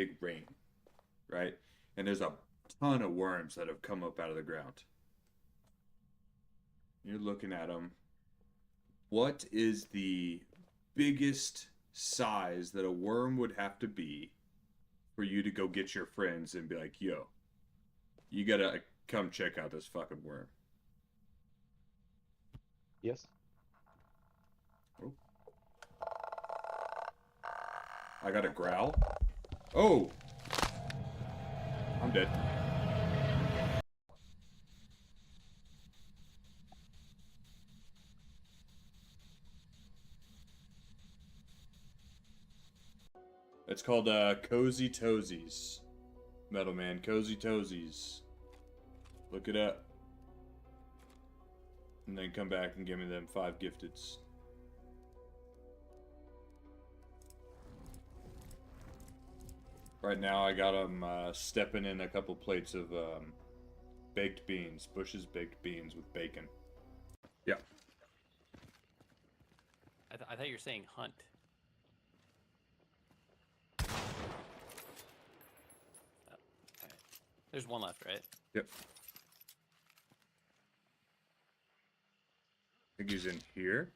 big rain, right? And there's a ton of worms that have come up out of the ground. You're looking at them. What is the biggest size that a worm would have to be for you to go get your friends and be like, yo, you gotta come check out this fucking worm? Yes. Oh. I got a growl. Oh! I'm dead. It's called Cozy Toesies. Metal Man, Cozy Toesies. Look it up. And then come back and give me them 5 gifteds. Right now I got them stepping in a couple plates of baked beans. Bush's baked beans with bacon. Yeah. I thought you were saying hunt. There's one left, right? Yep. I think he's in here.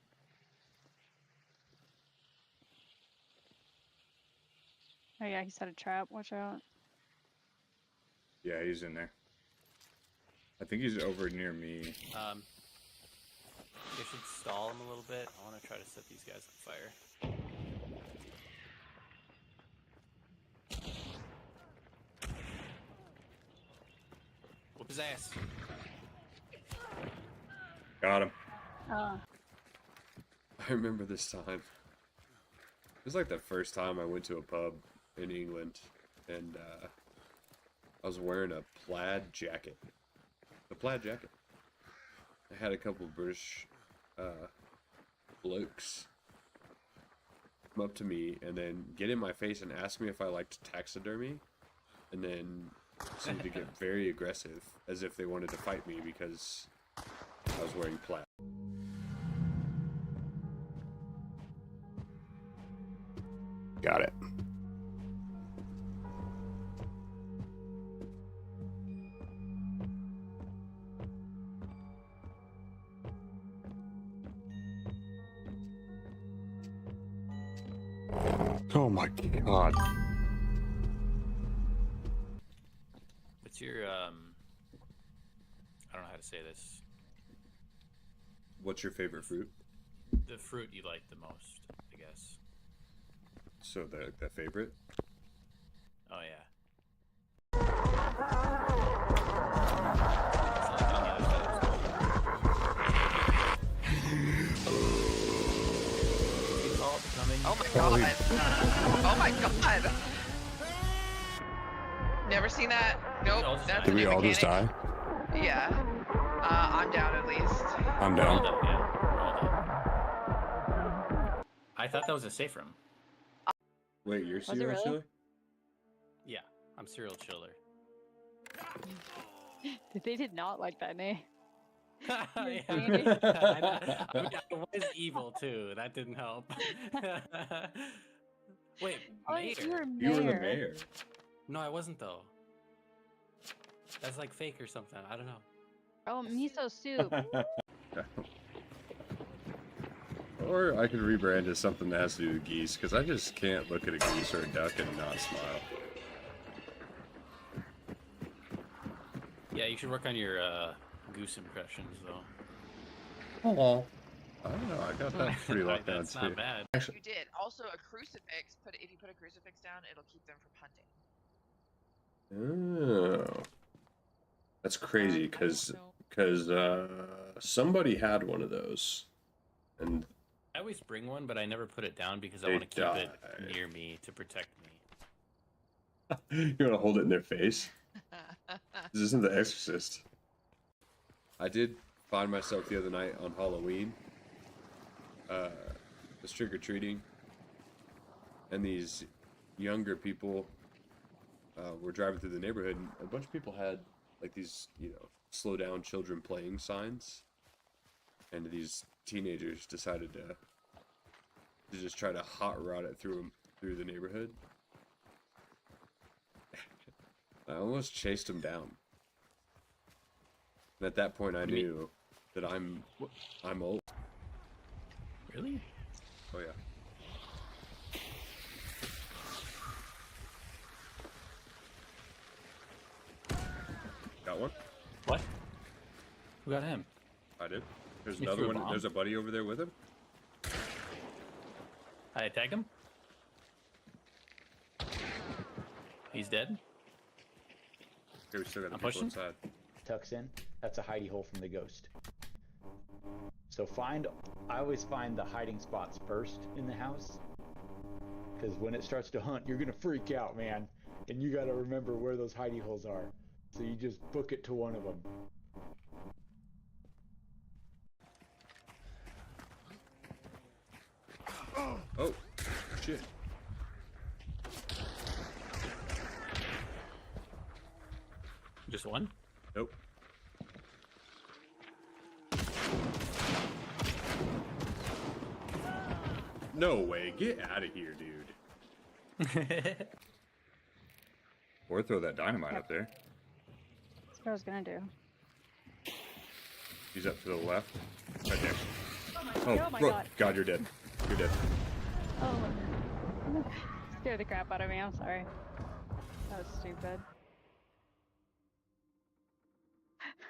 Oh yeah, he set a trap. Watch out. Yeah, he's in there. I think he's over near me. You should stall him a little bit. I want to try to set these guys on fire. Whoop his ass. Got him. Oh. I remember this time. It was like the first time I went to a pub in England, and I was wearing a plaid jacket. A plaid jacket. I had a couple of British blokes come up to me and then get in my face and ask me if I liked taxidermy, and then seemed to get very aggressive, as if they wanted to fight me because I was wearing plaid. Got it. Oh my god. What's your, I don't know how to say this. What's your favorite fruit? The fruit you like the most, I guess. So the favorite? Oh, yeah. Oh my god! Oh my god! Never seen that. Nope. That's Did a we new all just mechanic. die? Yeah. I'm down at least. I'm We're all down. done, yeah. We're all done. I thought that was a safe room. Wait, you're it serial really? chiller? Yeah, I'm serial chiller. They did not like that name. Yeah, Danny. I was evil too. That didn't help. Wait, Oh, mayor? you were You were the mayor. mayor. No, I wasn't though. That's like fake or something. I don't know. Oh, miso soup. Or I could rebrand as something that has to do with geese, because I just can't look at a goose or a duck and not smile. Yeah, you should work on your goose impressions though. Oh. I don't know, I got that pretty locked down That's too. not bad. You did. Also, a crucifix. If you put a crucifix down, it'll keep them from hunting. Oh. That's crazy, I don't because know. somebody had one of those. And I always bring one, but I never put it down because I They want to keep died. it near me to protect me. you want to hold it in their face? This isn't The Exorcist. I did find myself the other night on Halloween. Was trick-or-treating. And these younger people were driving through the neighborhood, and a bunch of people had like these, slow down children playing signs. And these teenagers decided to just try to hot rod it through the neighborhood. I almost chased him down. And at that point, I do you mean? knew that I'm old. Really? Oh yeah. Got one? What? Who got him? I did. There's You another threw a one. bomb? There's a buddy over there with him. I attack him. He's dead. Okay, we still got the I'm people pushing. inside. Tucks in. That's a hidey hole from the ghost. So I always find the hiding spots first in the house. Because when it starts to hunt, you're going to freak out, man. And you got to remember where those hidey holes are. So you just book it to one of them. Oh, shit. Just one. Nope. No way. Get out of here, dude. Or throw that dynamite up there. That's what I was gonna do. He's up to the left. Right there. Oh my bro. God. God, you're dead. You're dead. Oh. Scared the crap out of me. I'm sorry. That was stupid.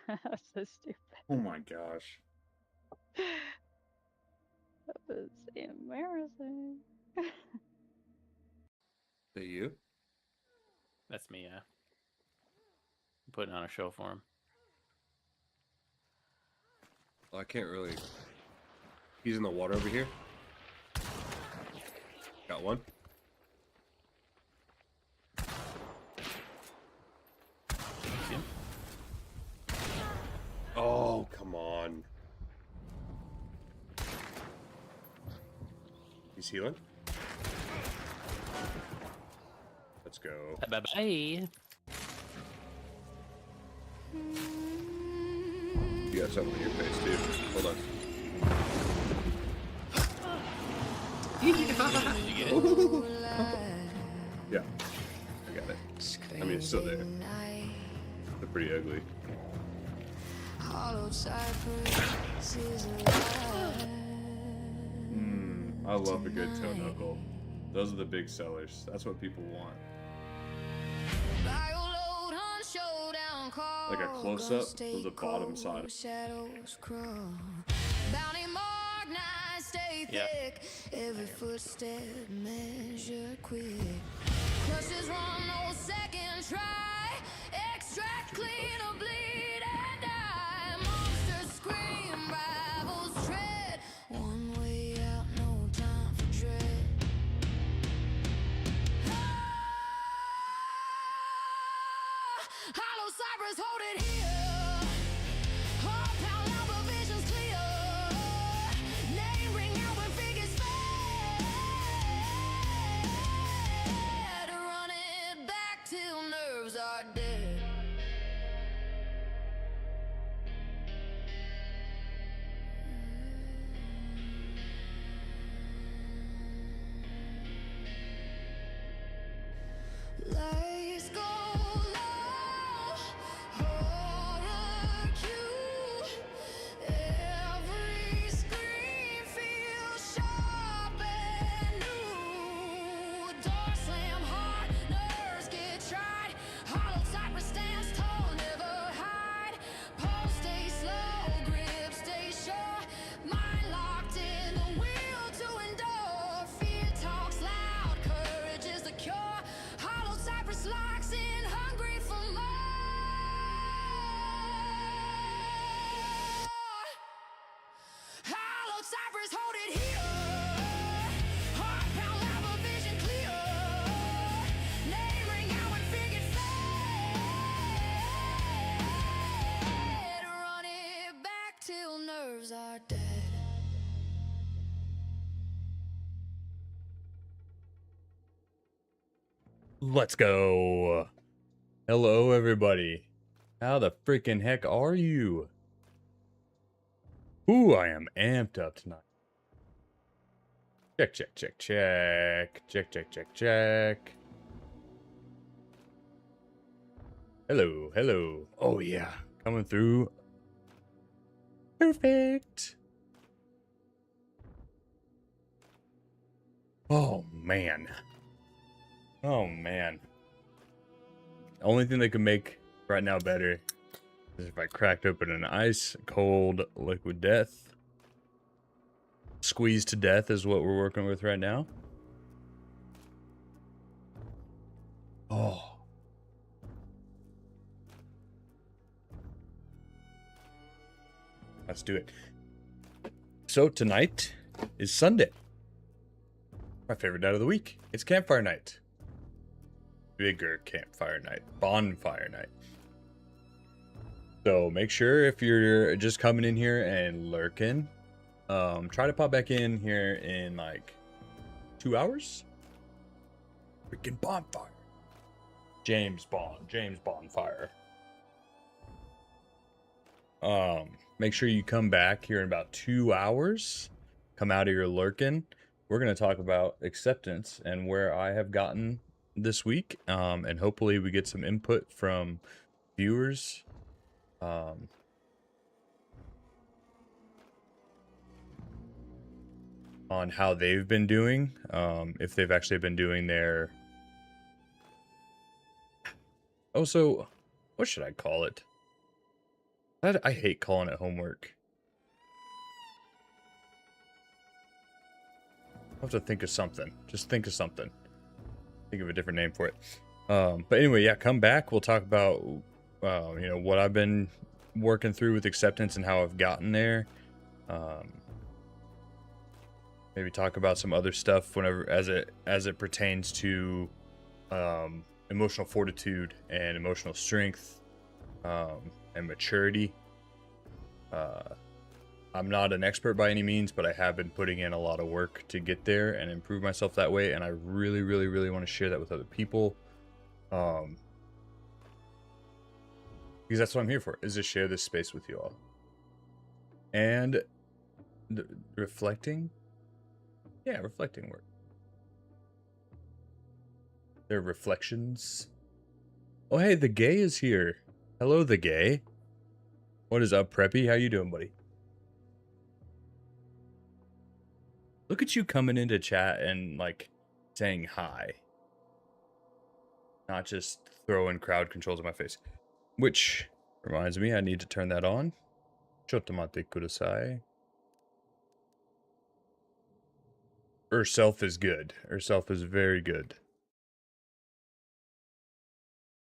That was so stupid. Oh my gosh. That was embarrassing. Is that you? That's me. Yeah. I'm putting on a show for him. Well, I can't really. He's in the water over here. Got one. See him? Oh, come on. He's healing. Let's go. Bye bye. You got something in your face, too. Hold on. Did you get it? Yeah. I got it. I mean, it's still there. They're pretty ugly. I love a good toe knuckle. Those are the big sellers. That's what people want. Like a close-up of the bottom side. Yeah. Every footstep measured quick. Crushes run no second try. Extract, clean or bleed and die. Monsters scream, rivals tread. One way out, no time for dread. Hollow Cypress, hold it here. Heart pound out, but vision's clear. Name ring out when figures fade. Run it back till nerves are dead. Lights go low, horror cue. Every screen feels sharp and new. Door slam hard, nerves get tried. Hollow Cypress stands tall, never hide. Pulse stay slow, grip stay sure. Mind locked in the will to endure. Fear talks loud, courage is the cure. Hollow Cypress locks in, hungry for more. Hollow Cypress, hold it here. Heart pound loud, but vision clear. Name ring out when figures fade. Run it back till nerves are dead. Let's go. Hello, everybody. How the freaking heck are you? Ooh, I am amped up tonight. Check, check, check, check. Check, check, check, check. Hello, hello. Oh yeah, coming through. Perfect. Oh man. Oh man. The only thing that could make right now better is if I cracked open an ice cold liquid death. Squeezed to death is what we're working with right now. Oh. Let's do it. So tonight is Sunday. My favorite night of the week. It's campfire night. Bigger campfire night. Bonfire night. So make sure if you're just coming in here and lurking, try to pop back in here in like 2 hours. Freaking bonfire. James Bonfire. Make sure you come back here in about 2 hours. Come out of your lurking. We're going to talk about acceptance and where I have gotten this week. And hopefully we get some input from viewers. On how they've been doing. If they've actually been doing their... Oh, so what should I call it? I hate calling it homework. I'll have to think of something. Just think of something. Think of a different name for it. But anyway, yeah, come back. We'll talk about, you know, what I've been working through with acceptance and how I've gotten there. Maybe talk about some other stuff whenever, as it pertains to emotional fortitude and emotional strength, and maturity. I'm not an expert by any means, but I have been putting in a lot of work to get there and improve myself that way. And I really, really, really want to share that with other people. Because that's what I'm here for, is to share this space with you all. And reflecting. Yeah, reflecting work. Their reflections. Oh, hey, the gay is here. Hello, the gay. What is up, Preppy? How you doing, buddy? Look at you coming into chat and, like, saying hi. Not just throwing crowd controls in my face. Which reminds me, I need to turn that on. Chotomate kudasai. Herself is good. Herself is very good.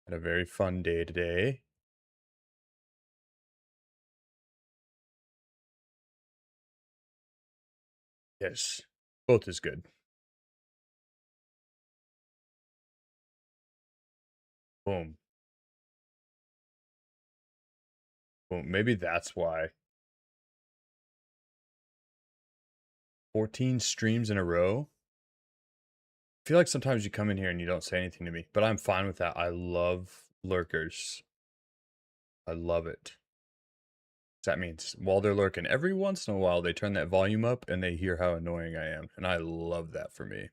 Had a very fun day today. Yes, both is good. Boom. Boom. Maybe that's why. 14 streams in a row. I feel like sometimes you come in here and you don't say anything to me, but I'm fine with that. I love lurkers. I love it. That means while they're lurking, every once in a while they turn that volume up and they hear how annoying I am, and I love that for me.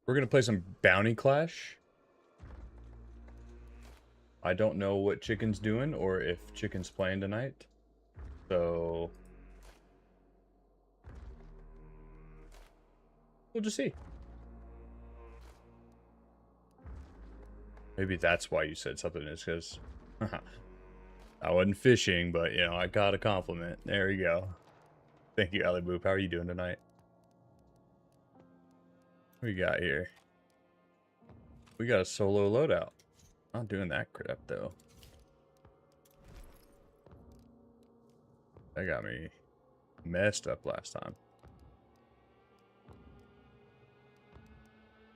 We're gonna play some Bounty Clash. I don't know what Chicken's doing or if Chicken's playing tonight, so we'll just see. Maybe that's why you said something, is because I wasn't fishing, but, you know, I got a compliment. There we go. Thank you, Ellie Boop. How are you doing tonight? What we got here? We got a solo loadout. Not doing that crap, though. That got me messed up last time.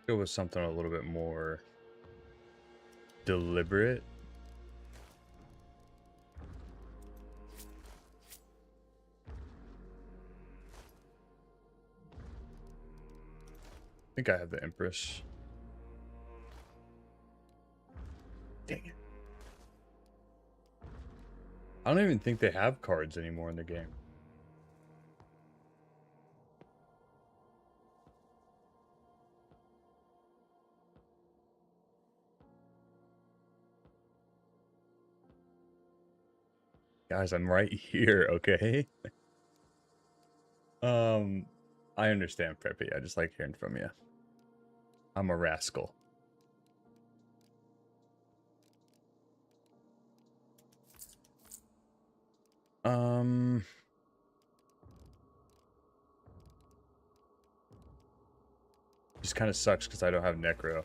Go with something a little bit more deliberate. I think I have the Empress. Dang it. I don't even think they have cards anymore in the game. Guys, I'm right here, okay? I understand, Preppy. I just like hearing from you. I'm a rascal. Just kind of sucks because I don't have Necro.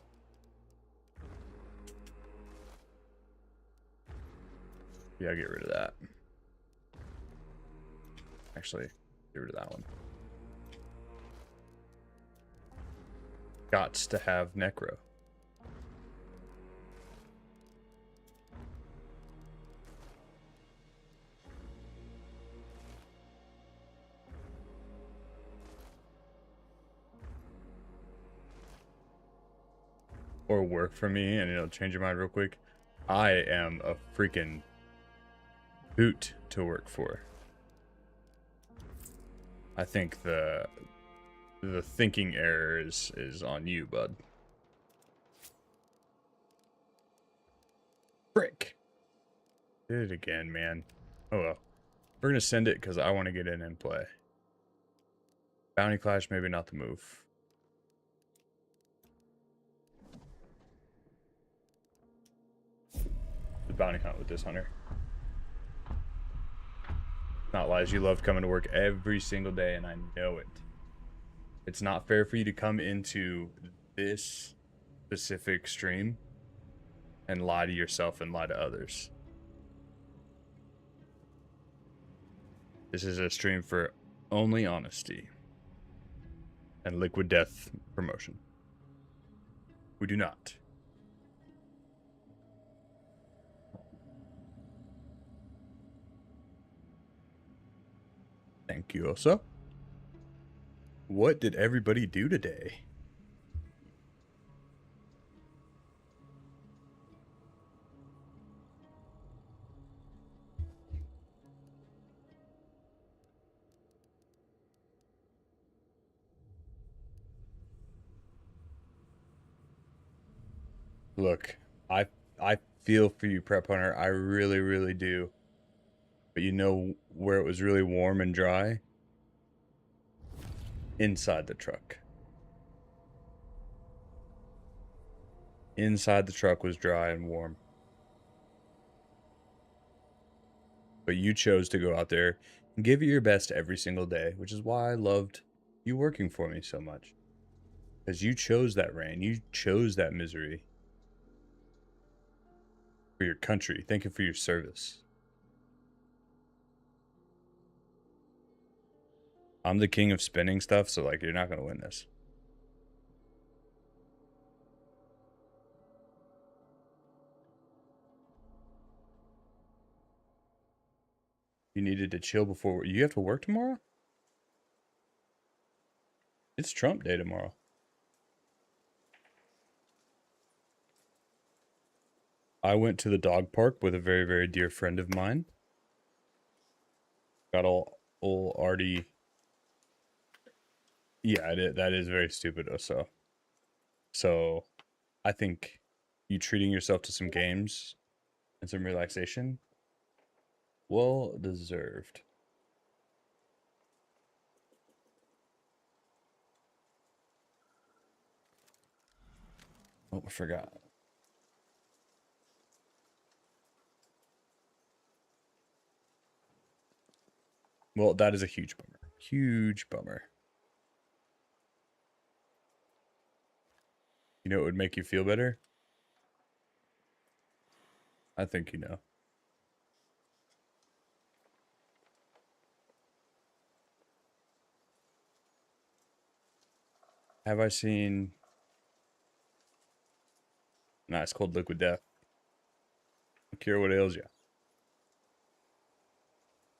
Yeah, get rid of that. Actually, get rid of that one. Gots to have Necro. Or work for me and it'll change your mind real quick. I am a freaking hoot to work for. I think the thinking error is on you, bud. Frick. Did it again, man. Oh well. We're gonna send it because I want to get in and play. Bounty Clash, maybe not the move. The bounty hunt with this hunter. Not lies, you love coming to work every single day, and I know it. It's not fair for you to come into this specific stream and lie to yourself and lie to others. This is a stream for only honesty and liquid death promotion. We do not. Thank you, also. What did everybody do today? Look, I feel for you, Prep Hunter. I really, really do. But you know where it was really warm and dry? Inside the truck. Inside the truck was dry and warm. But you chose to go out there and give it your best every single day, which is why I loved you working for me so much. Because you chose that rain. You chose that misery. For your country. Thank you for your service. I'm the king of spinning stuff, so like you're not going to win this. You needed to chill before. You have to work tomorrow? It's Trump Day tomorrow. I went to the dog park with a very, very dear friend of mine. Got all arty. Yeah, that is very stupid. So I think you treating yourself to some games and some relaxation, well deserved. Oh, I forgot. Well, that is a huge bummer. Huge bummer. You know what would make you feel better? I think you know. Have I seen... Nah, it's called Liquid Death. Cure what ails you.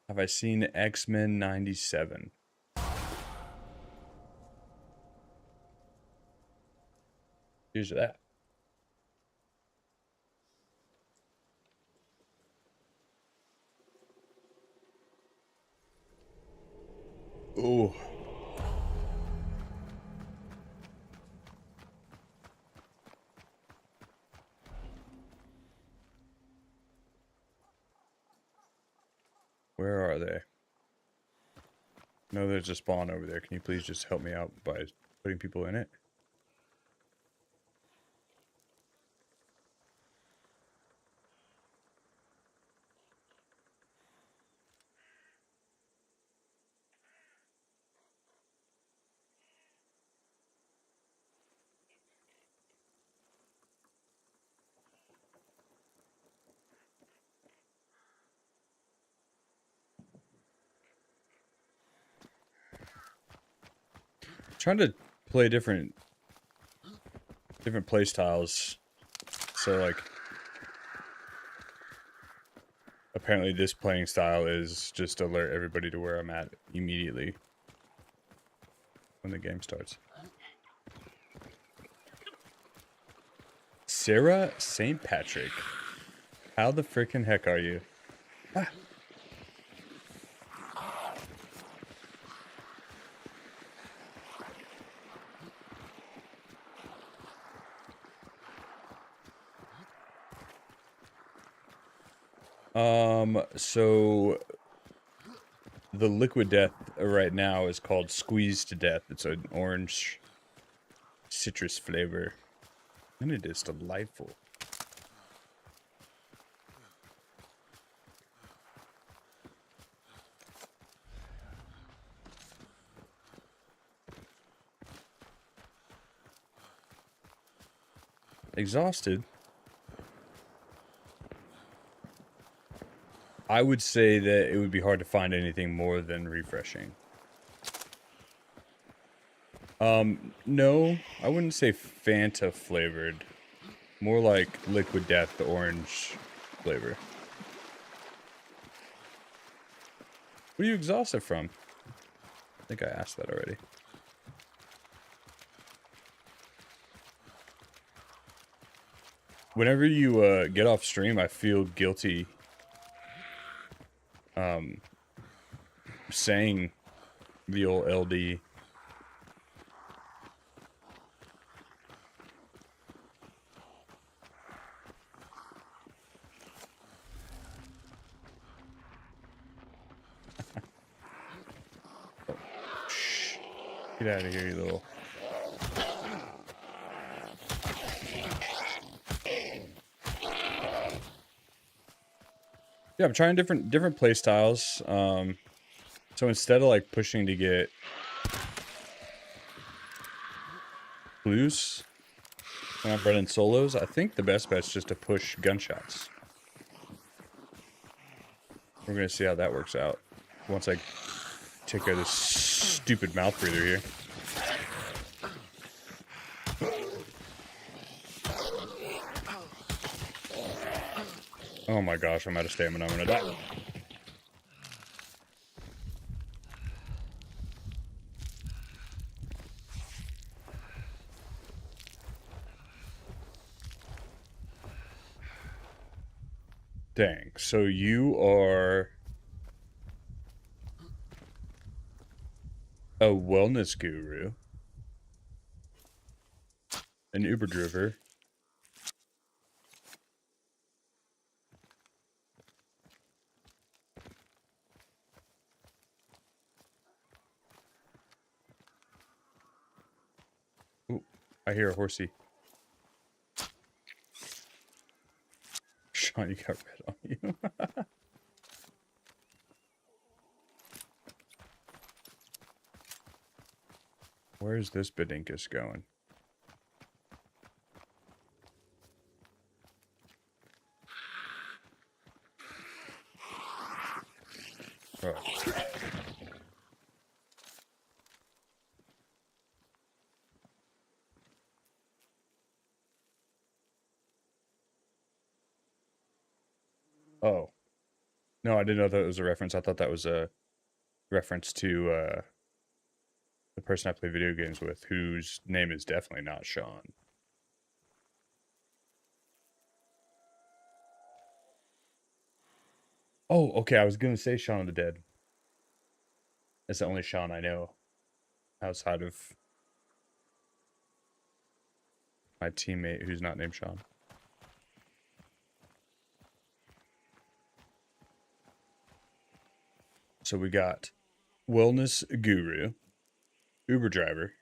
Have I seen X-Men 97? Here's that. Ooh. Where are they? No, there's a spawn over there. Can you please just help me out by putting people in it? Trying to play different play styles. So like apparently this playing style is just alert everybody to where I'm at immediately when the game starts. Sarah St. Patrick. How the frickin' heck are you? Ah. So the liquid death right now is called Squeeze to Death. It's an orange citrus flavor, and it is delightful. Exhausted? I would say that it would be hard to find anything more than refreshing. No, I wouldn't say Fanta flavored. More like Liquid Death, the orange flavor. What are you exhausted from? I think I asked that already. Whenever you get off stream, I feel guilty saying the old LD. Oh, shh. Get out of here, you little... Yeah, I'm trying different play styles. So instead of like pushing to get blues when I'm running solos, I think the best bet's just to push gunshots. We're gonna see how that works out once I take care of this stupid mouth breather here. Oh my gosh, I'm out of stamina. I'm gonna die. Dang, so you are a wellness guru, an Uber driver. Ooh, I hear a horsey. Sean, you got red on you. Where's this bedinkus going? Oh. Oh. No, I didn't know that was a reference. I thought that was a reference to the person I play video games with, whose name is definitely not Sean. Oh, okay. I was gonna say Shaun of the Dead. That's the only Sean I know outside of my teammate who's not named Sean. So we got wellness guru, Uber driver,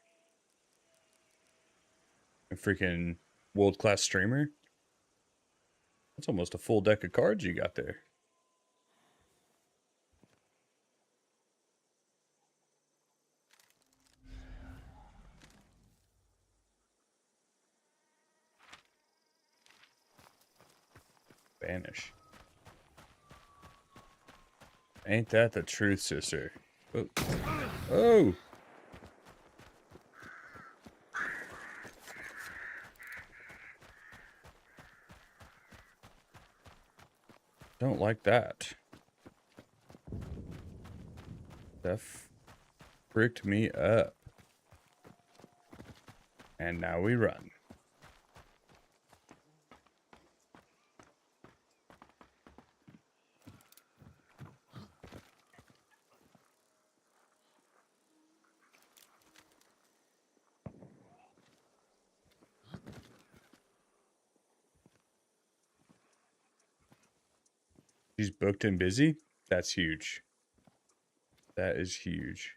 a freaking world-class streamer. That's almost a full deck of cards you got there. Vanish. Ain't that the truth, sister? Oh. Oh. Don't like that. That fricked me up. And now we run. She's booked and busy? That's huge. That is huge.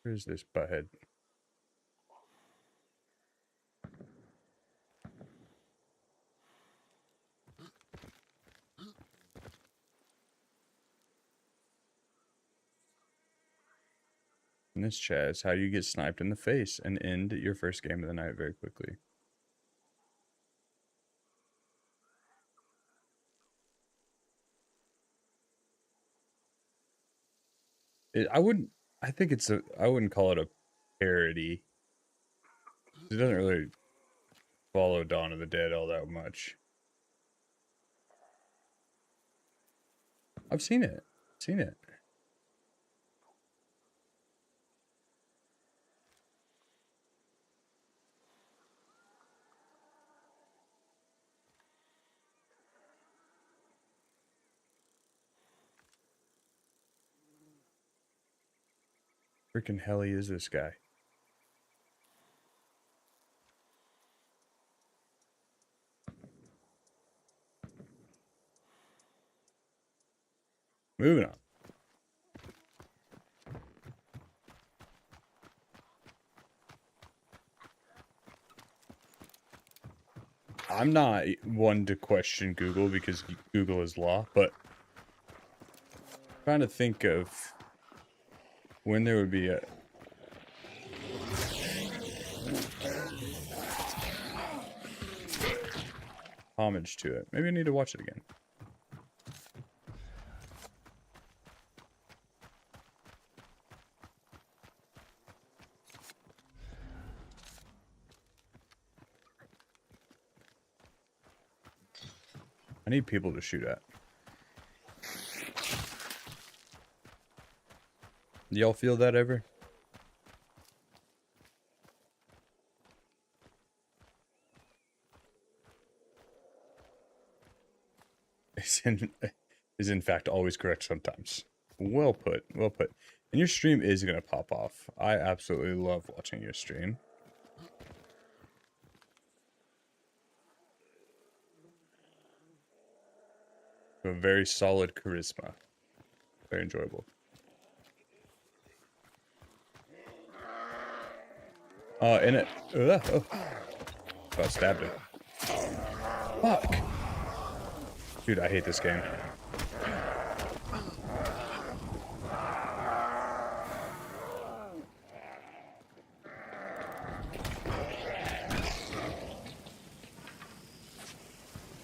Where's this butthead? In this chat is how you get sniped in the face and end your first game of the night very quickly. I wouldn't call it a parody. It doesn't really follow Dawn of the Dead all that much. I've seen it. Freaking hell he is this guy. Moving on. I'm not one to question Google because Google is law, but I'm trying to think of when there would be a homage to it. Maybe I need to watch it again. I need people to shoot at. Y'all feel that ever? Is in fact always correct sometimes. Well put, well put. And your stream is gonna pop off. I absolutely love watching your stream. A very solid charisma. Very enjoyable. And it. Oh, I stabbed it. Fuck. Dude, I hate this game.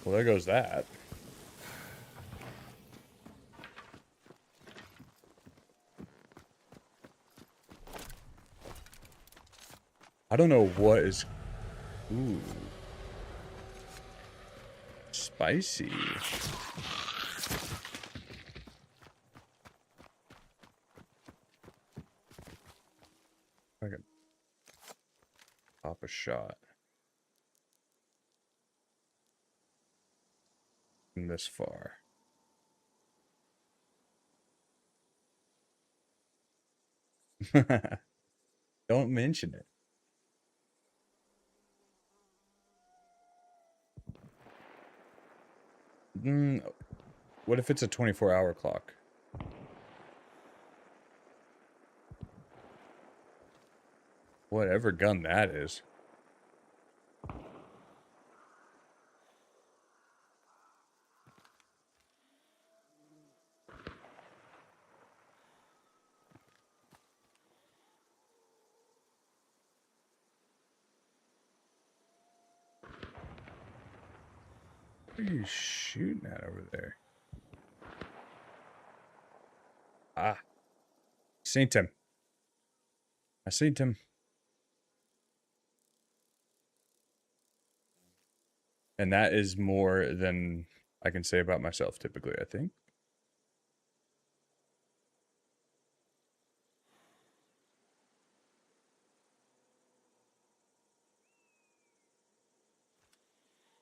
Well, there goes that. I don't know what is... Ooh. Spicy. I can pop a shot. From this far. Don't mention it. What if it's a 24-hour clock? Whatever gun that is. What are you shooting at over there? Ah. Seen him. I seen him. And that is more than I can say about myself typically, I think.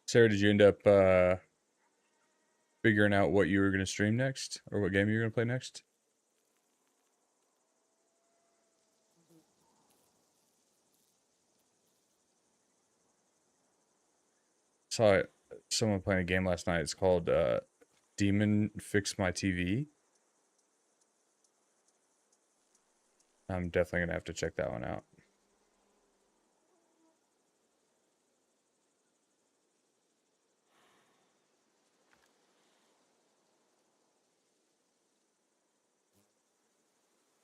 Sarah, did you end up figuring out what you were going to stream next? Or what game you were going to play next? Saw someone playing a game last night. It's called Demon Fix My TV. I'm definitely going to have to check that one out.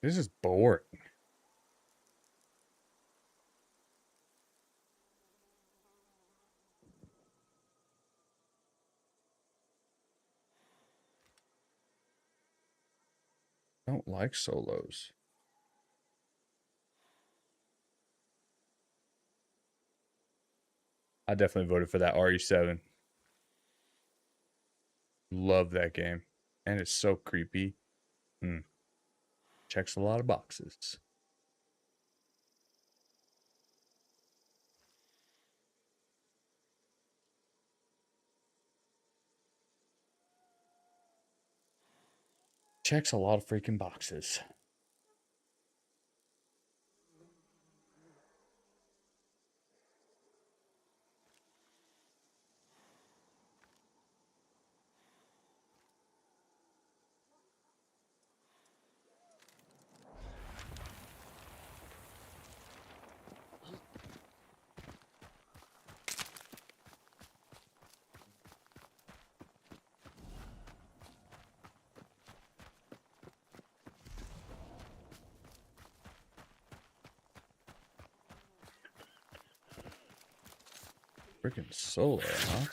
This is boring. I don't like solos. I definitely voted for that RE7. Love that game. And it's so creepy. Checks a lot of boxes. Checks a lot of freaking boxes. Freaking solo, huh?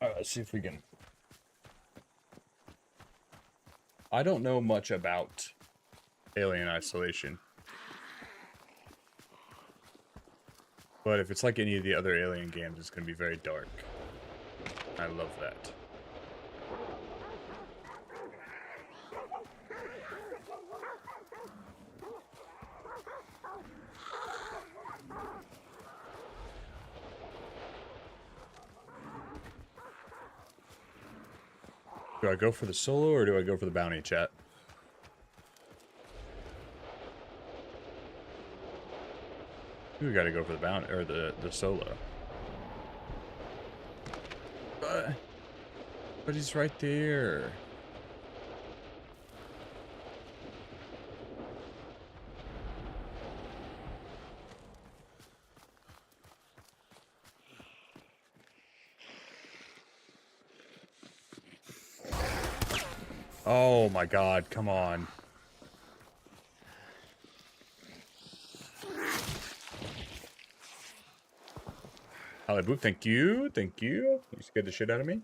All right, let's see if we can. I don't know much about Alien Isolation. But if it's like any of the other Alien games, it's going to be very dark. I love that. Do I go for the solo or do I go for the bounty, chat? We gotta go for the bounty or the solo. But he's right there. Oh my god, come on. Hollywood, thank you. Thank you. You scared the shit out of me.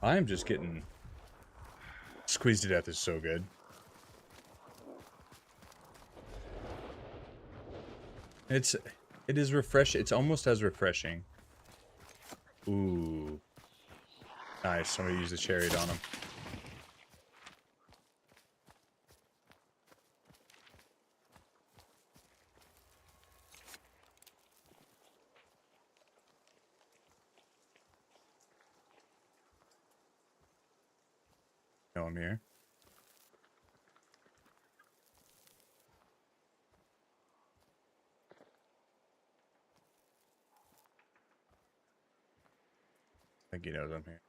I am just getting squeezed to death is so good. It is refreshing. It's almost as refreshing. Ooh. Nice. Somebody used the chariot on him. No, I'm here. I think he knows I'm here.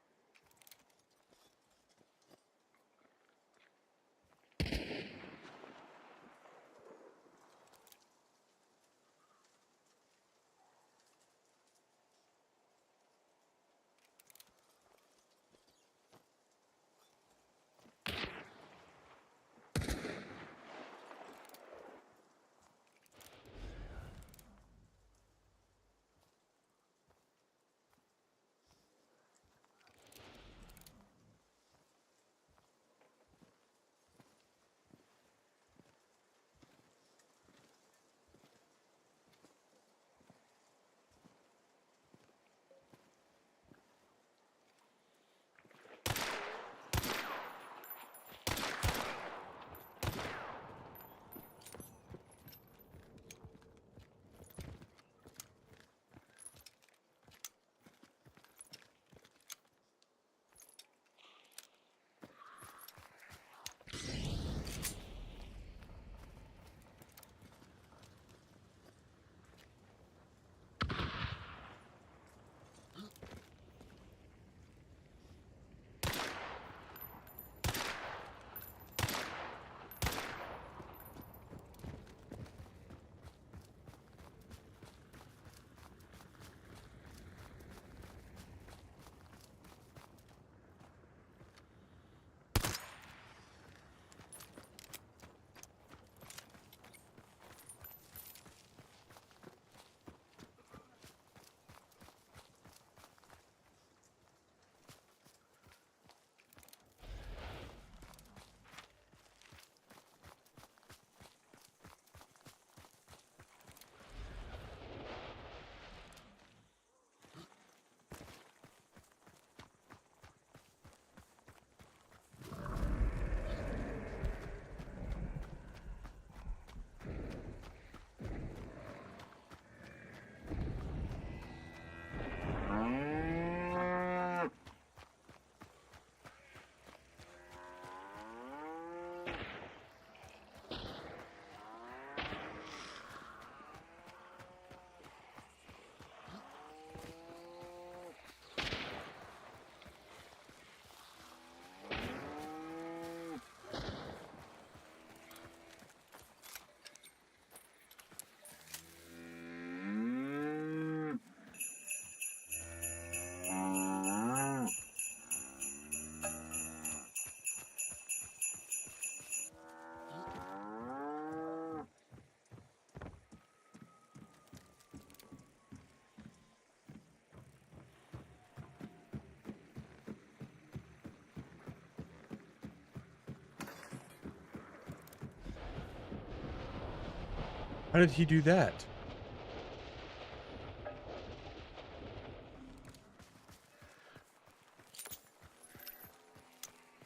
How did he do that?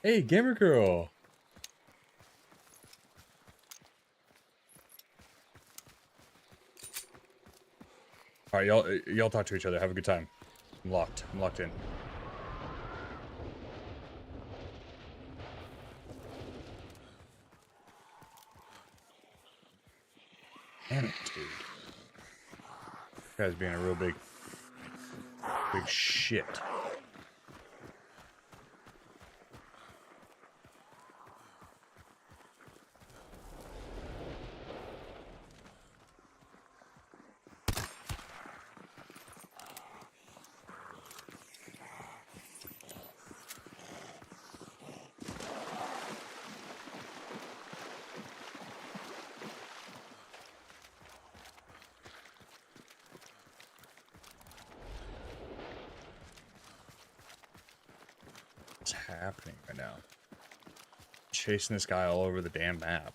Hey, gamer girl. All right, y'all talk to each other. Have a good time. I'm locked. I'm locked in. Damn it, dude. This guy's being a real big shit. happening right now? Chasing this guy all over the damn map.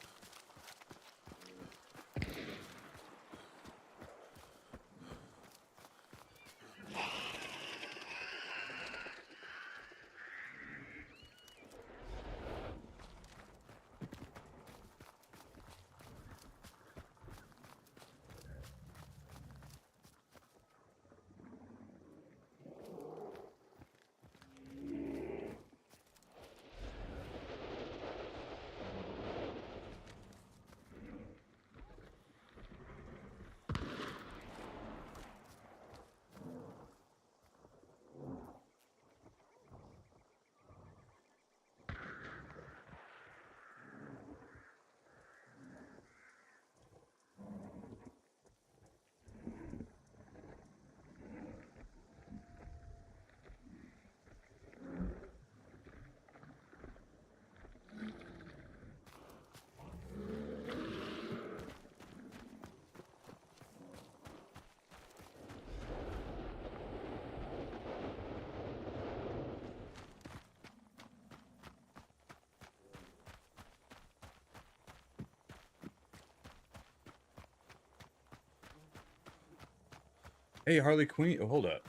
Hey, Harley Quinn. Oh, hold up.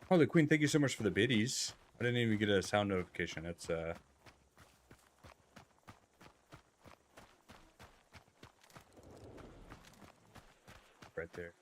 Harley Quinn, thank you so much for the biddies. I didn't even get a sound notification. That's right there.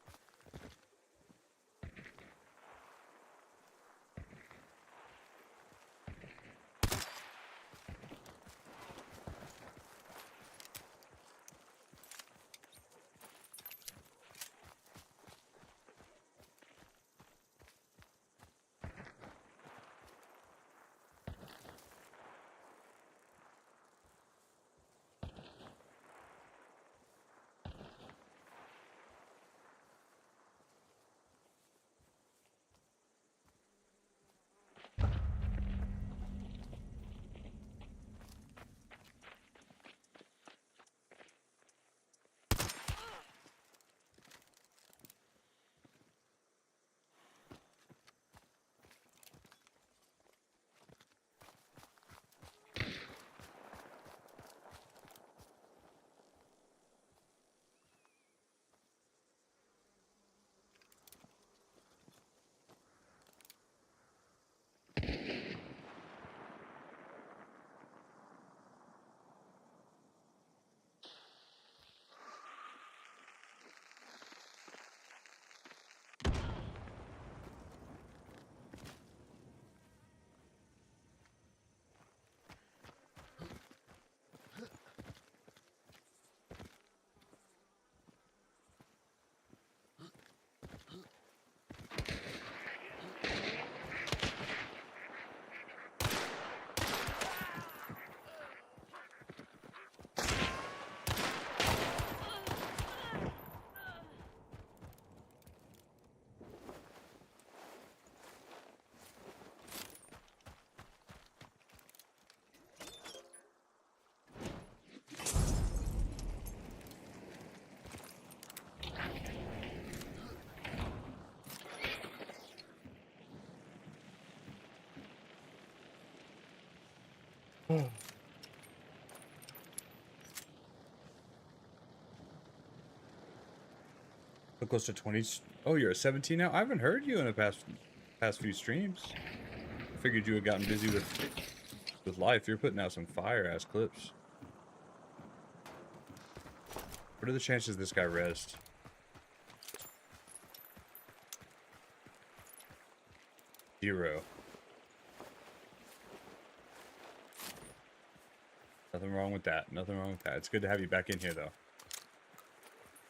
So close to 20. Oh, you're a 17 now? I haven't heard you in the past few streams. I figured you had gotten busy with life. You're putting out some fire ass clips. What are the chances this guy rests? Zero. Nothing wrong with that. Nothing wrong with that. It's good to have you back in here, though.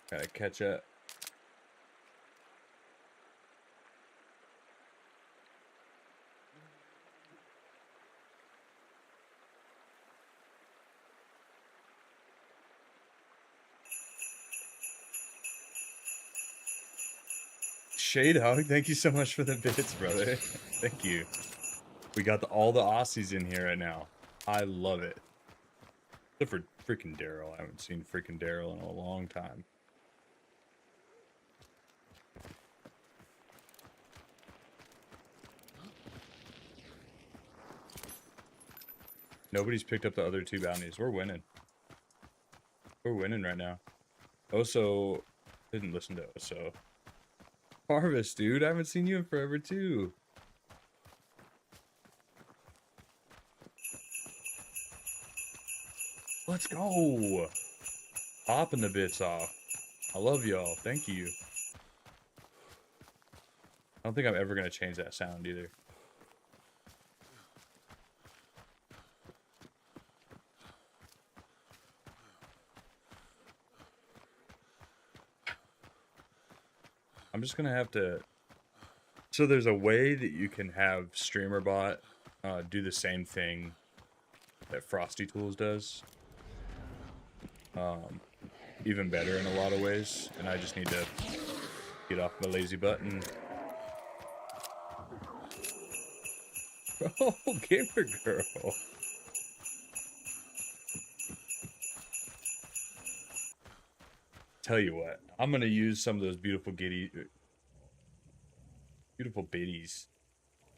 Gotta catch up. Shade Hog, thank you so much for the bits, brother. Thank you. We got all the Aussies in here right now. I love it. Except for freaking Daryl. I haven't seen freaking Daryl in a long time. Nobody's picked up the other 2 bounties. We're winning. We're winning right now. Oso didn't listen to Oso. Harvest, dude. I haven't seen you in forever, too. Let's go. Popping the bits off. I love y'all. Thank you. I don't think I'm ever going to change that sound either. I'm just going to have to... So there's a way that you can have StreamerBot do the same thing that Frosty Tools does. Even better in a lot of ways. And I just need to get off my lazy button. Oh, gamer girl. Tell you what, I'm gonna use some of those beautiful biddies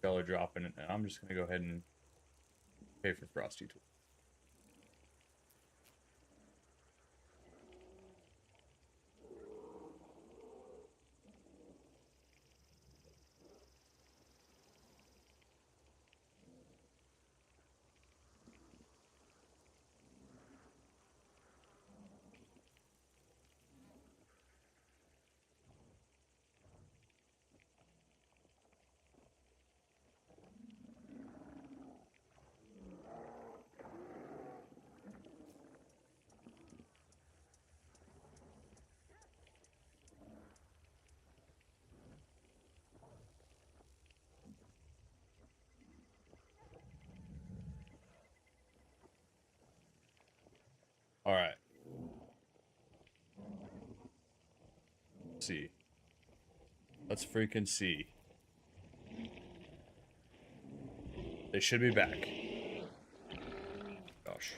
y'all are dropping, and I'm just gonna go ahead and pay for Frosty Tool. All right. Let's see. Let's freaking see. They should be back. Gosh.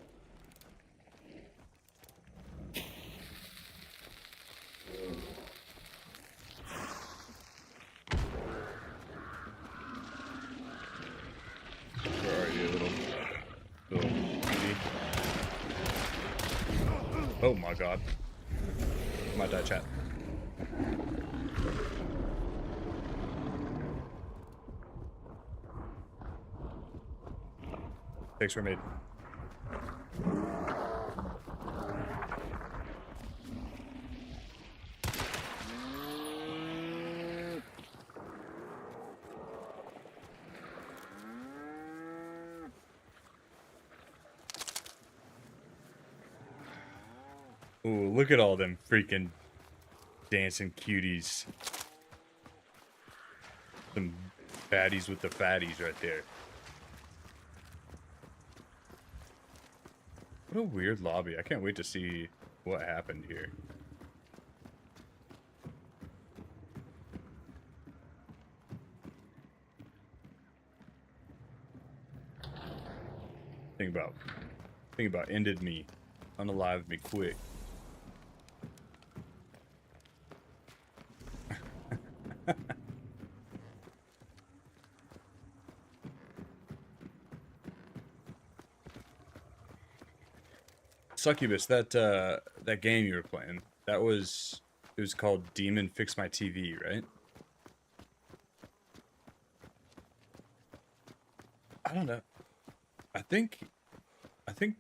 Where are you, little cutie? Oh my god. Might die, chat. Thanks for made. Ooh, look at all them freaking dancing cuties. Some baddies with the fatties right there. What a weird lobby. I can't wait to see what happened here. Think about ended me. Unalive me quick. Succubus, that game you were playing, it was called Demon Fix My TV, right? I don't know. I think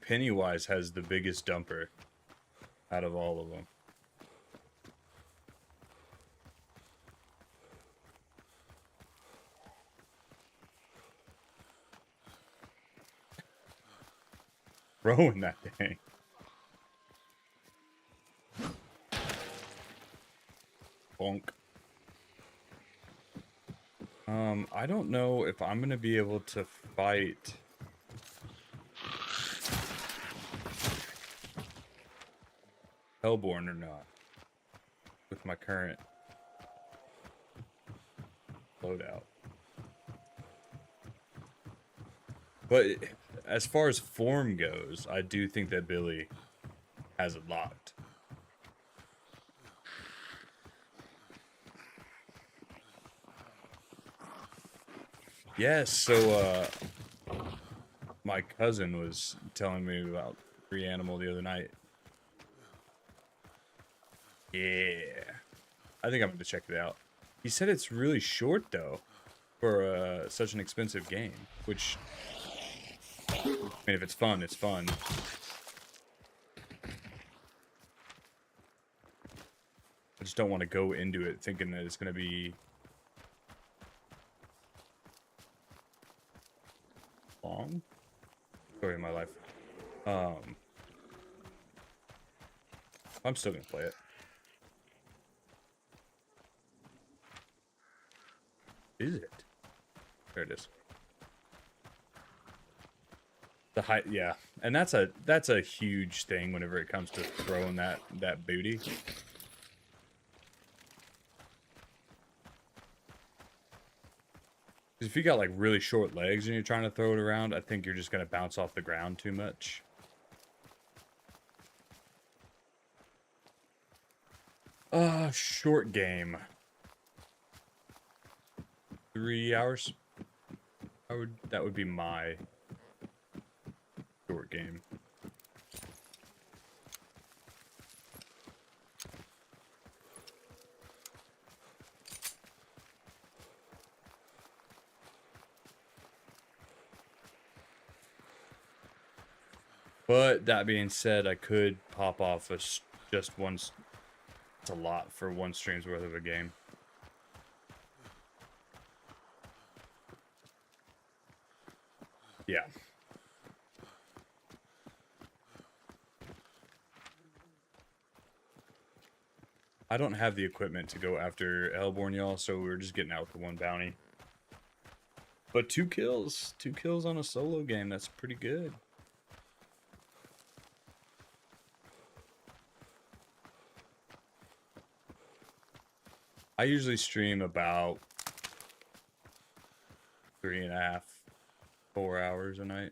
Pennywise has the biggest dumper out of all of them. Throwing that thing. Bonk. I don't know if I'm gonna be able to fight Hellborn or not with my current loadout. But as far as form goes, I do think that Billy has it locked. Yes, so My cousin was telling me about Reanimal the other night. Yeah. I think I'm going to check it out. He said it's really short, though, for such an expensive game. Which, I mean, if it's fun, it's fun. I just don't want to go into it thinking that it's going to be long. Story of my life. I'm still going to play it. Is it? There it is. The height, yeah, and that's a huge thing whenever it comes to throwing that booty. If you got like really short legs and you're trying to throw it around, I think you're just gonna bounce off the ground too much. Short game. 3 hours. That would be my short game. But that being said, I could pop off just once. It's a lot for one stream's worth of a game. Yeah. I don't have the equipment to go after Hellborn, y'all, so we're just getting out with the one bounty. But 2 kills. 2 kills on a solo game. That's pretty good. I usually stream about 3.5, 4 hours a night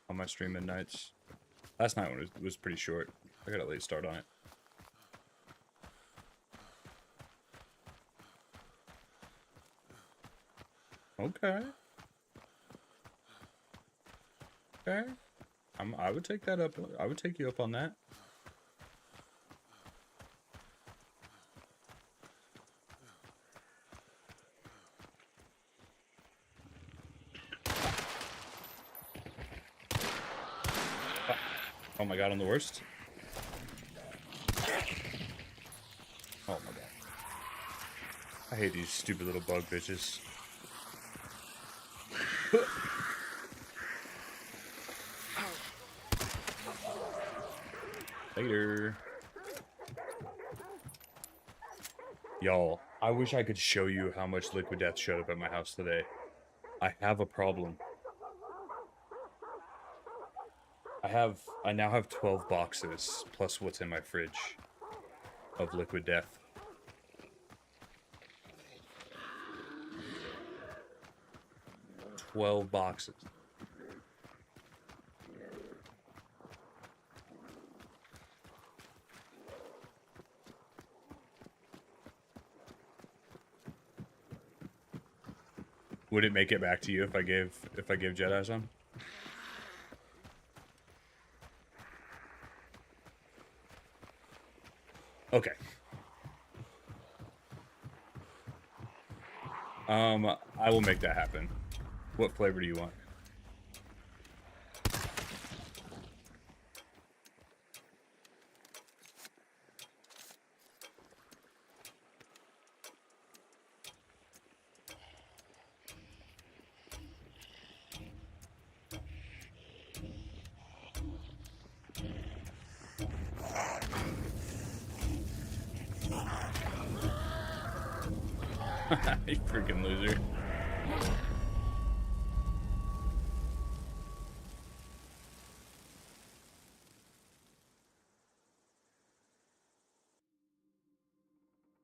on my streaming nights. Last night was pretty short. I got a late start on it. Okay. Okay. I would take that up. I would take you up on that. Oh my god, I'm the worst. Oh my god. I hate these stupid little bug bitches. Later. Y'all, I wish I could show you how much Liquid Death showed up at my house today. I have a problem. I now have 12 boxes, plus what's in my fridge, of Liquid Death. $12 boxes. Would it make it back to you if I gave Jedi some? Okay. I will make that happen. What flavor do you want? You freaking loser.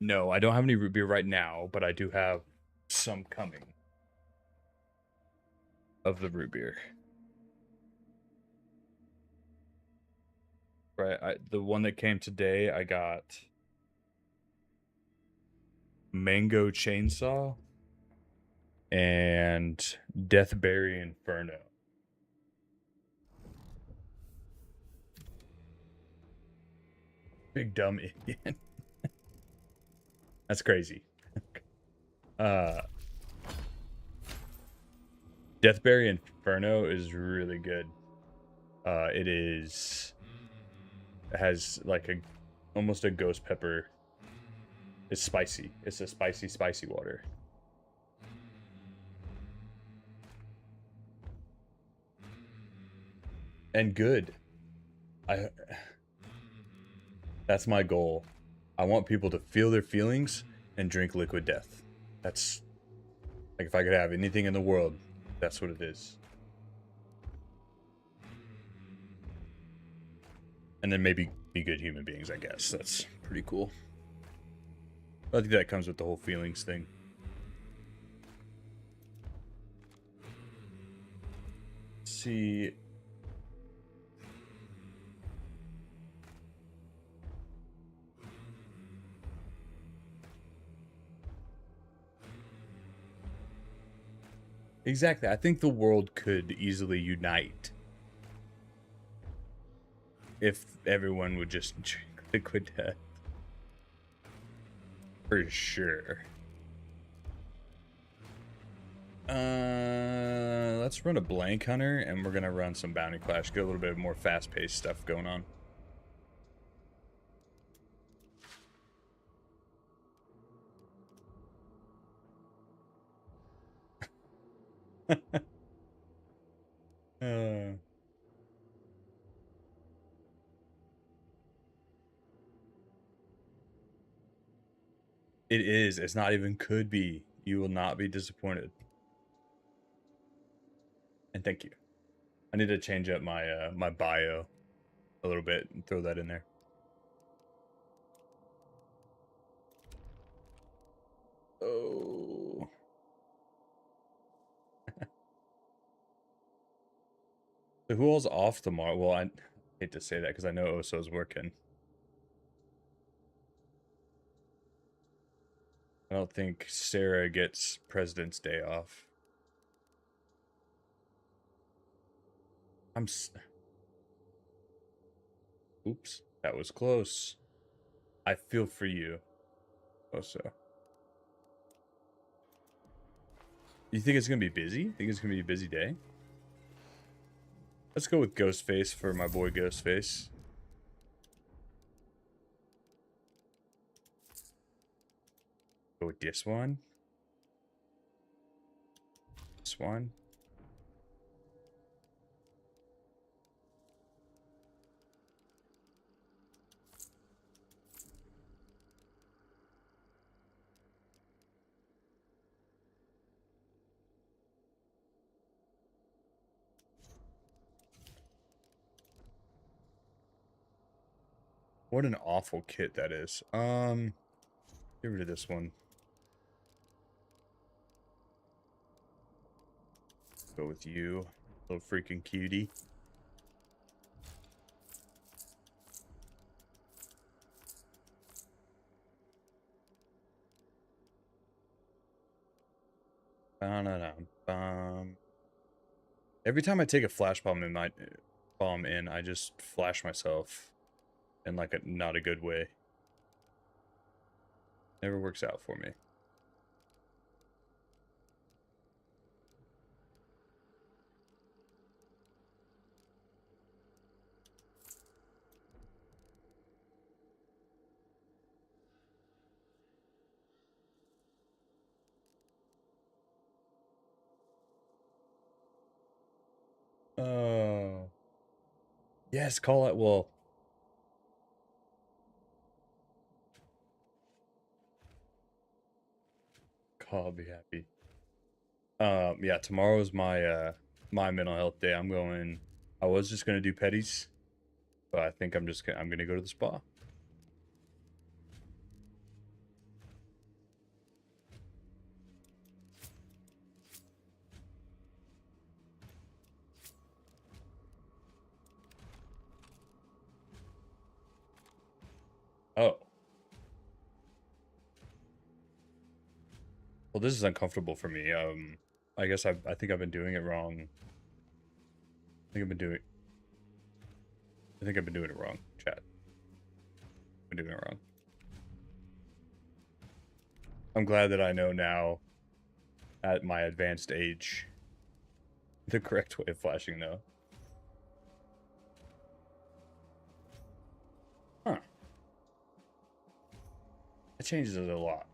No, I don't have any root beer right now, but I do have some coming of the root beer. Right, the one that came today, I got mango chainsaw and Deathberry Inferno. Big dumb idiot. That's crazy. Deathberry Inferno is really good. It has like almost a ghost pepper. It's spicy. It's a spicy water. And good. That's my goal. I want people to feel their feelings and drink liquid death. That's like, if I could have anything in the world, that's what it is. And then maybe be good human beings, I guess. That's pretty cool. I think that comes with the whole feelings thing. Let's see. Exactly. I think the world could easily unite if everyone would just drink liquid death. For sure. Let's run a blank hunter, and we're gonna run some bounty clash. Get a little bit more fast-paced stuff going on. It is. It's not even could be. You will not be disappointed. And thank you. I need to change up my my bio a little bit and throw that in there. Oh. So who all's off tomorrow? Well, I hate to say that because I know Oso's working. I don't think Sarah gets President's Day off. Oops, that was close. I feel for you, Oso. You think it's gonna be busy? Think it's gonna be a busy day? Let's go with Ghostface for my boy Ghostface. Go with this one. This one. What an awful kit that is. Get rid of this one. Go with you, little freaking cutie. Every time I take a flash bomb in, I just flash myself in like a not a good way. Never works out for me. Oh. Yes, call it. Well, I'll be happy. Yeah, tomorrow's my my mental health day. I was just gonna do petties, but I think I'm gonna go to the spa. Oh. Well, this is uncomfortable for me. I guess I think I've been doing it wrong. I think I've been doing it wrong, chat. I've been doing it wrong. I'm glad that I know now, at my advanced age, the correct way of flashing, though. Huh. That changes it a lot.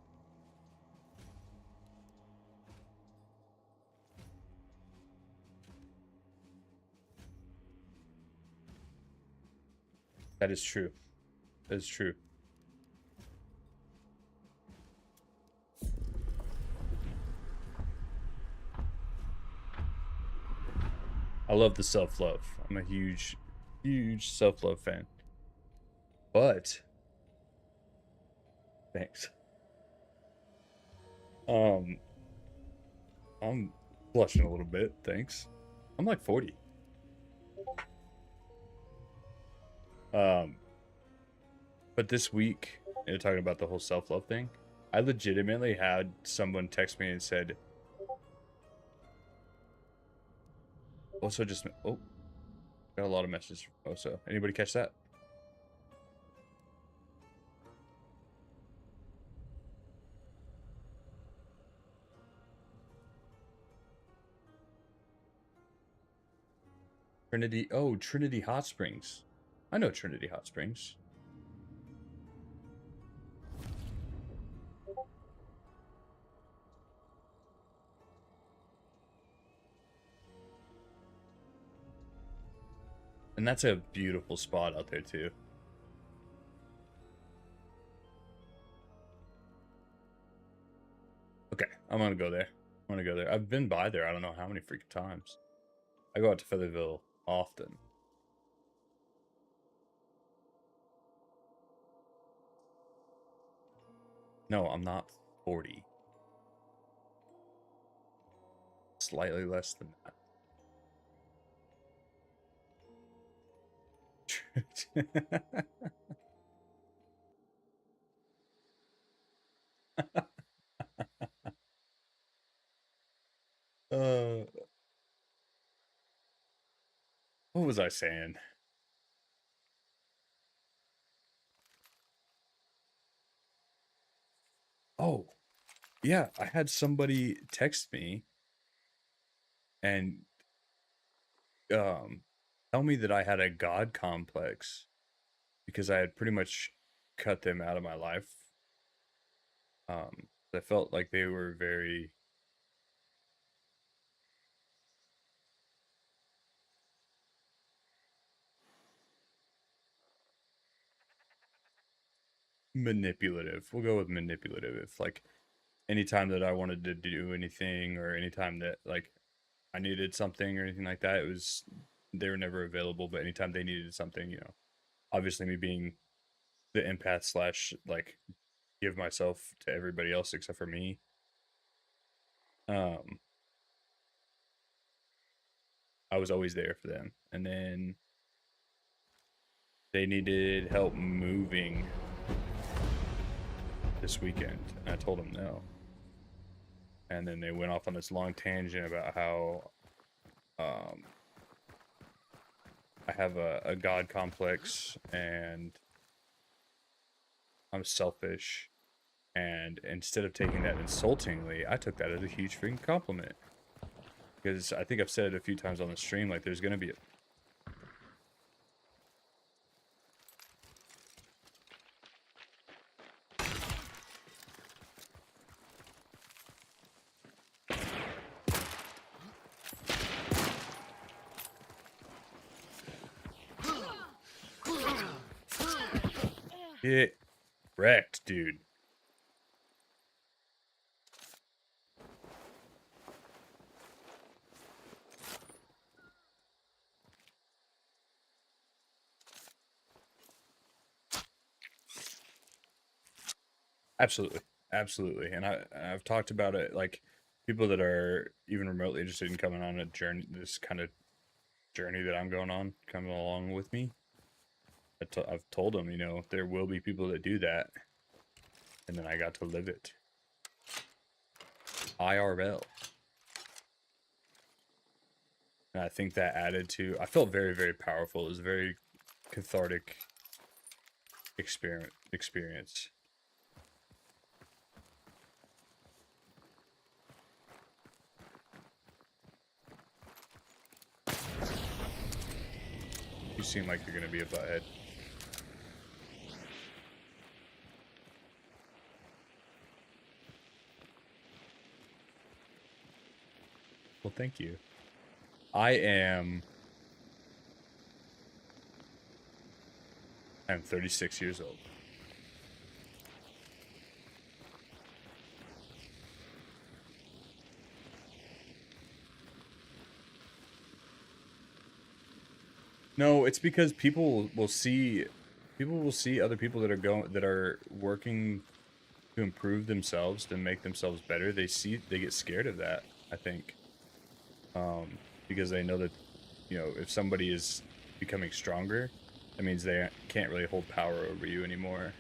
That is true. That is true. I love the self-love. I'm a huge, huge self-love fan. But thanks. I'm blushing a little bit, thanks. I'm like 40. But this week, talking about the whole self-love thing, I legitimately had someone text me and said, also just, oh, got a lot of messages from Oso. Anybody catch that? Trinity, oh, Trinity Hot Springs. I know Trinity Hot Springs. And that's a beautiful spot out there, too. Okay, I'm gonna go there. I'm gonna go there. I've been by there I don't know how many freaking times. I go out to Featherville often. No, I'm not 40. Slightly less than that. What was I saying? Oh, yeah, I had somebody text me and tell me that I had a god complex because I had pretty much cut them out of my life. I felt like they were very manipulative. We'll go with manipulative. If like anytime that I wanted to do anything or anytime that like I needed something or anything like that, it was they were never available, but anytime they needed something, you know, obviously me being the empath slash like give myself to everybody else except for me. I was always there for them. And then they needed help moving this weekend. And I told them no. And then they went off on this long tangent about how I have a god complex and I'm selfish. And instead of taking that insultingly, I took that as a huge freaking compliment. Because I think I've said it a few times on the stream, like there's going to be a... Get wrecked, dude. Absolutely. Absolutely. And I've talked about it, like people that are even remotely interested in coming on a journey, this kind of journey that I'm going on, coming along with me. I've told them, you know, there will be people that do that. And then I got to live it. IRL. And I think that added to, I felt very, very powerful. It was a very cathartic experience. You seem like you're gonna be a butthead. Well, thank you. I'm 36 years old. No, it's because people will see other people that are working to improve themselves, to make themselves better. They get scared of that, I think. Because they know that, you know, if somebody is becoming stronger, that means they can't really hold power over you anymore.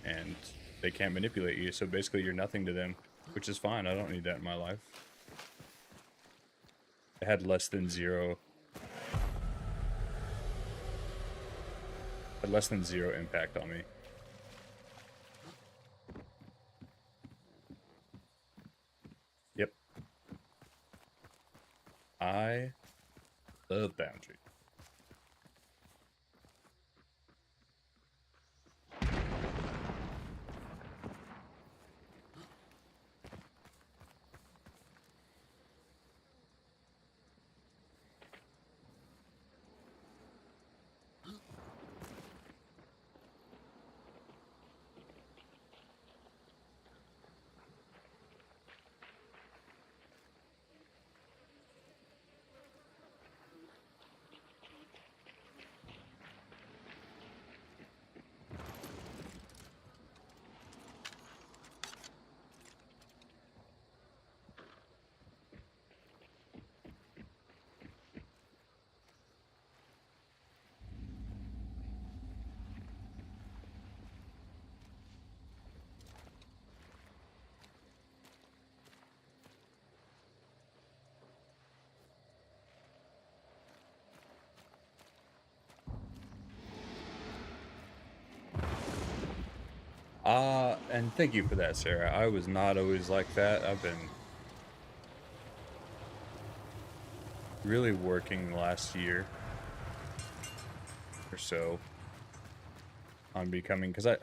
And they can't manipulate you, so basically you're nothing to them, which is fine. I don't need that in my life. It had less than zero impact on me. Yep. I love boundary. And thank you for that, Sarah. I was not always like that. I've been really working the last year or so on becoming, because I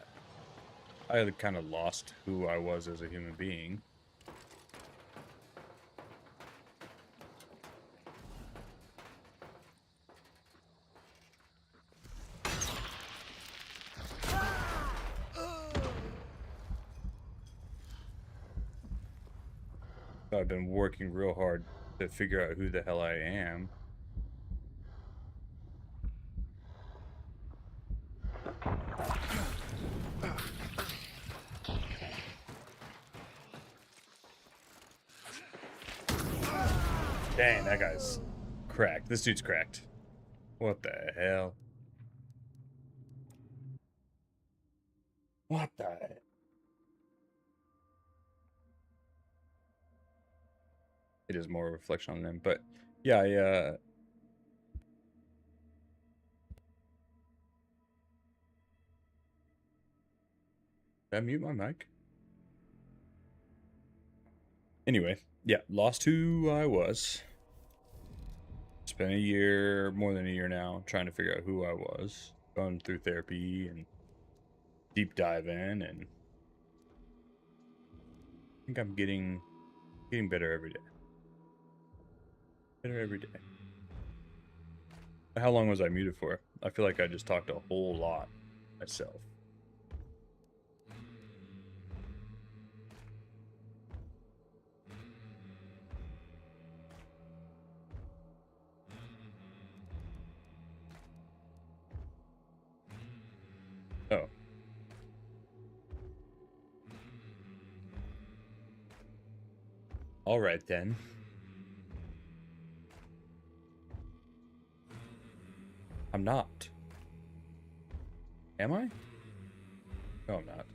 had kind of lost who I was as a human being. So I've been working real hard to figure out who the hell I am. Dang, that guy's cracked. This dude's cracked. What the hell? What the heck? It is more a reflection on them, but yeah, did I mute my mic? Anyway, yeah, lost who I was. Spent a year, more than a year now, trying to figure out who I was. Going through therapy and deep dive in, and I think I'm getting better every day. Better every day. How long was I muted for? I feel like I just talked a whole lot myself. Oh. All right then. I'm not. Am I? No, I'm not.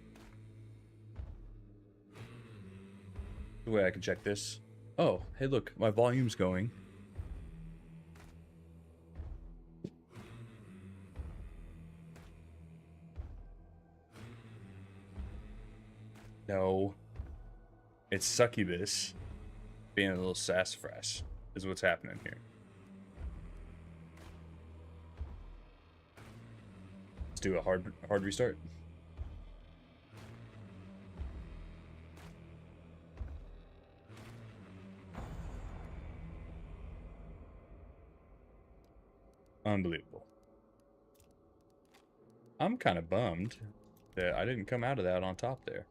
The way I can check this. Oh, hey, look, my volume's going. No. It's Succubus being a little sassafras is what's happening here. Let's do a hard restart. Unbelievable. I'm kind of bummed that I didn't come out of that on top there.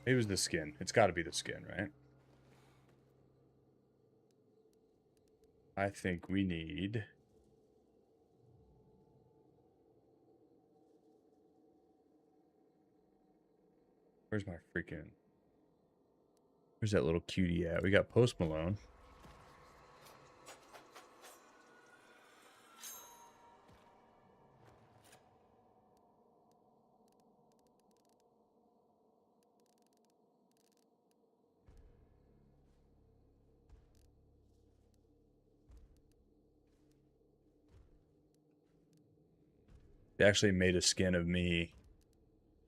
It was the skin. It's got to be the skin, right? I think we need... Where's my freaking... Where's that little cutie at? We got Post Malone. They actually made a skin of me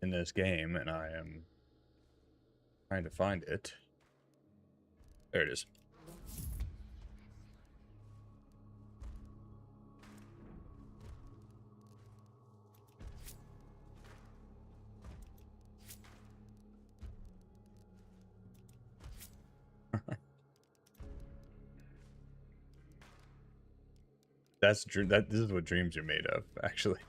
in this game, and I am trying to find it. There it is. This is what dreams are made of, actually.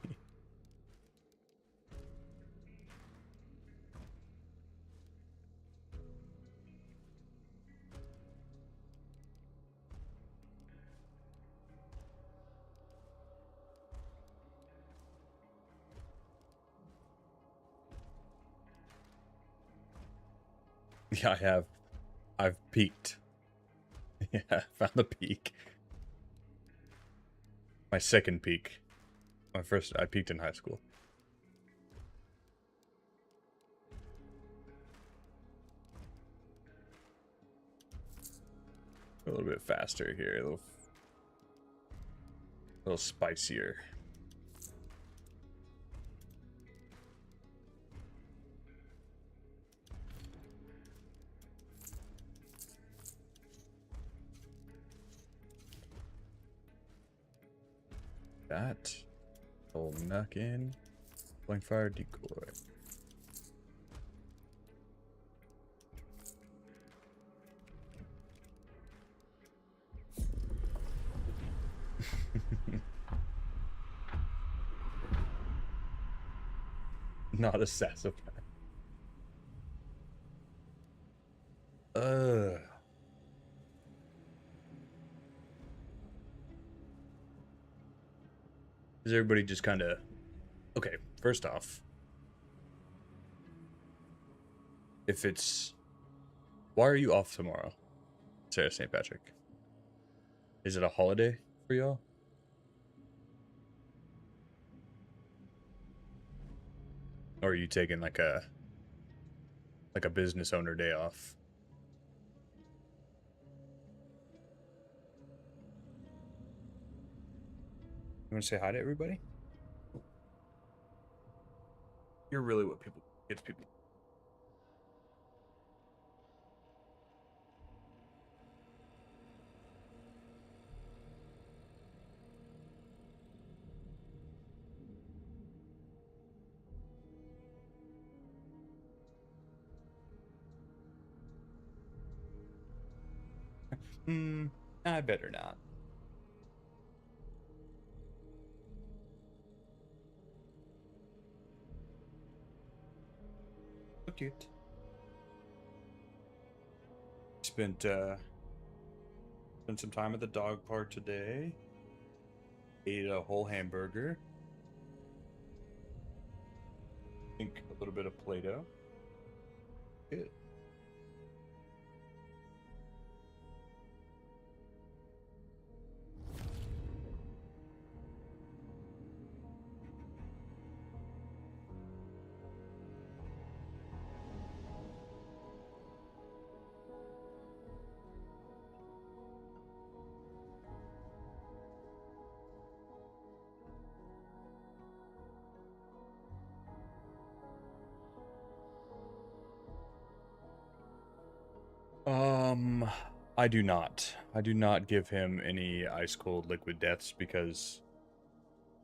Yeah, I've peaked. Yeah, I found the peak. My second peak. My first, I peaked in high school. A little bit faster here, a little spicier. That whole knuck in, flank fire decoy. Not a sassafras. Is everybody just kind of... Okay, first off, if it's... Why are you off tomorrow, Sarah St. Patrick? Is it a holiday for y'all? Or are you taking like a business owner day off? You want to say hi to everybody? You're really what gets people. I better not. So cute. Spent some time at the dog park today. Ate a whole hamburger. I think a little bit of Play-Doh. Good. I do not. I do not give him any ice cold liquid deaths because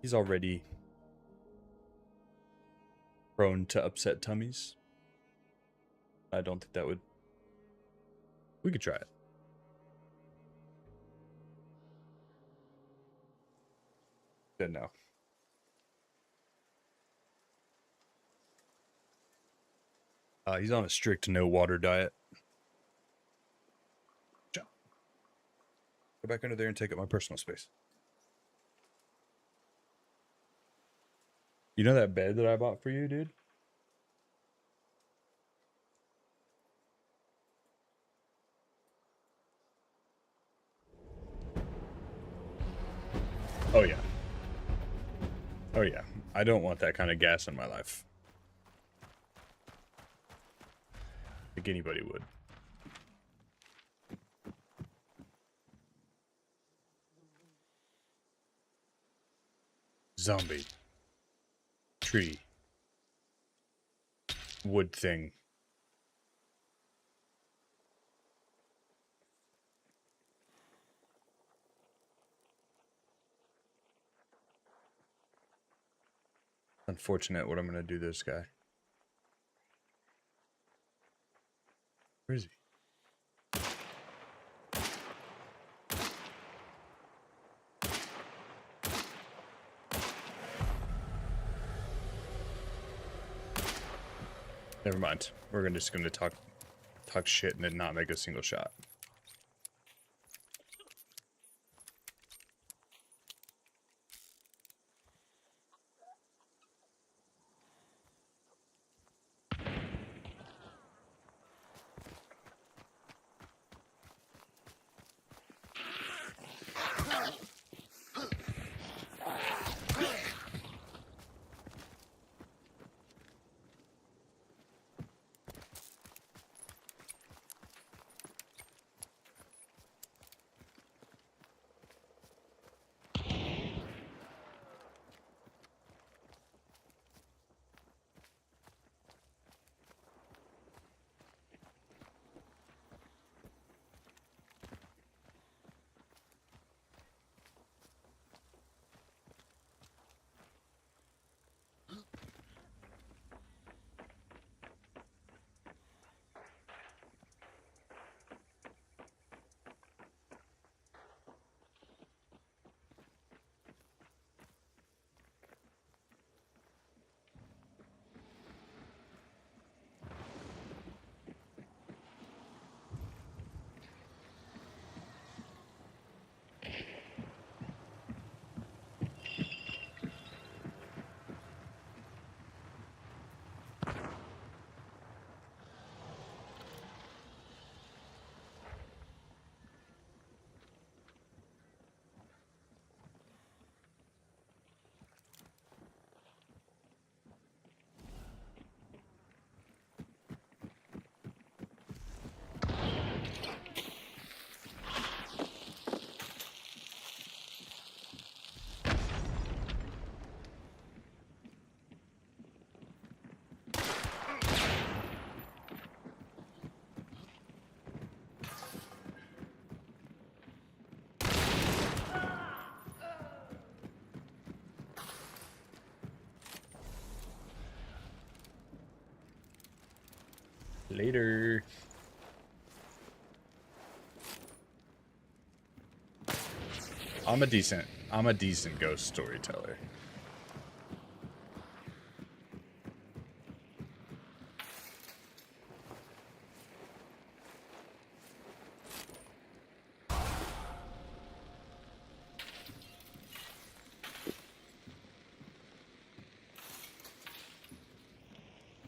he's already prone to upset tummies. I don't think that would. We could try it. Said no. He's on a strict no water diet. Go back under there and take up my personal space. You know that bed that I bought for you, dude? Oh, yeah. Oh, yeah. I don't want that kind of gas in my life. I think anybody would. Zombie. Tree. Wood thing. Unfortunate what I'm going to do to this guy. Where is he? Never mind. We're just going to talk shit and then not make a single shot. Later. I'm a decent ghost storyteller.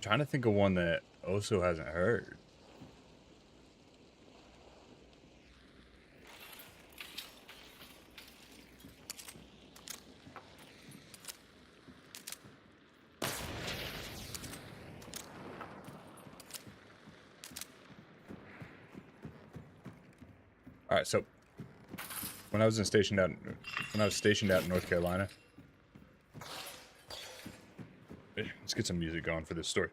Trying to think of one that Oso hasn't heard. All right, so when I was stationed out in North Carolina, let's get some music going for this story.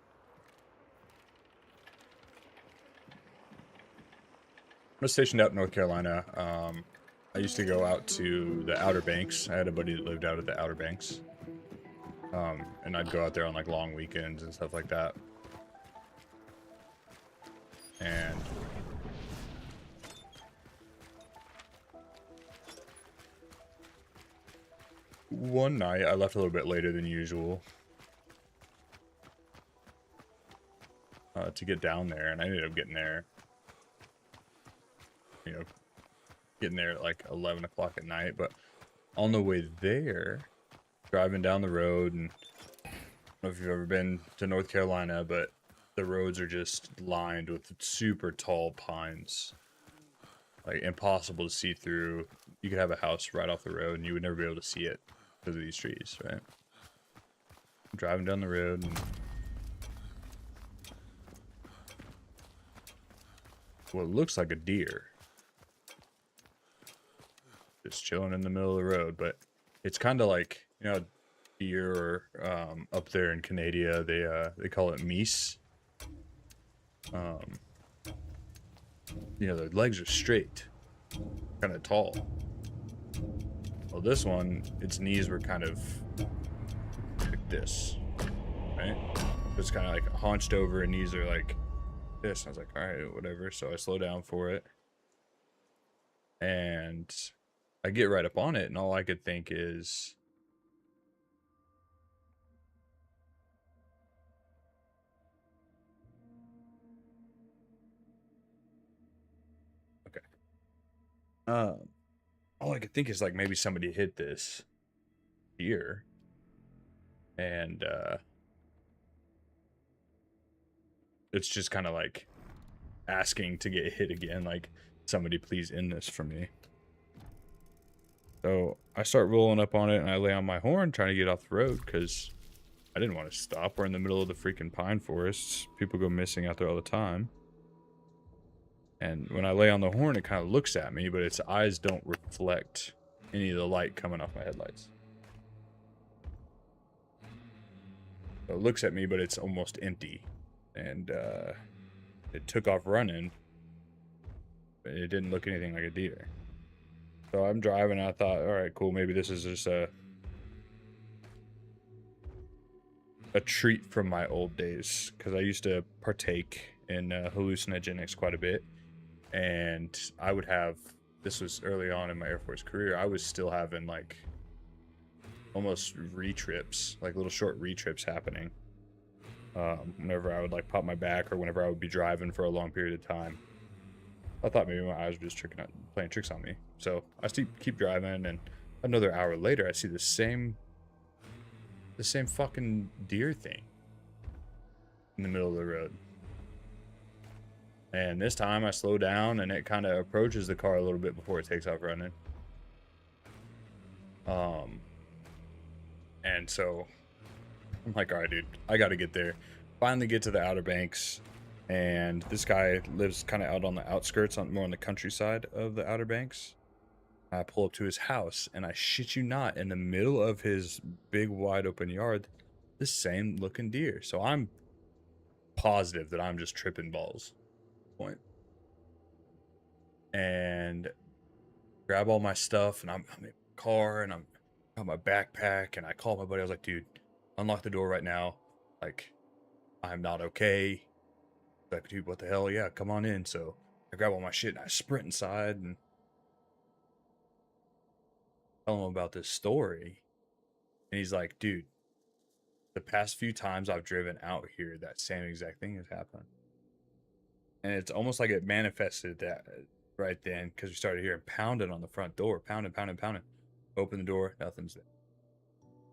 was stationed out in North Carolina. I used to go out to the Outer Banks. I had a buddy that lived out at the Outer Banks. And I'd go out there on like long weekends and stuff like that. And one night I left a little bit later than usual to get down there, and I ended up getting there, at like 11 o'clock at night. But on the way there, driving down the road, and I don't know if you've ever been to North Carolina, but the roads are just lined with super tall pines, like impossible to see through. You could have a house right off the road and you would never be able to see it because of these trees, right? I'm driving down the road, and what looks like a deer just chilling in the middle of the road. But it's kind of like, deer, or up there in Canada they call it meese. Their legs are straight, kind of tall. Well, this one, its knees were kind of like this, right? It's kind of like hunched over, and knees are like this. And I was like, all right, whatever. So I slow down for it, and I get right up on it, and all I could think is, all I could think is like maybe somebody hit this deer, and it's just kind of like asking to get hit again, like, somebody please end this for me. So I start rolling up on it, and I lay on my horn trying to get off the road because I didn't want to stop. We're in the middle of the freaking pine forests. People go missing out there all the time. And when I lay on the horn, it kind of looks at me, but its eyes don't reflect any of the light coming off my headlights. So it looks at me, but it's almost empty. And it took off running, but it didn't look anything like a deer. So I'm driving, and I thought, all right, cool, maybe this is just a treat from my old days, because I used to partake in hallucinogenics quite a bit. And I would have, this was early on in my Air Force career, I was still having like almost retrips, like little short retrips happening whenever I would like pop my back, or whenever I would be driving for a long period of time. I thought maybe my eyes were just playing tricks on me. So I keep driving, and another hour later I see the same fucking deer thing in the middle of the road. And this time I slow down, and it kind of approaches the car a little bit before it takes off running. And so I'm like, all right, dude, I got to get there. Finally get to the Outer Banks, and this guy lives kind of out on the outskirts, more on the countryside of the Outer Banks. I pull up to his house, and I shit you not, in the middle of his big wide open yard, the same looking deer. So I'm positive that I'm just tripping balls. Point. And grab all my stuff, and I'm in the car, and I'm got my backpack, and I call my buddy. I was like, dude, unlock the door right now. Like, I'm not okay. Like, dude, what the hell? Yeah, come on in. So I grab all my shit, and I sprint inside and tell him about this story. And he's like, dude, the past few times I've driven out here, that same exact thing has happened. And it's almost like it manifested that right then, because we started hearing pounding on the front door. Pounding. Open the door, nothing's there.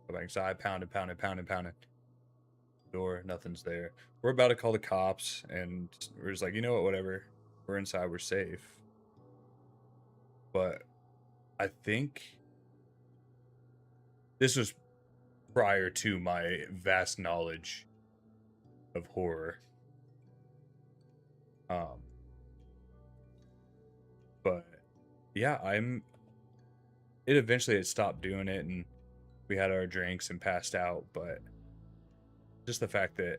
Go back inside, pounding. Door, nothing's there. We're about to call the cops, and we're just like, you know what, whatever. We're inside, we're safe. But I think this was prior to my vast knowledge of horror. But yeah, it eventually had stopped doing it, and we had our drinks and passed out. But just the fact that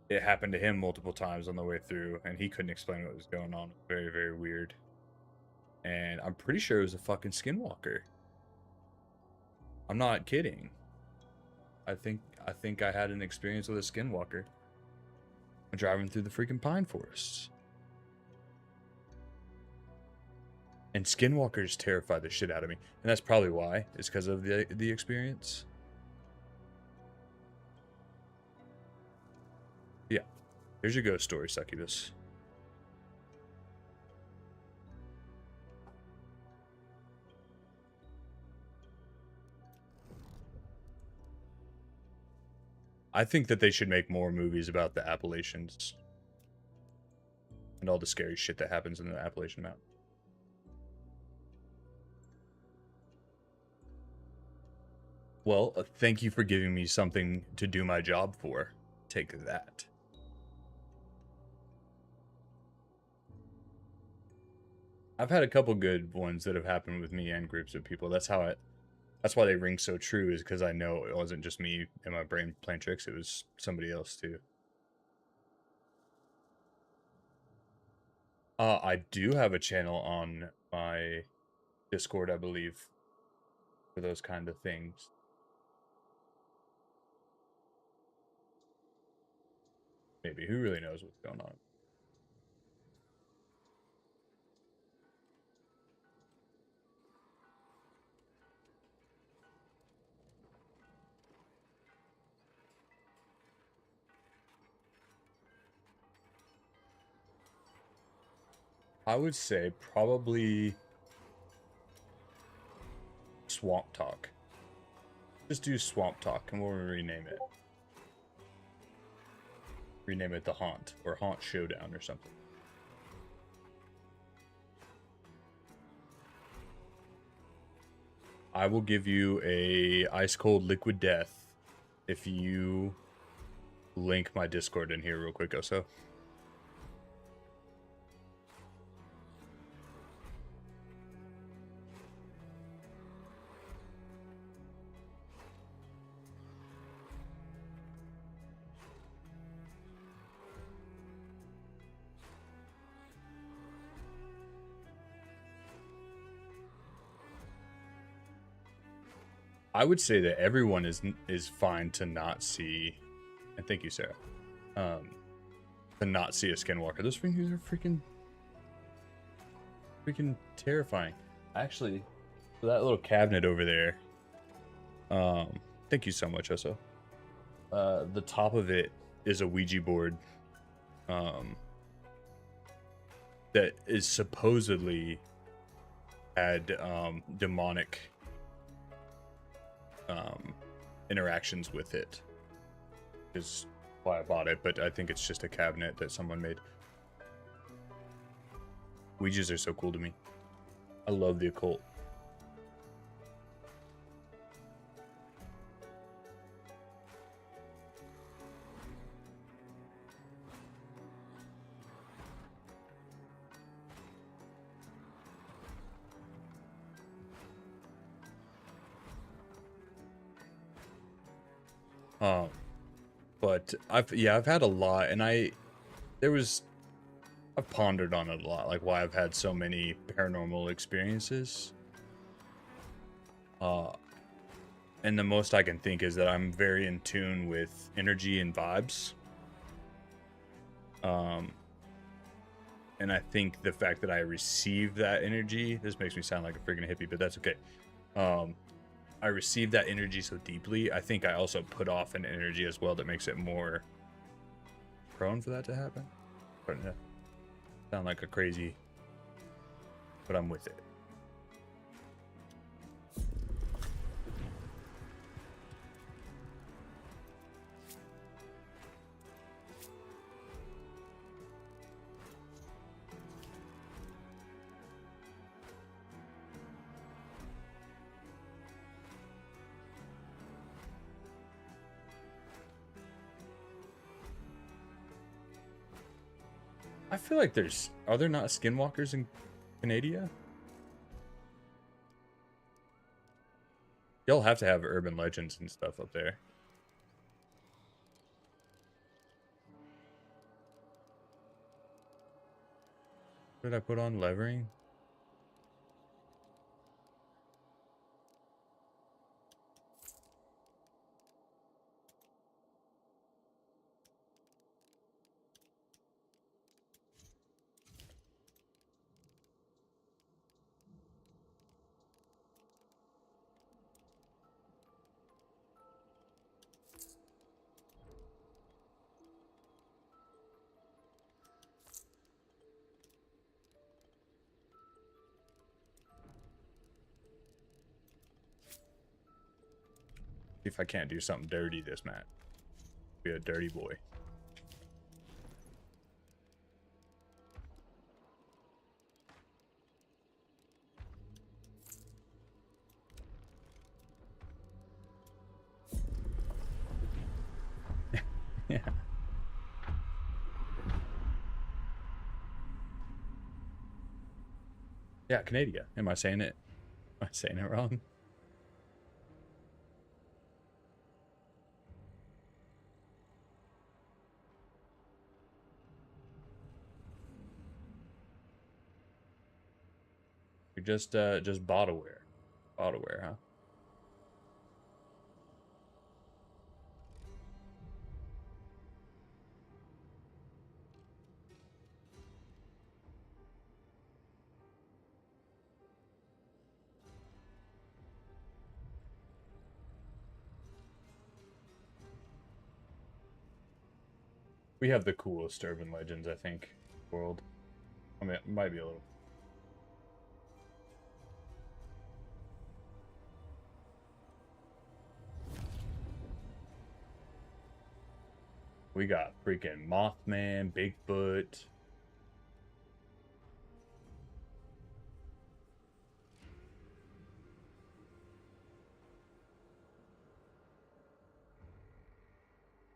it happened to him multiple times on the way through, and he couldn't explain what was going on. Very, very weird. And I'm pretty sure it was a fucking skinwalker. I'm not kidding. I think I had an experience with a skinwalker. I'm driving through the freaking pine forests. And skinwalkers terrify the shit out of me. And that's probably why. It's because of the experience. Yeah. Here's your ghost story, Succubus. I think that they should make more movies about the Appalachians. And all the scary shit that happens in the Appalachian Mountain. Well, thank you for giving me something to do my job for. Take that. I've had a couple good ones that have happened with me and groups of people. That's why they ring so true, is because I know it wasn't just me and my brain playing tricks, it was somebody else too. I do have a channel on my Discord, I believe, for those kind of things. Maybe. Who really knows what's going on? I would say probably Swamp Talk. Just do Swamp Talk and we'll rename it. Rename it The Haunt or Haunt Showdown or something. I will give you a ice cold liquid death if you link my Discord in here real quick, Oso. I would say that everyone is fine to not see, and thank you, Sarah, to not see a skinwalker. Those things are freaking terrifying. Actually, that little cabinet over there, thank you so much, Oso. The top of it is a Ouija board, that is supposedly had demonic interactions with it, is why I bought it, but I think it's just a cabinet that someone made. Ouijas are so cool to me. I love the occult. But I've had a lot, and I've pondered on it a lot, like why I've had so many paranormal experiences. And the most I can think is that I'm very in tune with energy and vibes. And I think the fact that I receive that energy, this makes me sound like a freaking hippie, but that's okay. I receive that energy so deeply. I think I also put off an energy as well that makes it more prone for that to happen. Starting to sound like a crazy, but I'm with it. I feel like are there not skinwalkers in Canada? Y'all have to have urban legends and stuff up there. did I put on? Levering? See if I can't do something dirty this match. Be a dirty boy. Yeah. Yeah, Canada. Am I saying it? Am I saying it wrong? You're just bottleware. Bottleware, huh? We have the coolest urban legends, I think, world. I mean, it might be a little. We got freaking Mothman, Bigfoot.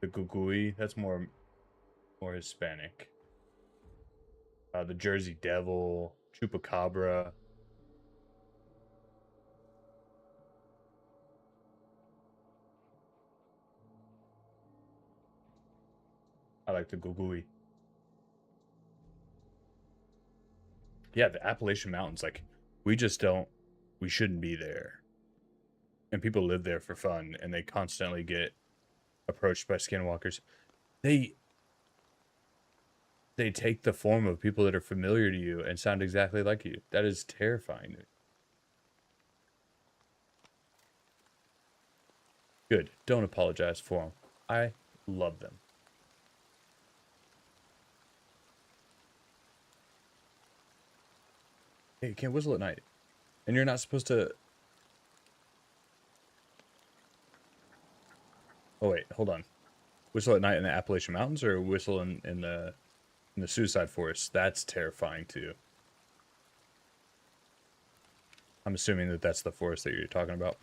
The Gugui, that's more Hispanic. The Jersey Devil, Chupacabra. I like the Gugui. Yeah, the Appalachian Mountains, like, we shouldn't be there. And people live there for fun, and they constantly get approached by skinwalkers. They take the form of people that are familiar to you and sound exactly like you. That is terrifying. Good. Don't apologize for them. I love them. Hey, you can't whistle at night. And you're not supposed to... Oh, wait. Hold on. Whistle at night in the Appalachian Mountains or whistle in the suicide forest? That's terrifying, too. I'm assuming that that's the forest that you're talking about.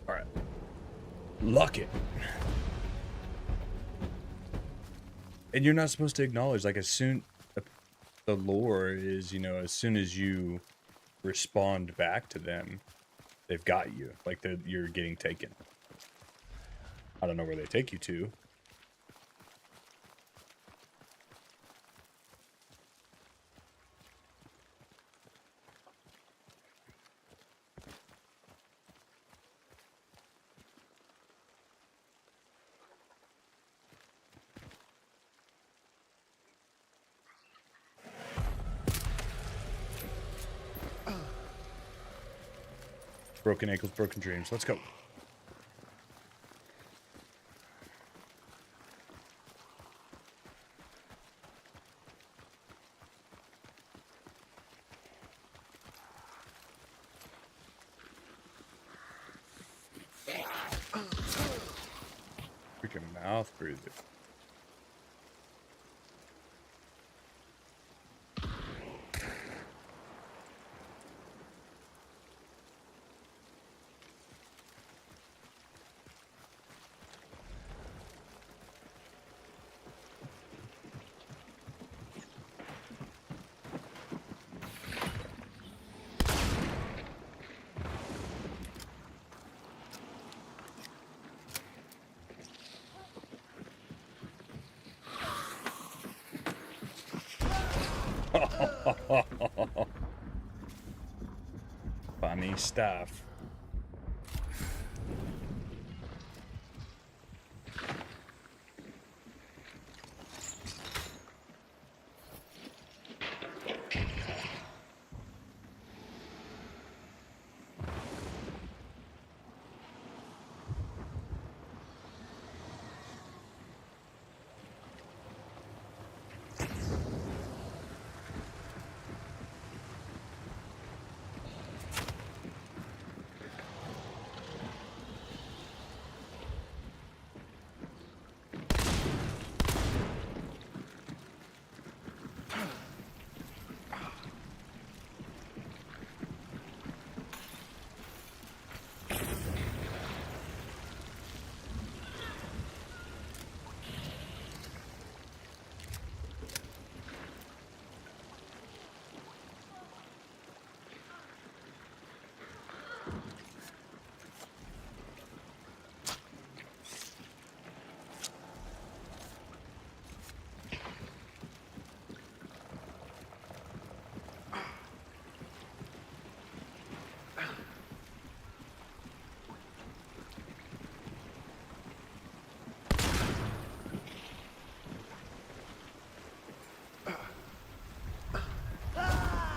Alright. Lock it. And you're not supposed to acknowledge, like, as soon... The lore is, you know, as soon as you respond back to them, they've got you. Like, you're getting taken. I don't know where they take you to. Broken ankles, broken dreams. Let's go. Freaking mouth breather. Funny stuff.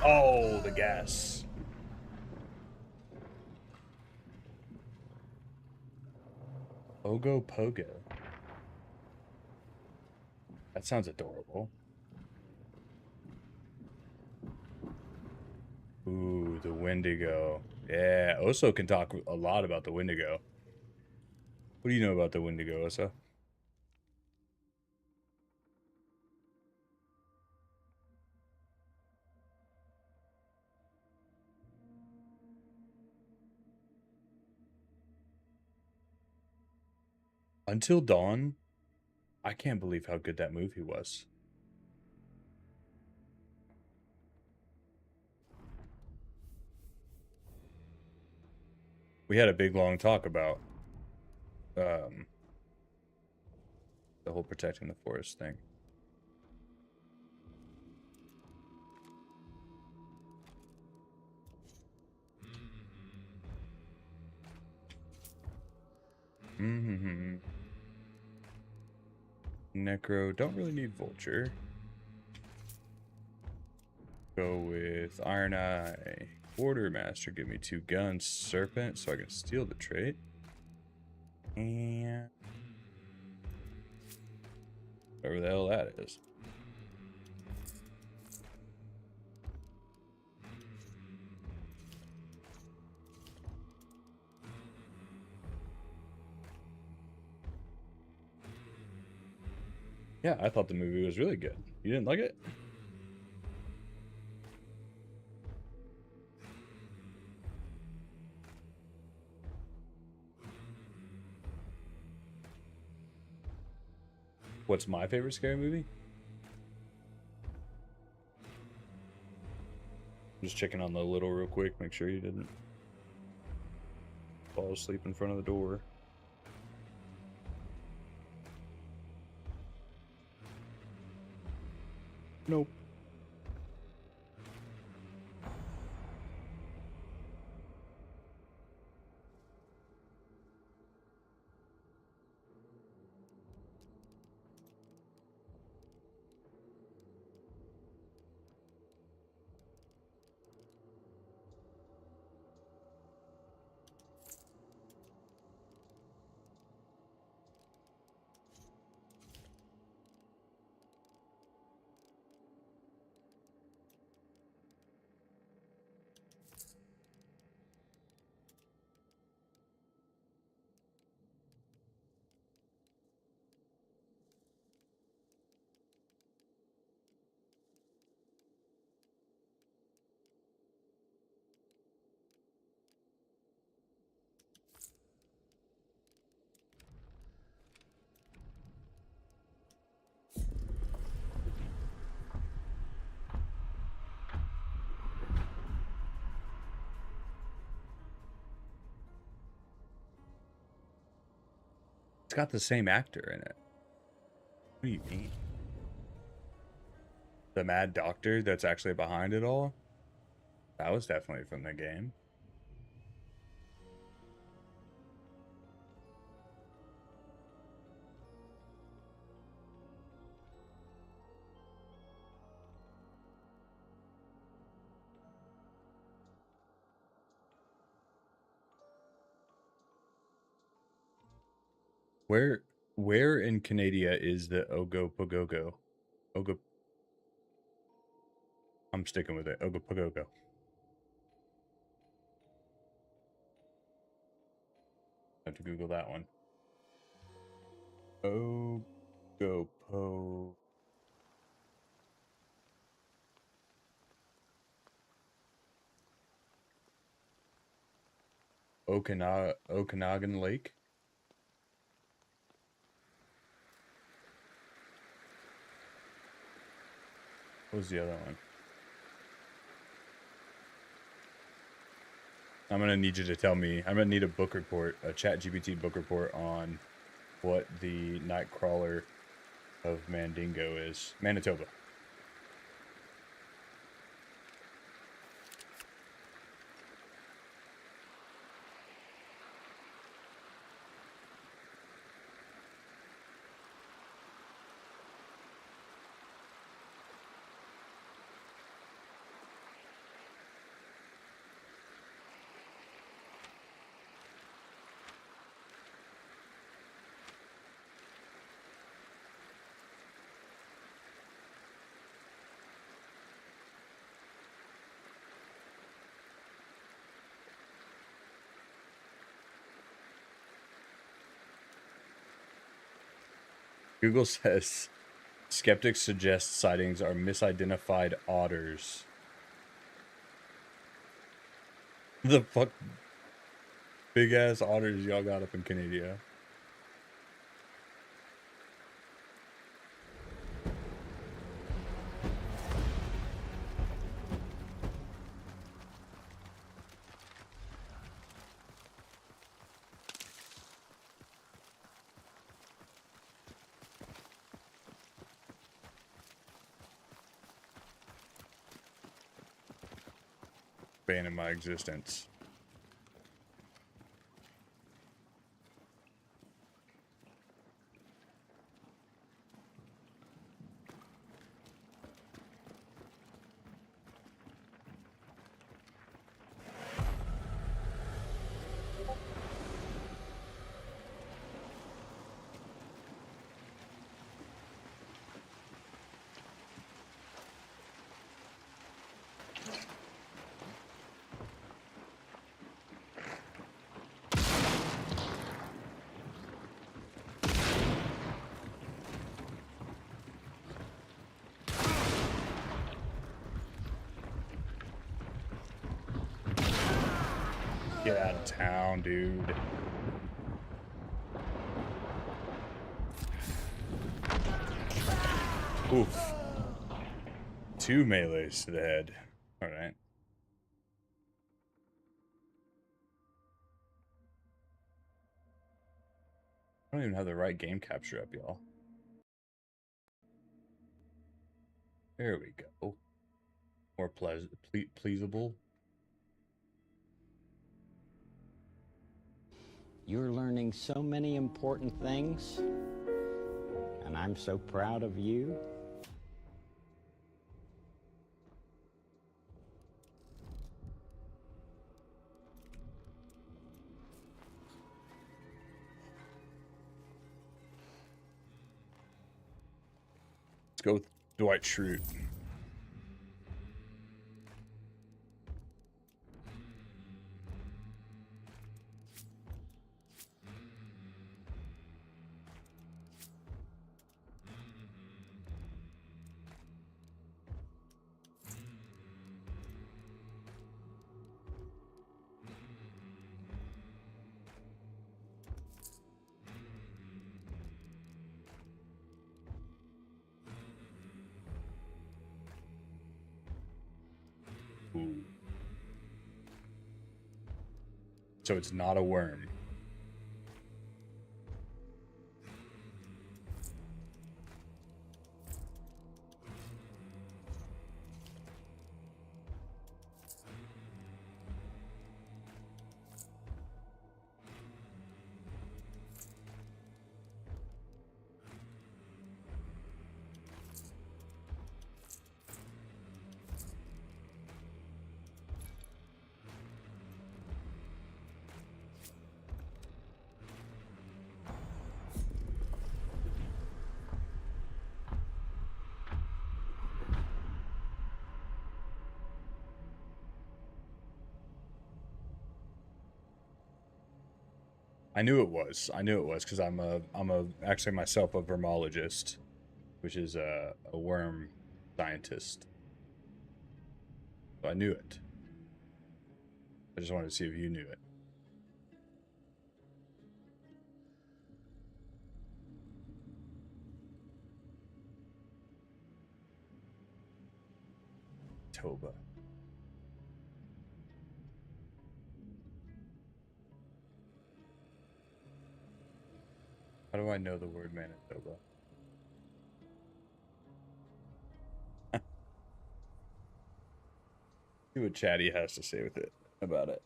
Oh, the gas. Pogo Pogo. That sounds adorable. Ooh, the Wendigo. Yeah, Oso can talk a lot about the Wendigo. What do you know about the Wendigo, Oso? Until Dawn, I can't believe how good that movie was. We had a big long talk about the whole protecting the forest thing. Mm-hmm. Necro, don't really need Vulture. Go with Iron Eye. Quartermaster, give me 2 guns. Serpent, so I can steal the trait. And whatever the hell that is. Yeah, I thought the movie was really good. You didn't like it? What's my favorite scary movie? Just checking on the little real quick, make sure you didn't fall asleep in front of the door. Nope. It's got the same actor in it. What do you mean? the mad doctor that's actually behind it all, that was definitely from the game. Where in Canada is the Ogopogogo? Ogo. I'm sticking with it. Ogopogogo. I have to Google that one. Ogopo. Okanagan Lake. What was the other one? I'm gonna need you to tell me. I'm gonna need a book report, a ChatGPT book report on what the Nightcrawler of Mandingo is. Manitoba. Google says skeptics suggest sightings are misidentified otters. The fuck big ass otters y'all got up in Canada. Bane in my existence. Get out of town, dude. Oof. 2 melees to the head. Alright. I don't even have the right game capture up, y'all. There we go. More pleasable. You're learning so many important things, and I'm so proud of you. Let's go with Dwight Schrute. Ooh. So it's not a worm. I knew it was. I knew it was because I'm actually myself a vermologist, which is a worm scientist. So I knew it. I just wanted to see if you knew it. Toba. How do I know the word Manitoba? See what Chatty has to say with it about it.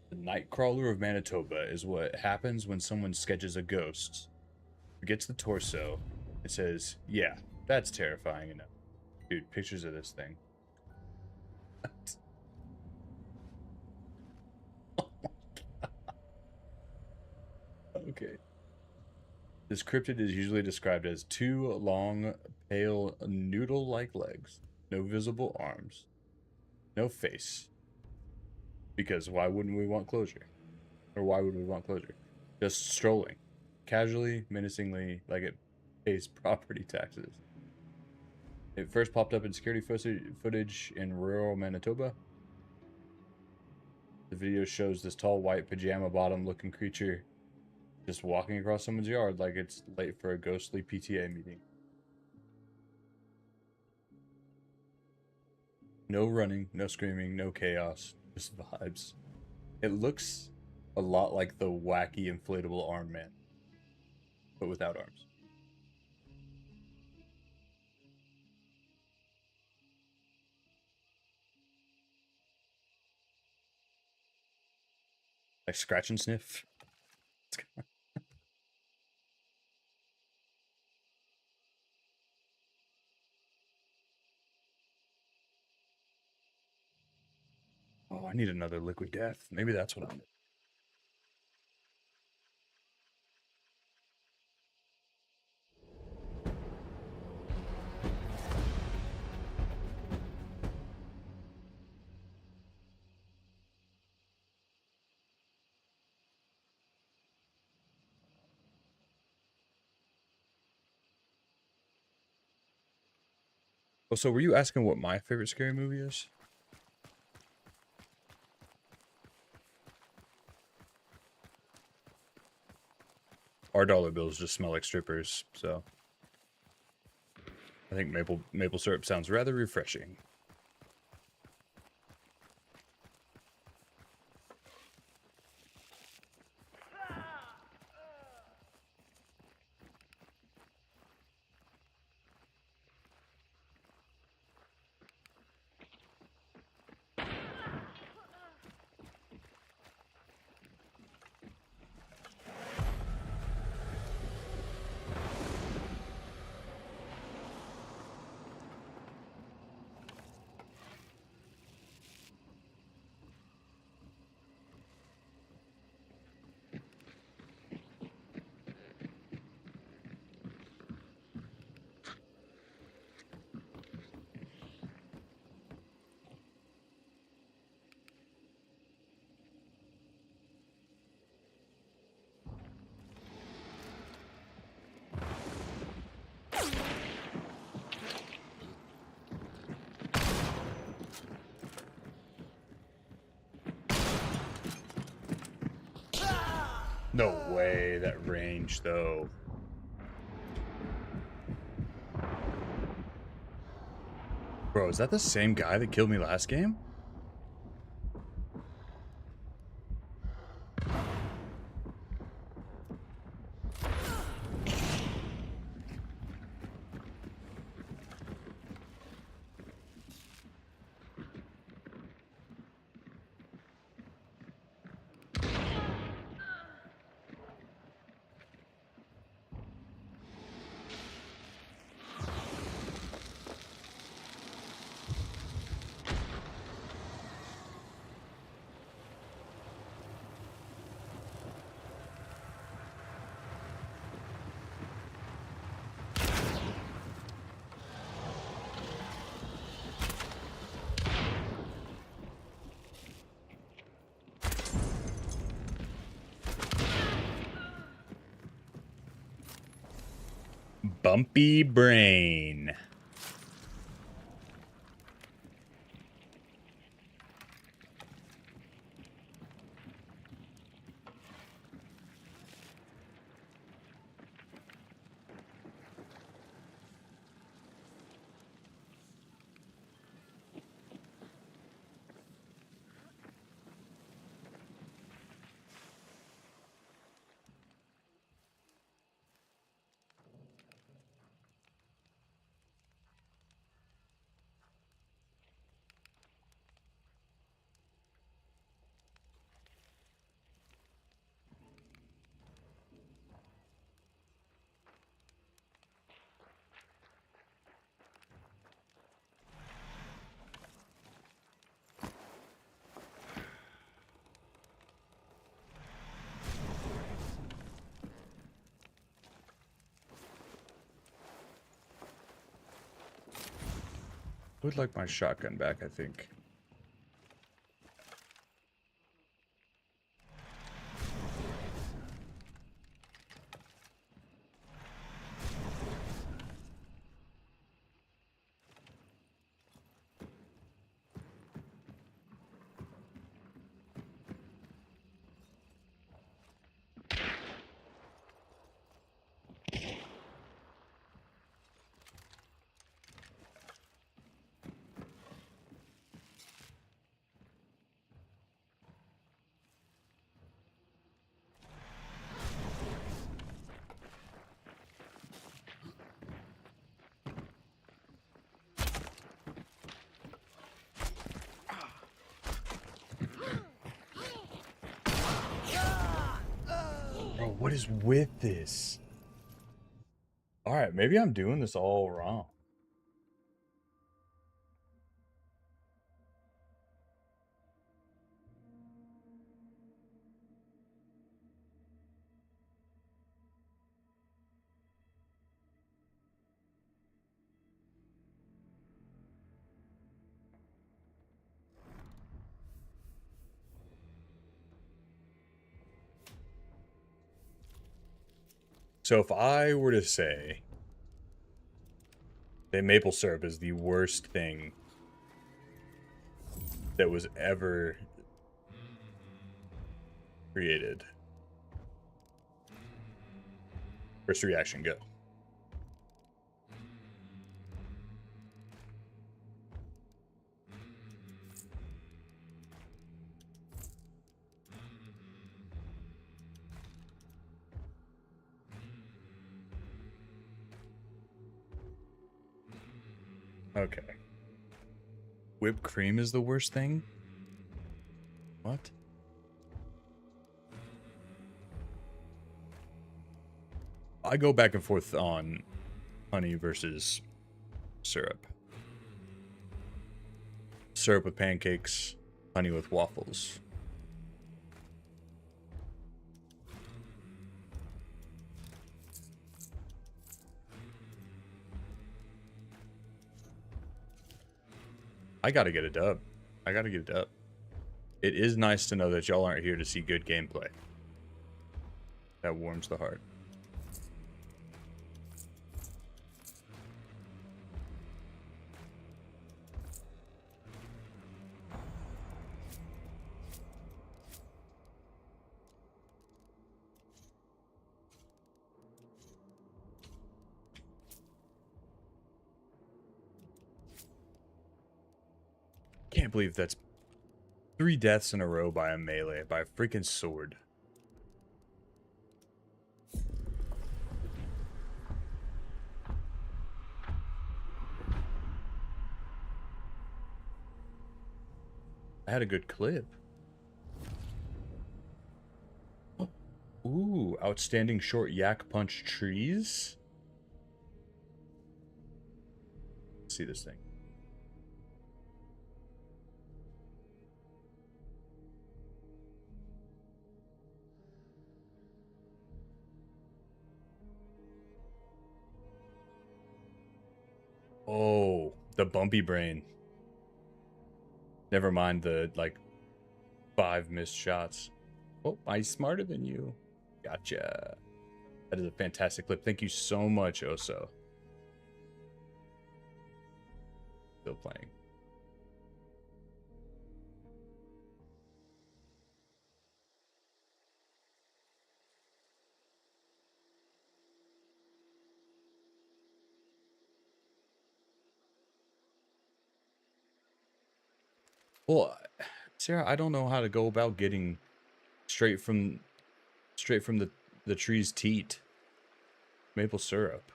The Nightcrawler of Manitoba is what happens when someone sketches a ghost, forgets the torso. It says, yeah, that's terrifying enough. Dude, pictures of this thing. Oh my God. Okay. This cryptid is usually described as 2 long, pale, noodle-like legs, no visible arms, no face. Because why wouldn't we want closure? Or why would we want closure? Just strolling, casually, menacingly, like it pays property taxes. It first popped up in security footage in rural Manitoba. The video shows this tall, white, pajama-bottom-looking creature just walking across someone's yard like it's late for a ghostly PTA meeting. No running, no screaming, no chaos, just vibes. It looks a lot like the wacky inflatable arm man, but without arms. Like scratch and sniff. Oh, I need another liquid death. Maybe that's what I'm. Oh, so were you asking what my favorite scary movie is? Our dollar bills just smell like strippers, so I think maple syrup sounds rather refreshing. No way, that range though. Bro, is that the same guy that killed me last game? bumpy brain. I would like my shotgun back, I think. Bro, what is with this? Alright, maybe I'm doing this all wrong. So if I were to say that maple syrup is the worst thing that was ever created, first reaction, go. Okay. Whipped cream is the worst thing? What? I go back and forth on honey versus syrup. Syrup with pancakes, honey with waffles. I gotta get a dub. I gotta get a dub. It is nice to know that y'all aren't here to see good gameplay. That warms the heart. Can't believe that's 3 deaths in a row by a melee, by a freaking sword. I had a good clip. Ooh, outstanding short yak punch trees. Let's see this thing. Oh, the bumpy brain. Never mind the, like, 5 missed shots. Oh, I'm smarter than you. Gotcha. That is a fantastic clip. Thank you so much, Oso. Still playing. Well, Sarah, I don't know how to go about getting straight from the tree's teat maple syrup.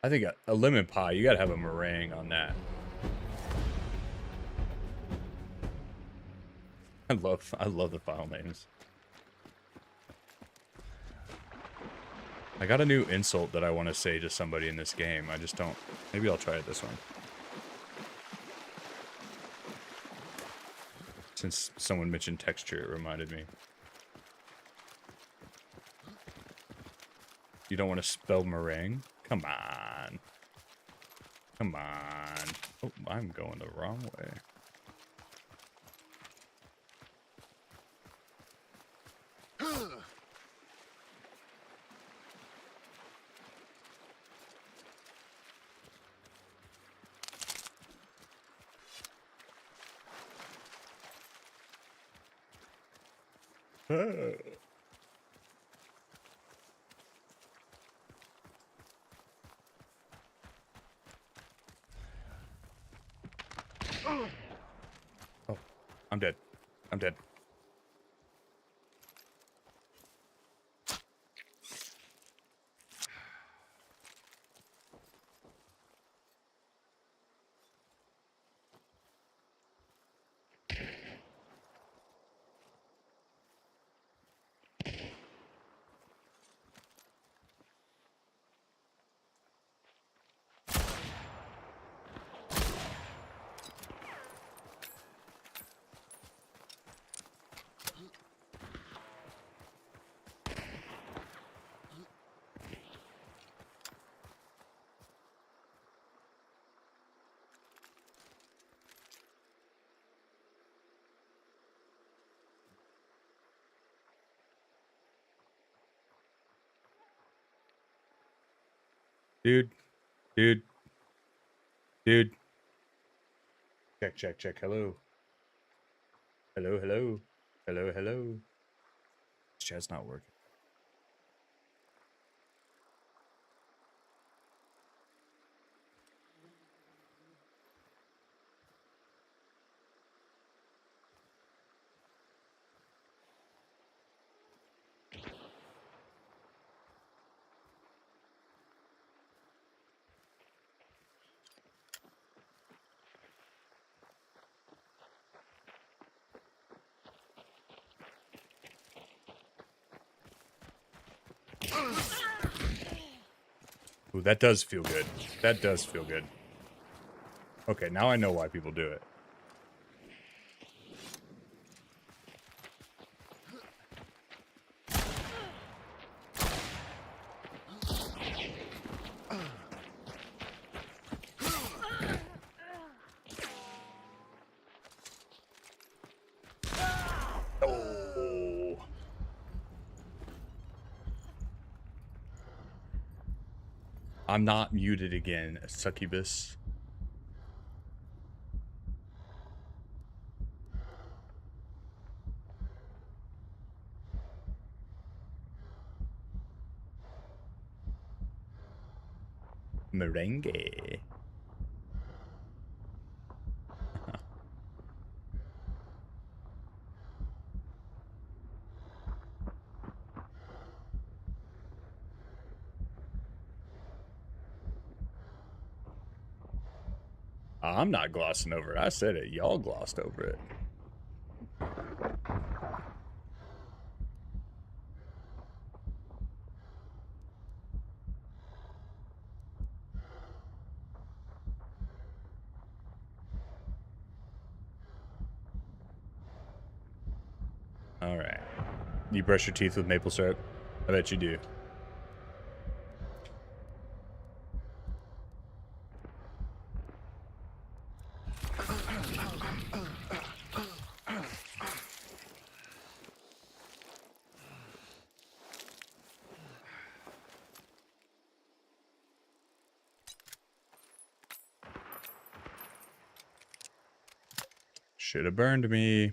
I think a lemon pie, you gotta have a meringue on that. I love the file names. I got a new insult that I want to say to somebody in this game. I just don't. Maybe I'll try it this one. Since someone mentioned texture, it reminded me. You don't want to spell meringue? Come on. Come on. Oh, I'm going the wrong way. Oh, I'm dead. I'm dead. Dude. Dude. Dude. Check, check, check. Hello. Hello, hello. Hello, hello. This chat's not working. Ooh, that does feel good. That does feel good. Okay, now I know why people do it. Oh. I'm not muted again, succubus. Merengue. I'm not glossing over it. I said it. Y'all glossed over it. All right. You brush your teeth with maple syrup? I bet you do. Should have burned me.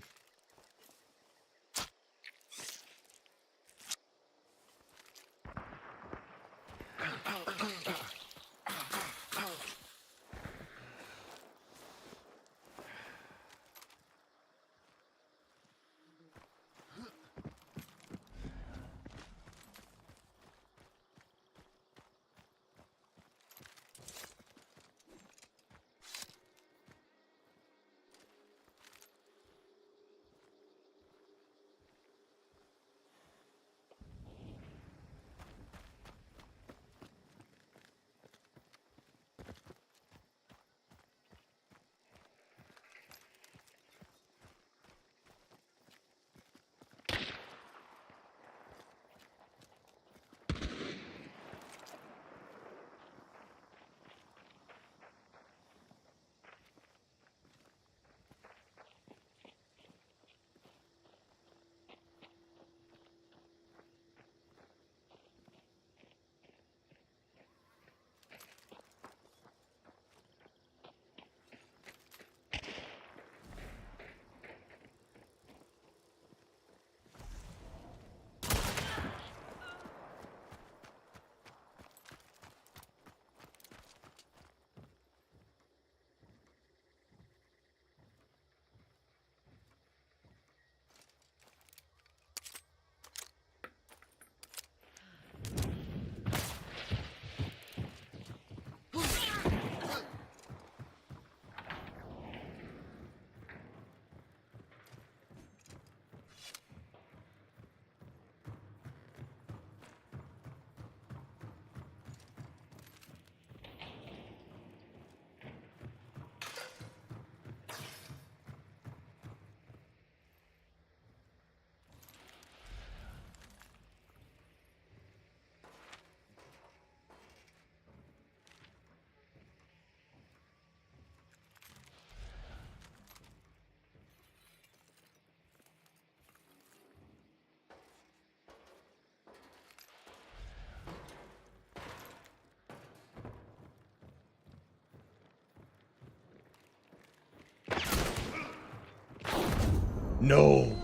No.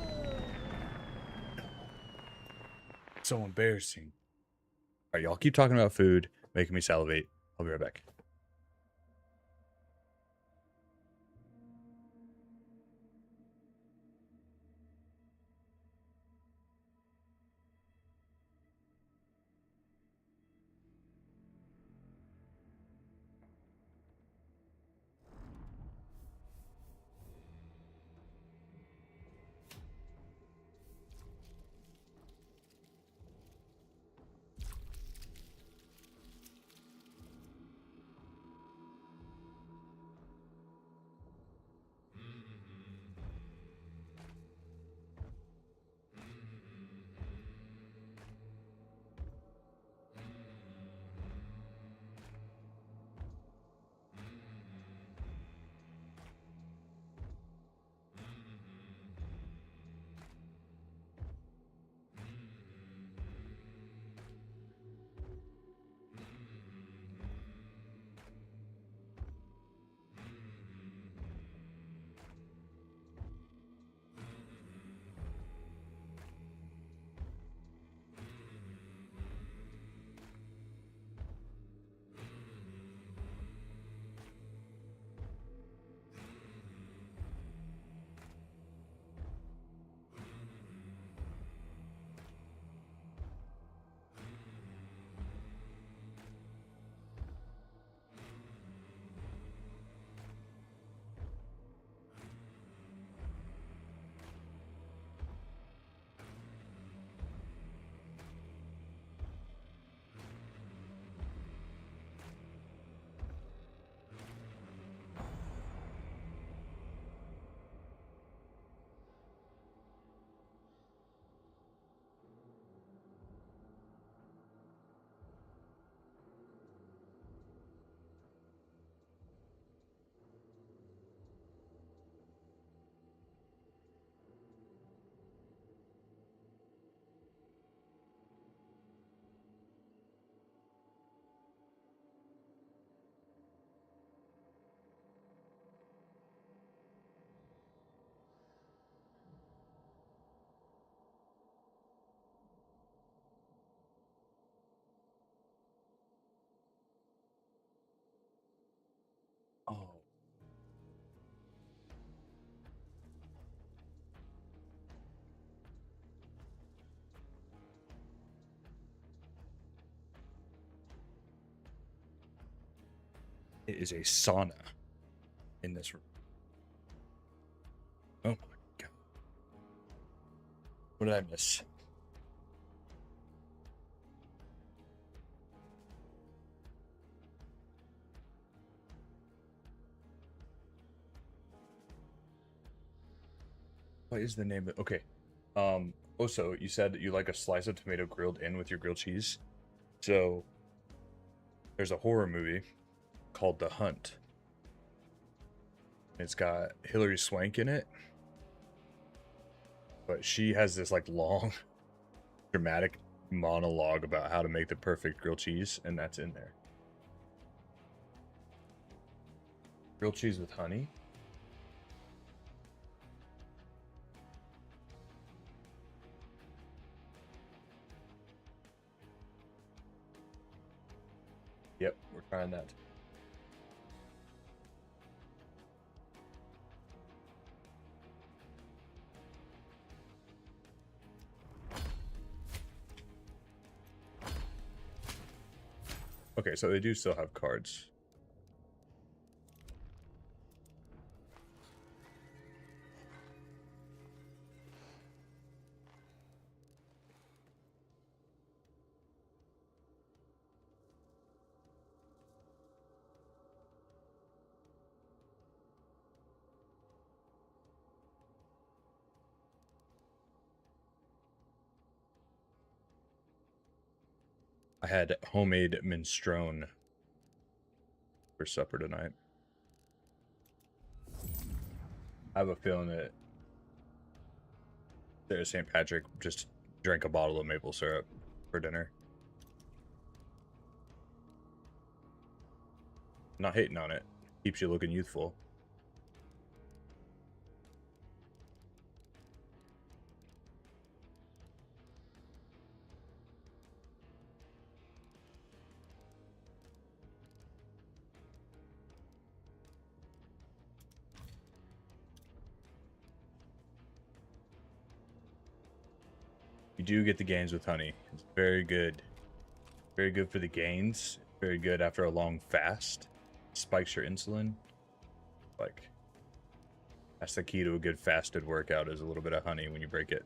So embarrassing. All right, y'all keep talking about food, making me salivate. I'll be right back. It is a sauna in this room. Oh my god. What did I miss? What is the name of it? Okay. Also, you said that you like a slice of tomato grilled in with your grilled cheese. So, there's a horror movie called The Hunt. It's got Hilary Swank in it. But she has this like long, dramatic monologue about how to make the perfect grilled cheese, and that's in there. Grilled cheese with honey. Yep, we're trying that. Okay, so they do still have cards. I had homemade minestrone for supper tonight. I have a feeling that Sarah St. Patrick just drank a bottle of maple syrup for dinner. Not hating on it. Keeps you looking youthful. You do get the gains with honey. It's very good. Very good for the gains. Very good after a long fast. Spikes your insulin. Like, that's the key to a good fasted workout, is a little bit of honey when you break it.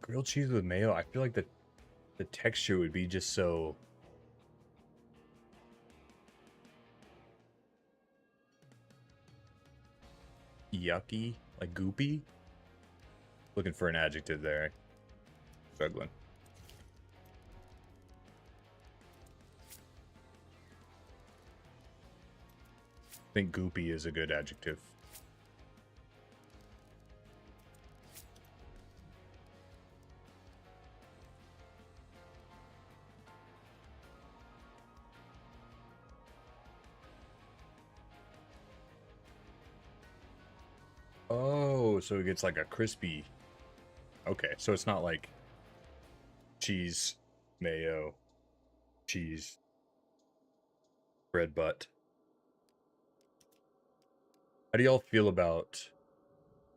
Grilled cheese with mayo, I feel like the texture would be just so yucky, like goopy. Looking for an adjective there. Struggling. I think goopy is a good adjective. Oh, so it gets like a crispy. Okay, so it's not like cheese, mayo, cheese, bread butt. How do y'all feel about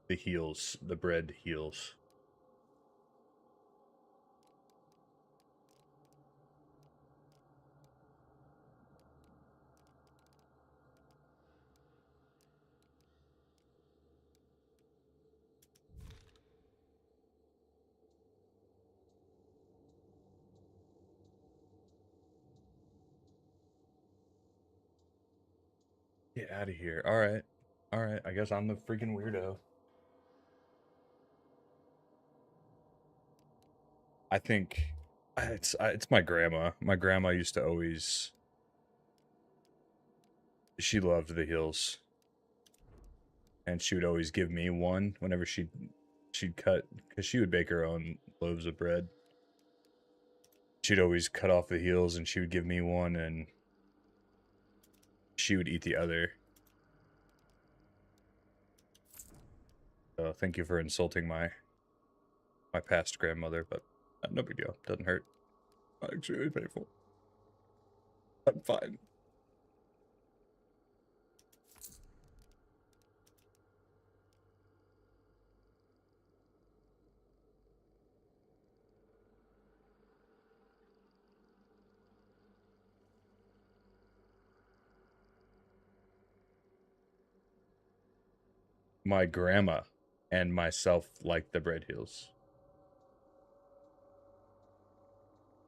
the heels, the bread heels? Get out of here. All right. All right. I guess I'm the freaking weirdo. I think it's my grandma. My grandma used to always, she loved the heels, and she would always give me one whenever she'd cut, because she would bake her own loaves of bread. She'd always cut off the heels and she would give me one, and she would eat the other. Thank you for insulting my past grandmother, but no big deal. Doesn't hurt. Not extremely painful. I'm fine. My grandma and myself like the bread heels.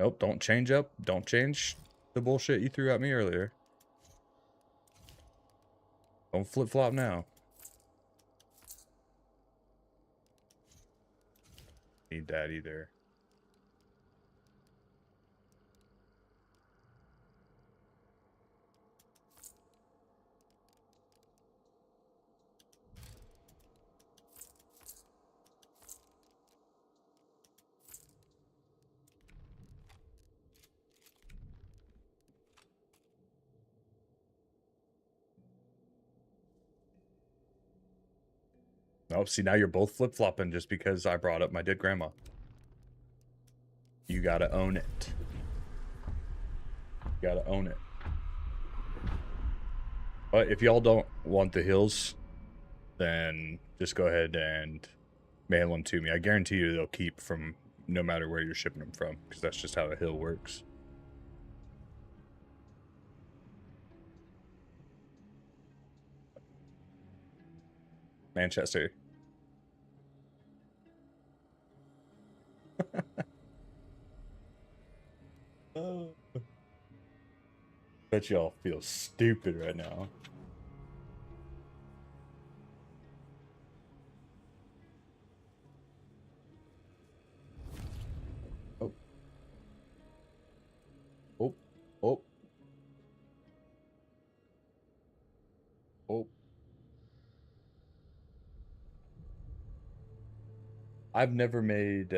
Nope, don't change up. Don't change the bullshit you threw at me earlier. Don't flip-flop now. Need that either. Oh, see, now you're both flip-flopping just because I brought up my dead grandma. You gotta own it. You gotta own it. But if y'all don't want the hills, then just go ahead and mail them to me. I guarantee you they'll keep from no matter where you're shipping them from, because that's just how a hill works. Manchester. Oh. Bet y'all feel stupid right now. Oh. Oh. Oh. Oh. I've never made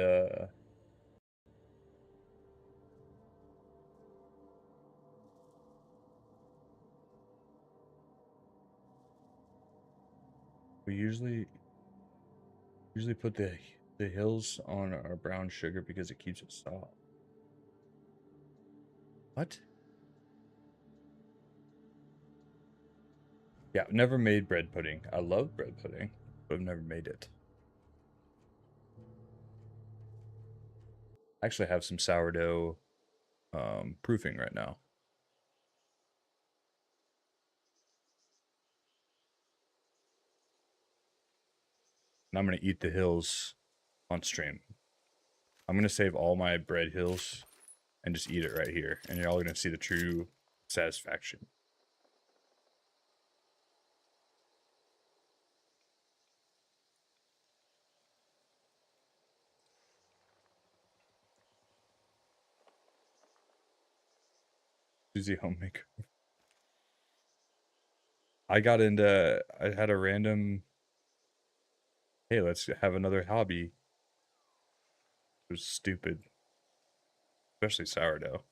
we usually put the hills on our brown sugar because it keeps it soft. What? Yeah, I've never made bread pudding. I love bread pudding, but I've never made it. I actually have some sourdough proofing right now. And I'm going to eat the hills on stream. I'm going to save all my bread hills and just eat it right here. And you're all going to see the true satisfaction. Susie Homemaker. I had a random, hey, let's have another hobby. It was stupid. Especially sourdough.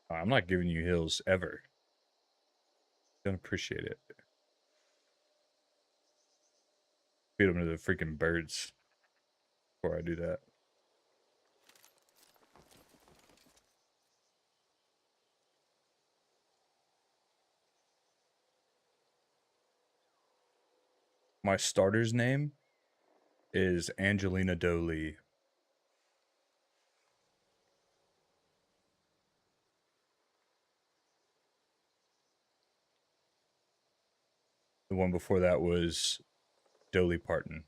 I'm not giving you hills ever. Don't appreciate it. Feed them to the freaking birds before I do that. My starter's name is Angelina Jolie. The one before that was Dolly Parton.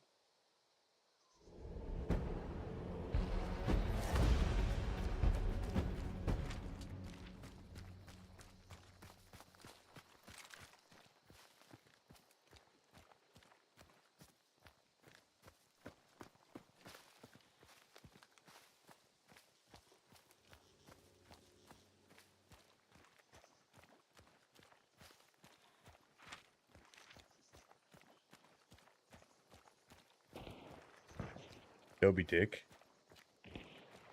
Dobie Dick.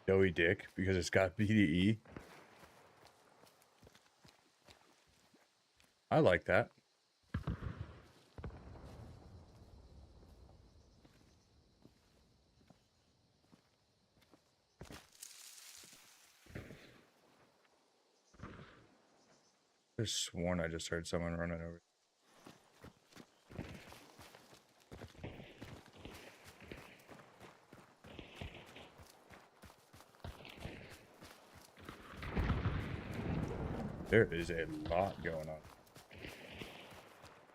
Doey Dick, because it's got BDE. I like that. I sworn I just heard someone running over. There is a lot going on.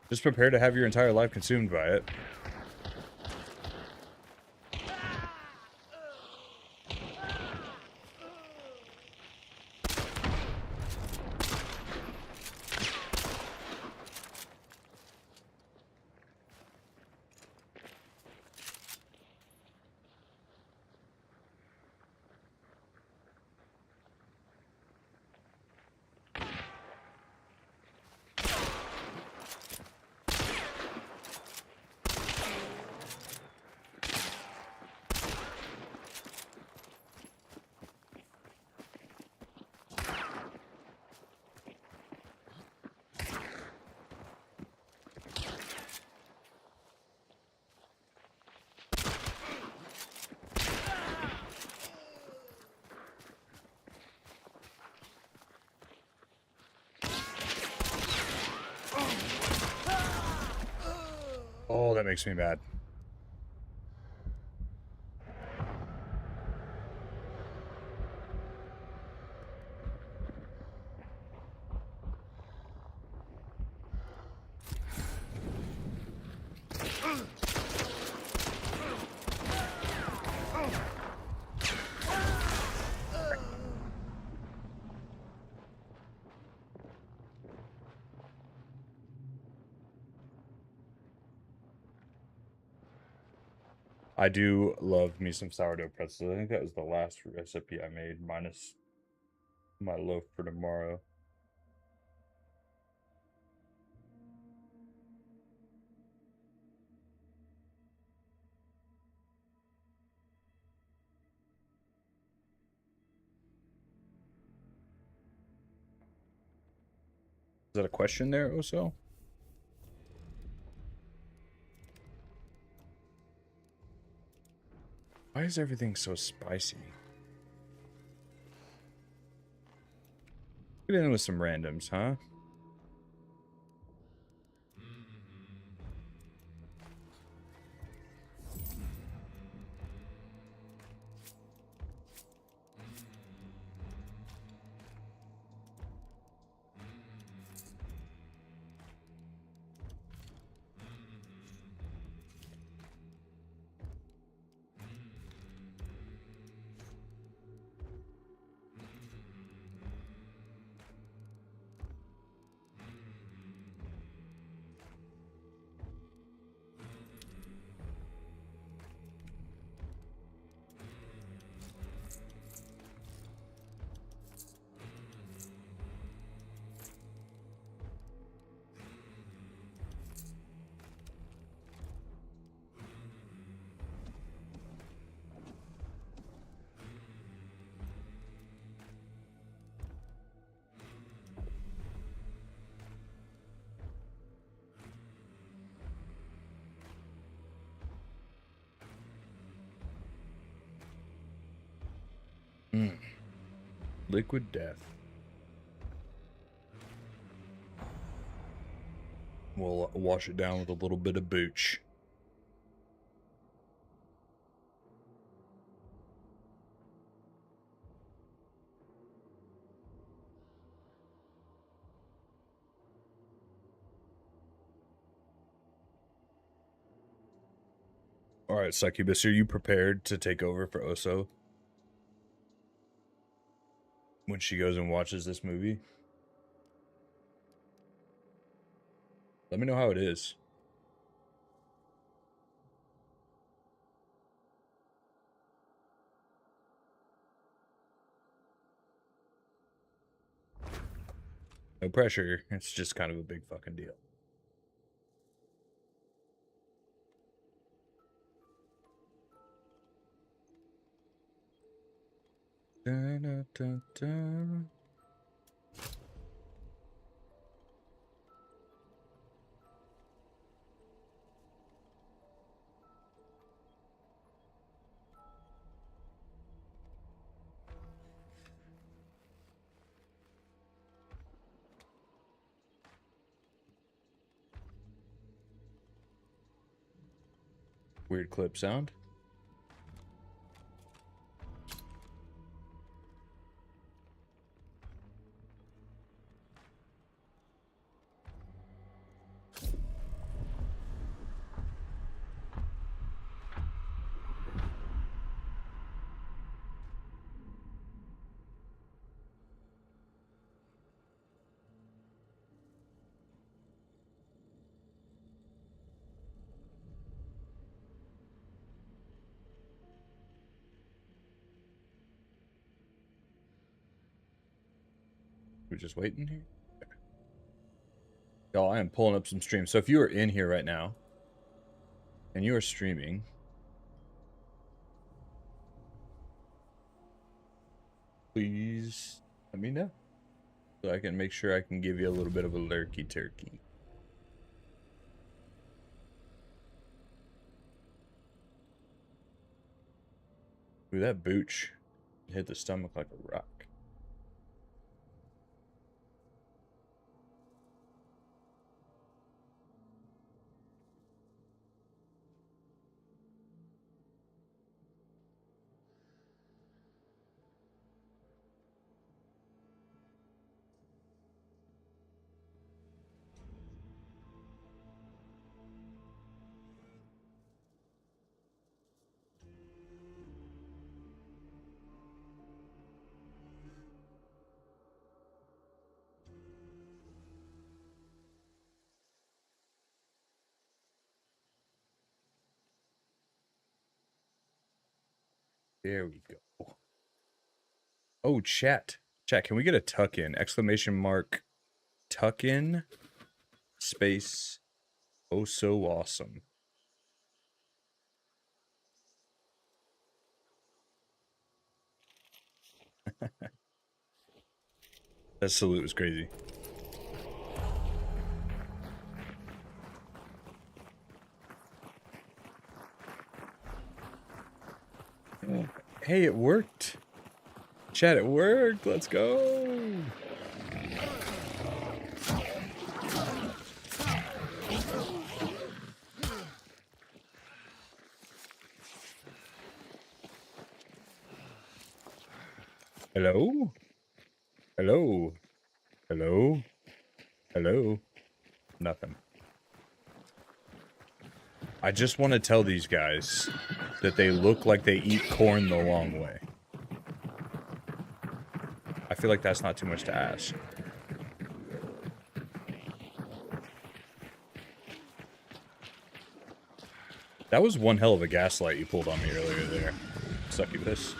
Just prepare to have your entire life consumed by it. Oh, that makes me mad. I do love me some sourdough pretzels. I think that was the last recipe I made, minus my loaf for tomorrow. Is that a question there, Oso? Why is everything so spicy? Get in with some randoms, huh? Liquid death. We'll wash it down with a little bit of booch. All right, Succubus, are you prepared to take over for Oso when she goes and watches this movie? Let me know how it is. No pressure. It's just kind of a big fucking deal. Da, da, da, da. Weird clip sound. We're just waiting here. Y'all, I am pulling up some streams. So if you are in here right now and you are streaming, please let me know so I can make sure I can give you a little bit of a lurky turkey. Ooh, that booch hit the stomach like a rock. There we go. Oh, chat. Chat, can we get a tuck in? Exclamation mark tuck in space. Oh, so awesome. That salute was crazy. Hey, it worked. Chat, it worked. Let's go. Hello? Hello? Hello? Hello? Nothing. I just want to tell these guys that they look like they eat corn the long way. I feel like that's not too much to ask. That was one hell of a gaslight you pulled on me earlier there, succubus.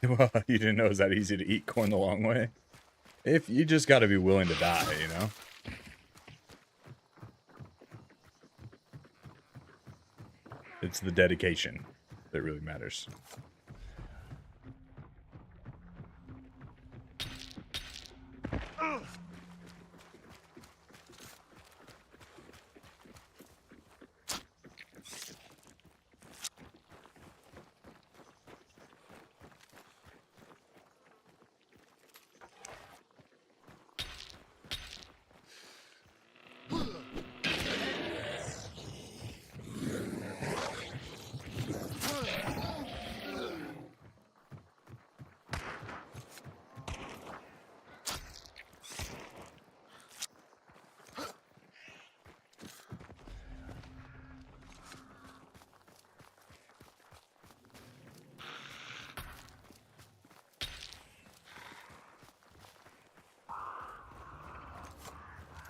Well, you didn't know it was that easy to eat corn the long way. If you just got to be willing to die, you know? It's the dedication that really matters.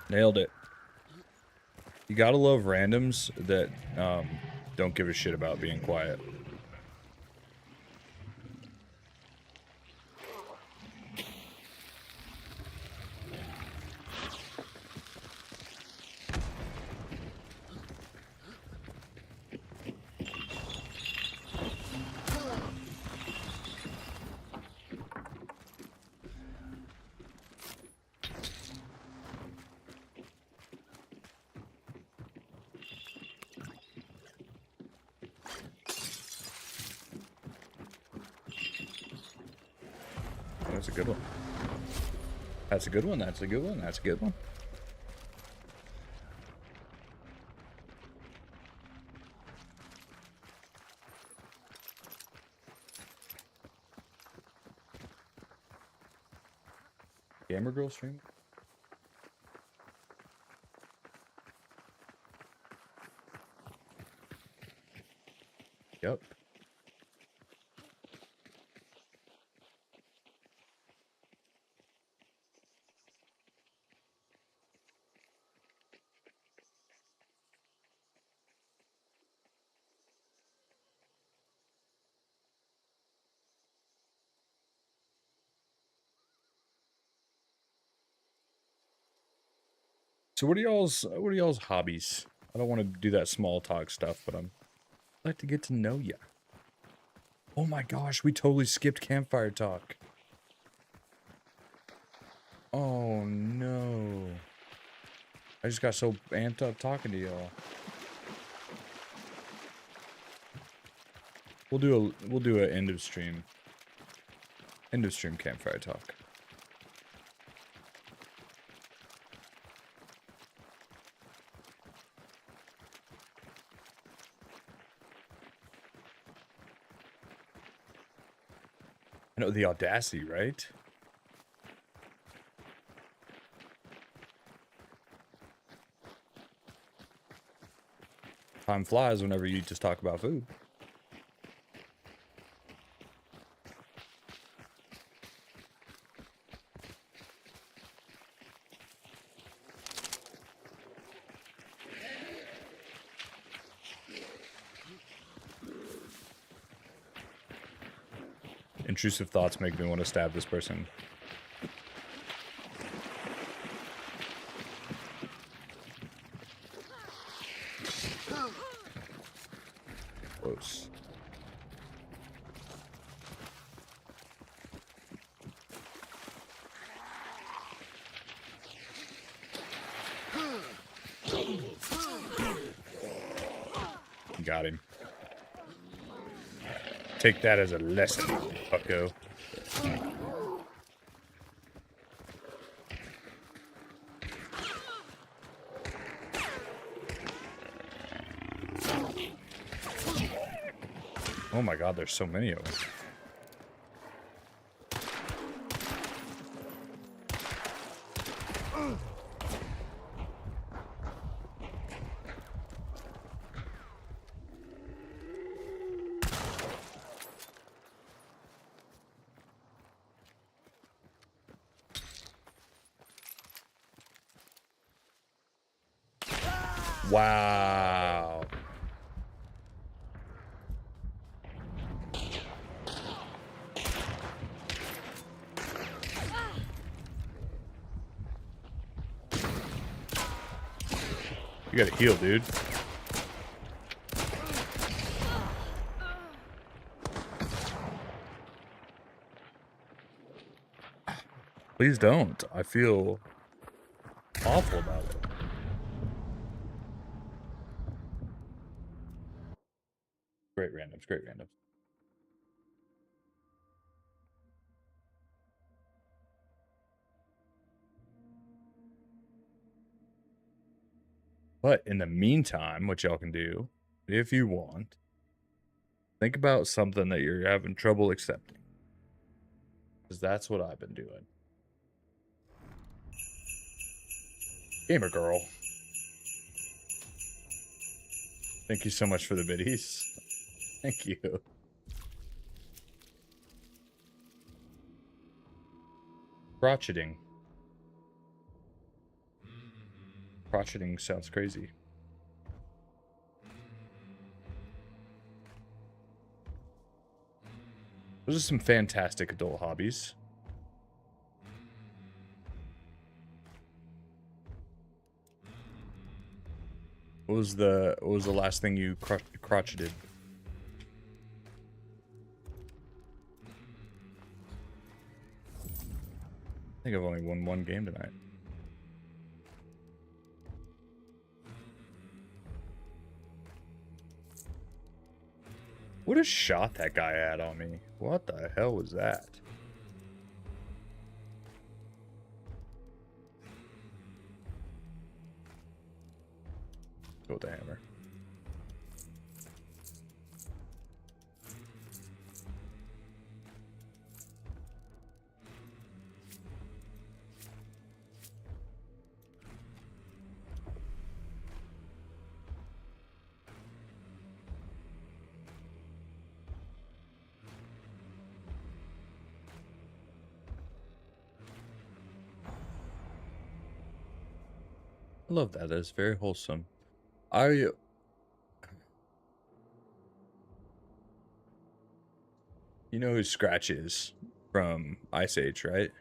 Nailed it. You gotta love randoms that don't give a shit about being quiet. That's a good one. That's a good one. That's a good one. That's a good one. Gamer girl stream. Yep. So what are y'all's hobbies? I don't want to do that small talk stuff, but I'd like to get to know ya. Oh my gosh, we totally skipped Campfire Talk. Oh no. I just got so amped up talking to y'all. We'll do a end of stream Campfire Talk. I know, the audacity, right? Time flies whenever you just talk about food. Intrusive thoughts make me want to stab this person. Close. Got him. Take that as a lesson, bucko. Oh my god, there's so many of them. Wow. You gotta heal, dude. Please don't. I feel awful about it. Great randoms, great randoms. But in the meantime, what y'all can do, if you want, think about something that you're having trouble accepting. Because that's what I've been doing. Gamer girl. Thank you so much for the biddies. Thank you. Crotcheting. Crotcheting sounds crazy. Those are some fantastic adult hobbies. What was the last thing you crotcheted? I think I've only won one game tonight. What a shot that guy had on me. What the hell was that? Go with the hammer. I love that. That's very wholesome. You know who Scratch is from Ice Age, right?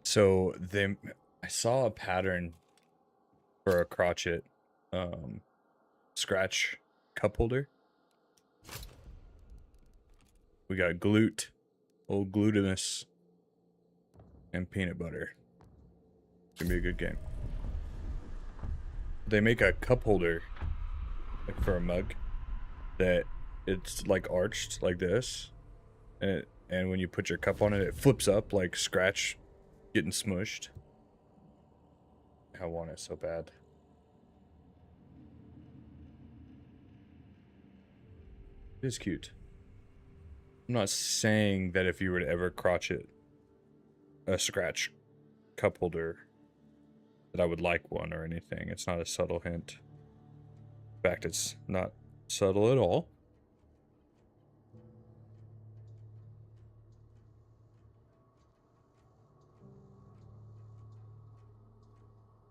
So I saw a pattern for a crotchet Scratch cup holder. We got old glutinous, and peanut butter. It's gonna be a good game. They make a cup holder, like for a mug, that it's like arched like this, and when you put your cup on it, it flips up like Scratch getting smushed. I want it so bad. It is cute. I'm not saying that if you were to ever crotchet a Scratch cup holder that I would like one or anything. It's not a subtle hint. In fact, it's not subtle at all.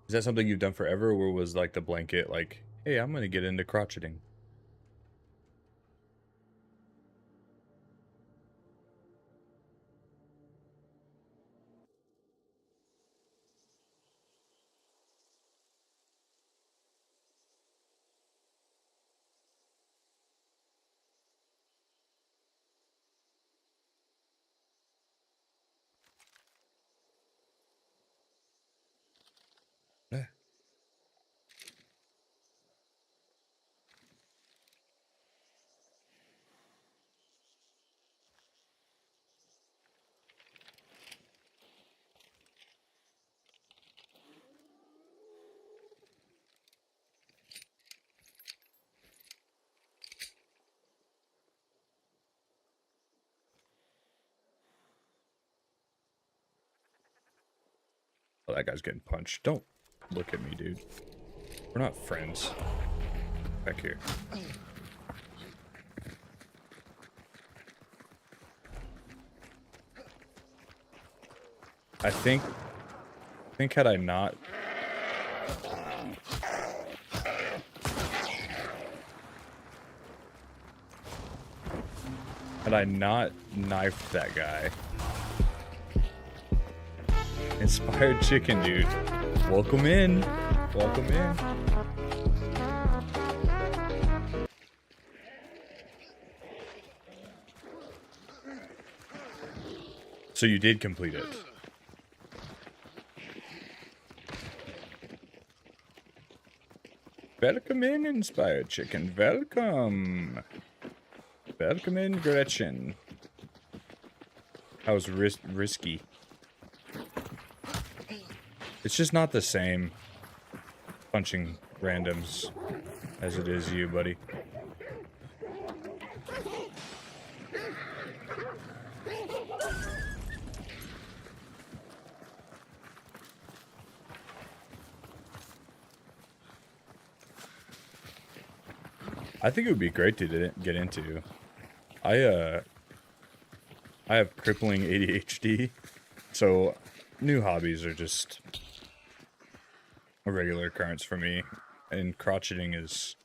Is that something you've done forever, or was like the blanket like, hey, I'm gonna get into crotcheting? Yeah. Oh, that guy's getting punched. Don't look at me, dude. We're not friends. Back here. I think had I not knifed that guy. Inspired chicken, dude. Welcome in. Welcome in. So you did complete it. Welcome in, Inspired Chicken. Welcome. Welcome in, Gretchen. That was risky. It's just not the same punching randoms as it is you, buddy. I think it would be great to get into. I have crippling ADHD, so new hobbies are just a regular occurrence for me, and crotcheting is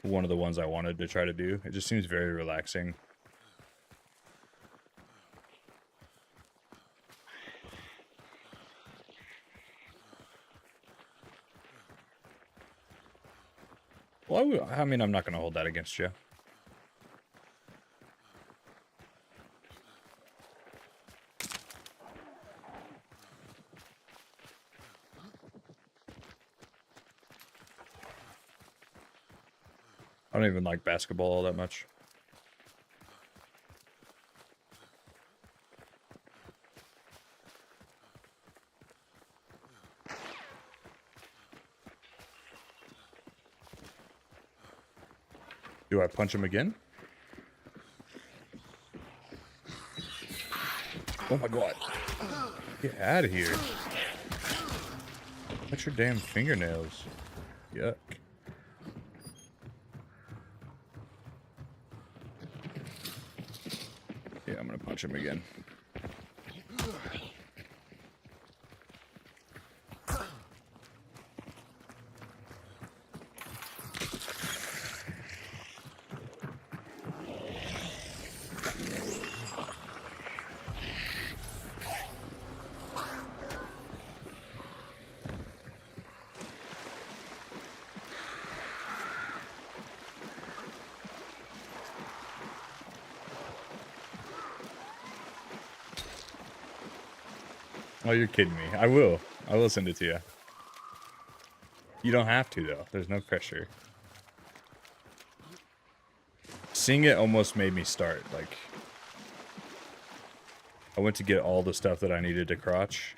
one of the ones I wanted to try to do. It just seems very relaxing. Well, I mean, I'm not going to hold that against you. I don't even like basketball all that much. Do I punch him again? Oh my god. Get out of here. What's your damn fingernails? Yuck. Yeah, I'm gonna punch him again. Oh, you're kidding me. I will. I will send it to you. You don't have to, though. There's no pressure. Seeing it almost made me start. Like, I went to get all the stuff that I needed to crotch.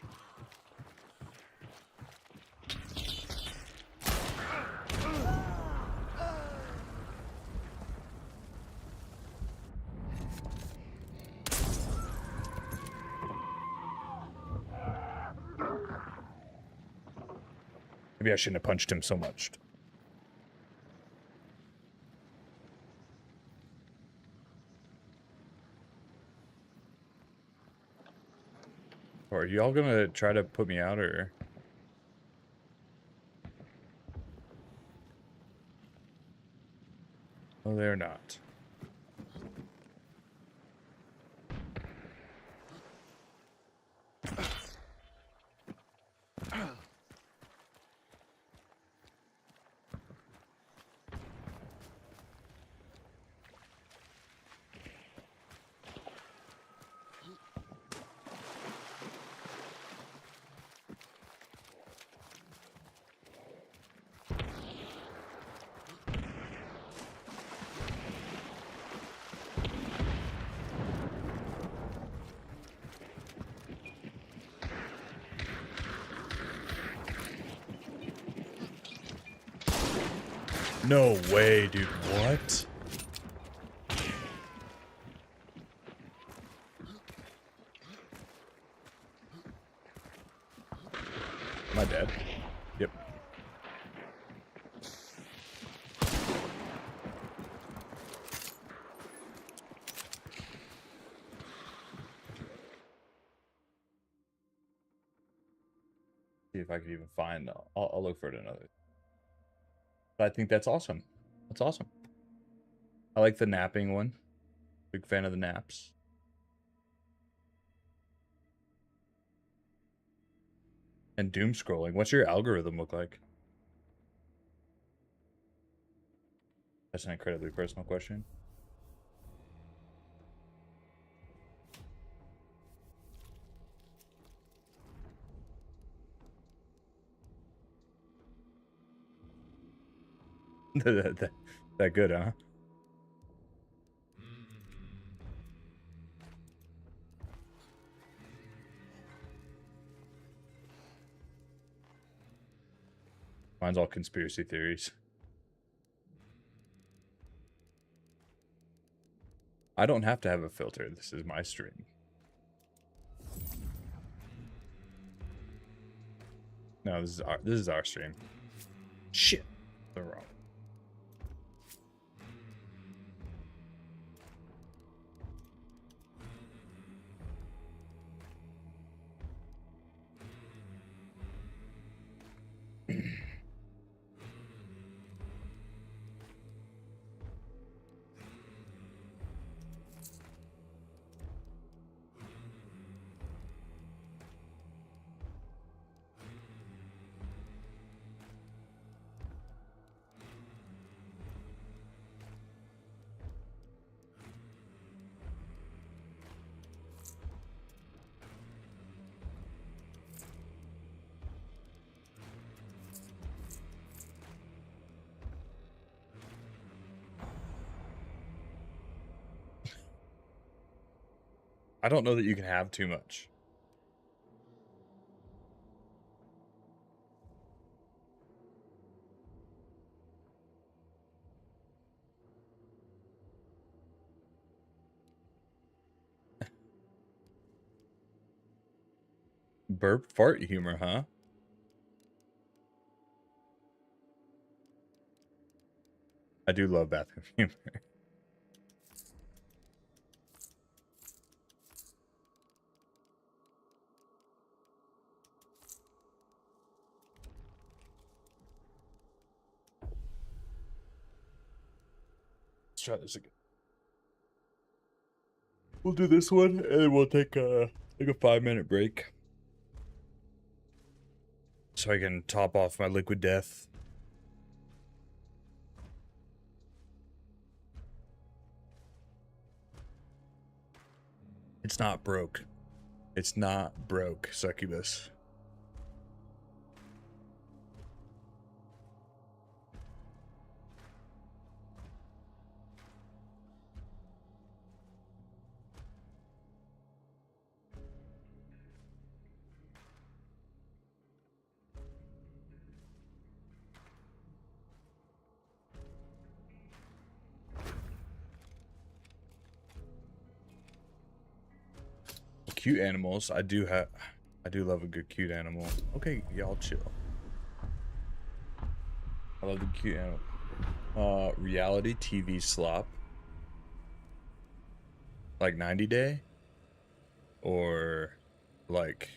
Maybe I shouldn't have punched him so much. Or are y'all gonna try to put me out, or? Oh, they're not. No way, dude. What? Am I dead? Yep. See if I could even find. I'll look for it another. But I think that's awesome. That's awesome. I like the napping one. Big fan of the naps. And doom scrolling. What's your algorithm look like? That's an incredibly personal question. that good, huh? Mine's all conspiracy theories. I don't have to have a filter. This is my stream. No, this is our stream. Shit. They're wrong. I don't know that you can have too much. Burp fart humor, huh? I do love bathroom humor. Let's try this again. We'll do this one and we'll take a 5-minute break. So I can top off my liquid death. It's not broke. It's not broke, succubus. Cute animals. I do love a good cute animal. Okay, y'all chill. I love the cute animal. Reality TV slop. Like 90 Day? Or like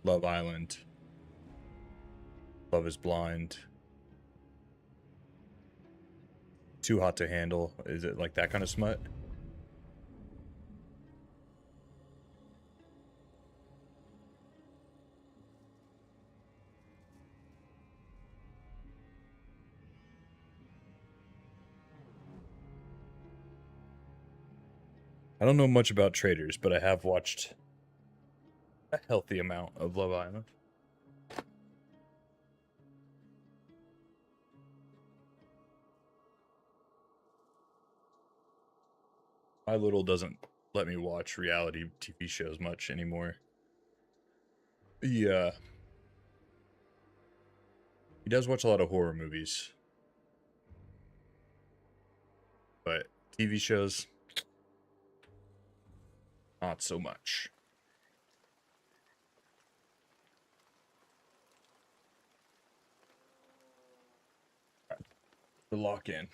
Love Island. Love is Blind. Too Hot to Handle. Is it like that kind of smut? I don't know much about traders, but I have watched a healthy amount of Love Island. My little doesn't let me watch reality TV shows much anymore. Yeah. He does watch a lot of horror movies. But TV shows, not so much. All right. The lock in.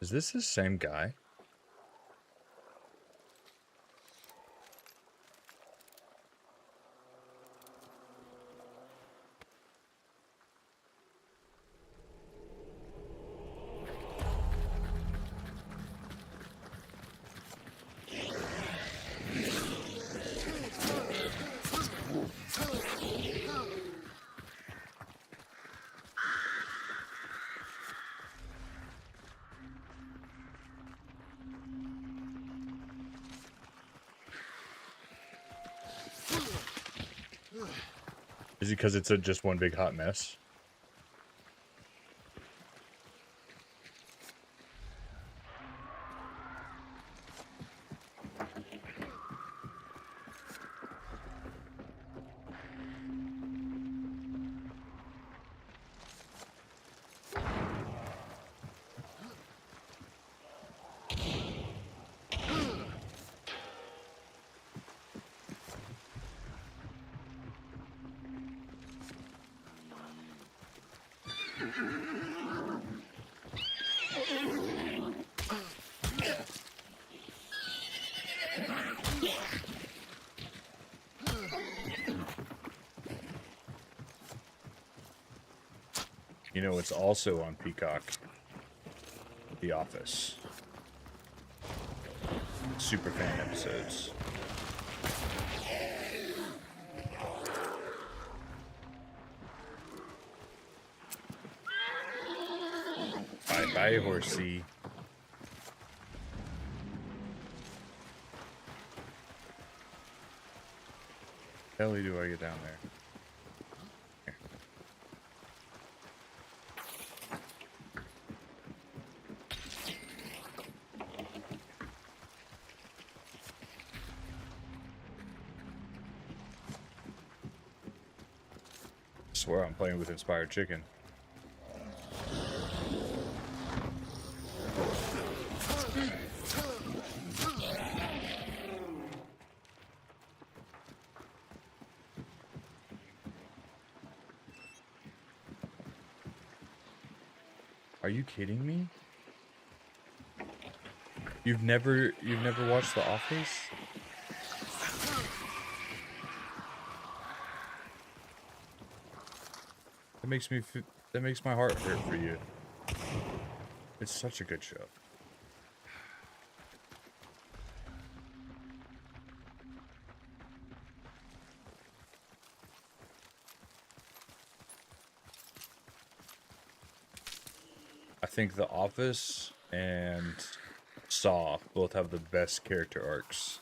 Is this the same guy? Is it because it's just one big hot mess? You know, it's also on Peacock. The Office. Superfan episodes. Bye bye, horsey. How the hell do I get down there? swear I'm playing with Inspired Chicken. Are you kidding me? You've never watched The Office? That makes my heart hurt for you. It's such a good show. I think The Office and Saw both have the best character arcs.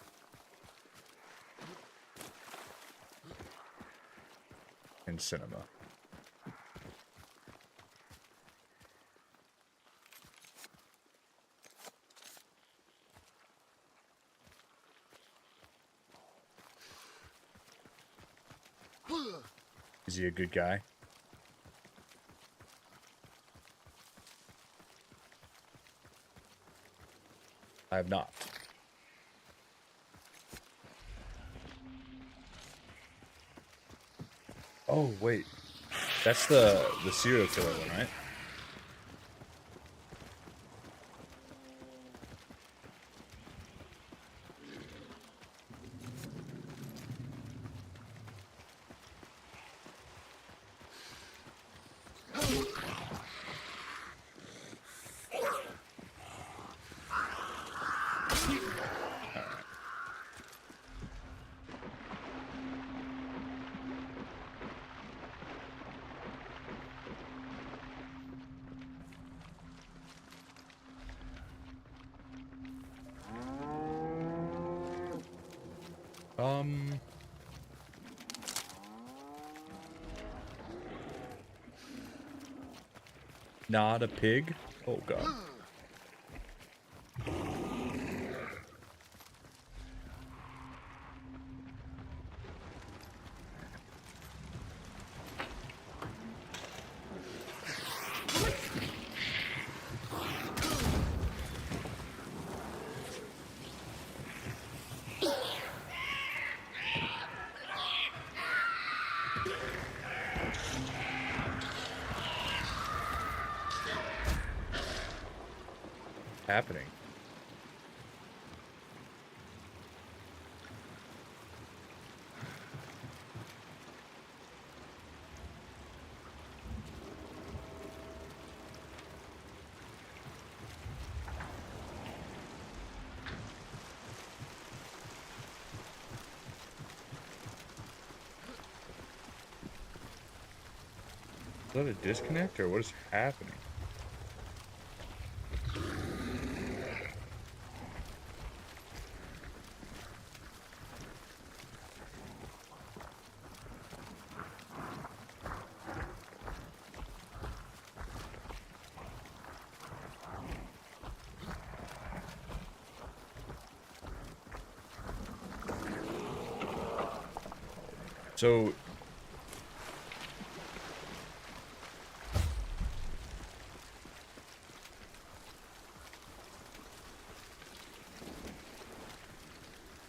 In cinema. Is he a good guy? I have not. Oh wait, that's the serial killer one, right? Not a pig? Oh god. Happening. Is that a disconnect or what is happening? So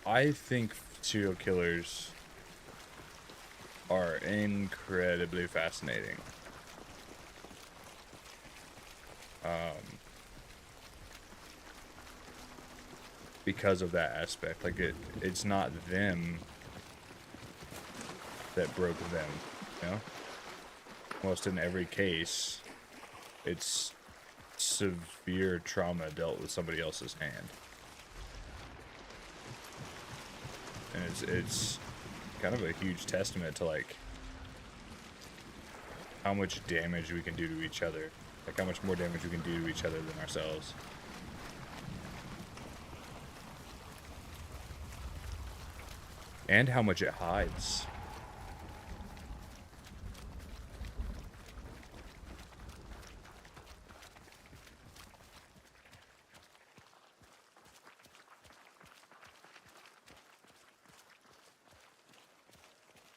I think serial killers are incredibly fascinating. Because of that aspect. Like it's not them that broke them, you know? Almost in every case, it's severe trauma dealt with somebody else's hand. And it's kind of a huge testament to like how much damage we can do to each other. Like how much more damage we can do to each other than ourselves. And how much it hides.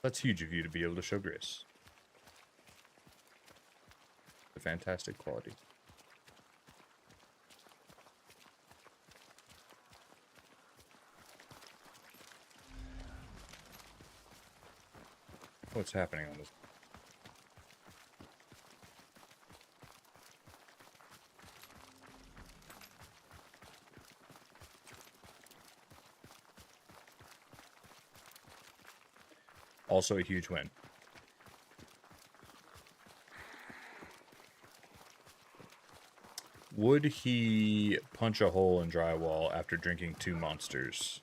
That's huge of you to be able to show grace. fantastic quality. What's happening on this? Also a huge win. Would he punch a hole in drywall after drinking 2 monsters?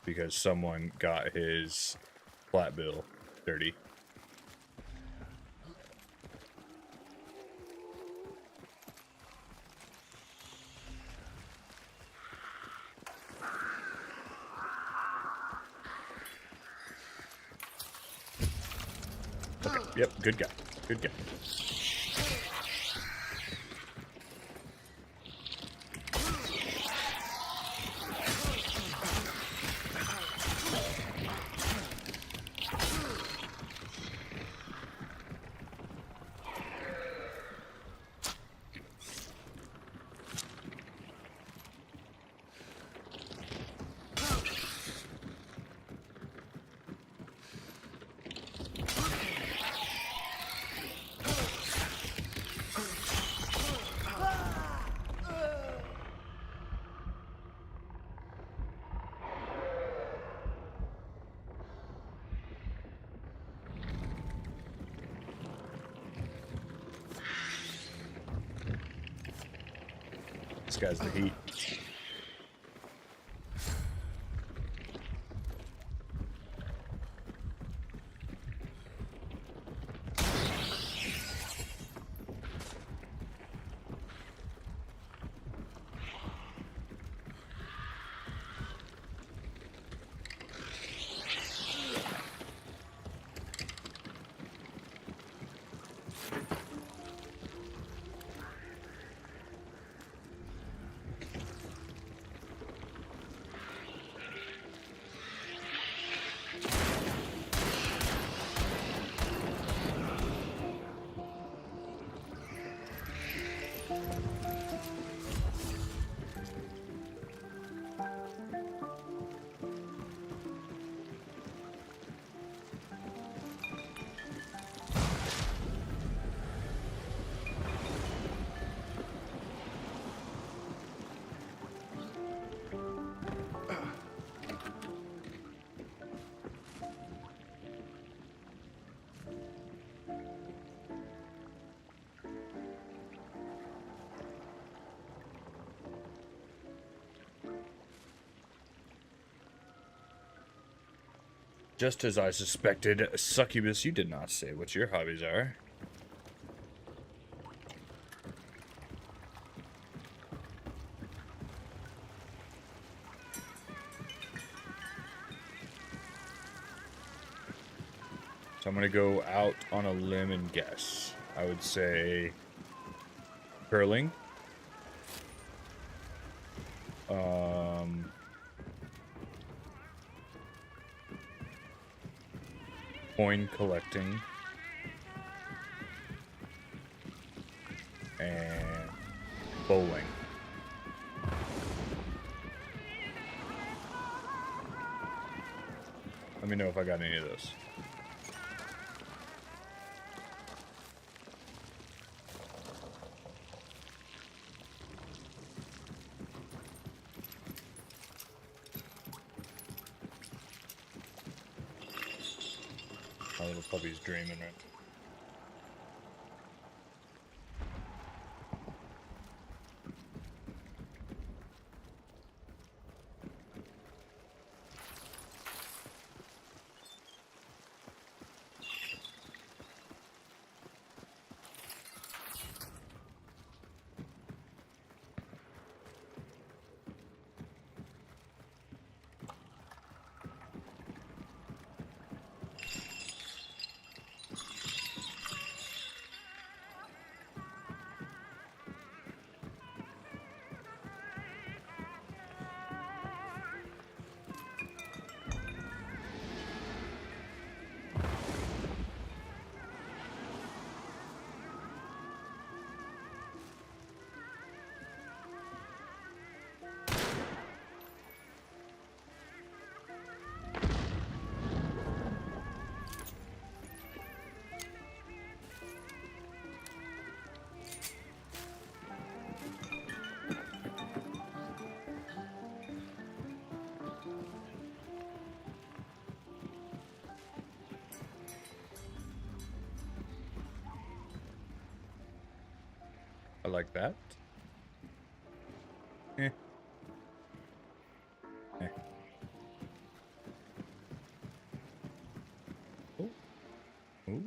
Because someone got his flat bill dirty. Okay, yep, good guy. Good guy. This guy's the heat. Just as I suspected, Succubus, you did not say what your hobbies are. So I'm gonna go out on a limb and guess. I would say curling. Coin collecting. And bowling. Let me know if I got any of those. My little puppy's dreaming, right? I like that. Eh. Eh. Oh. Ooh.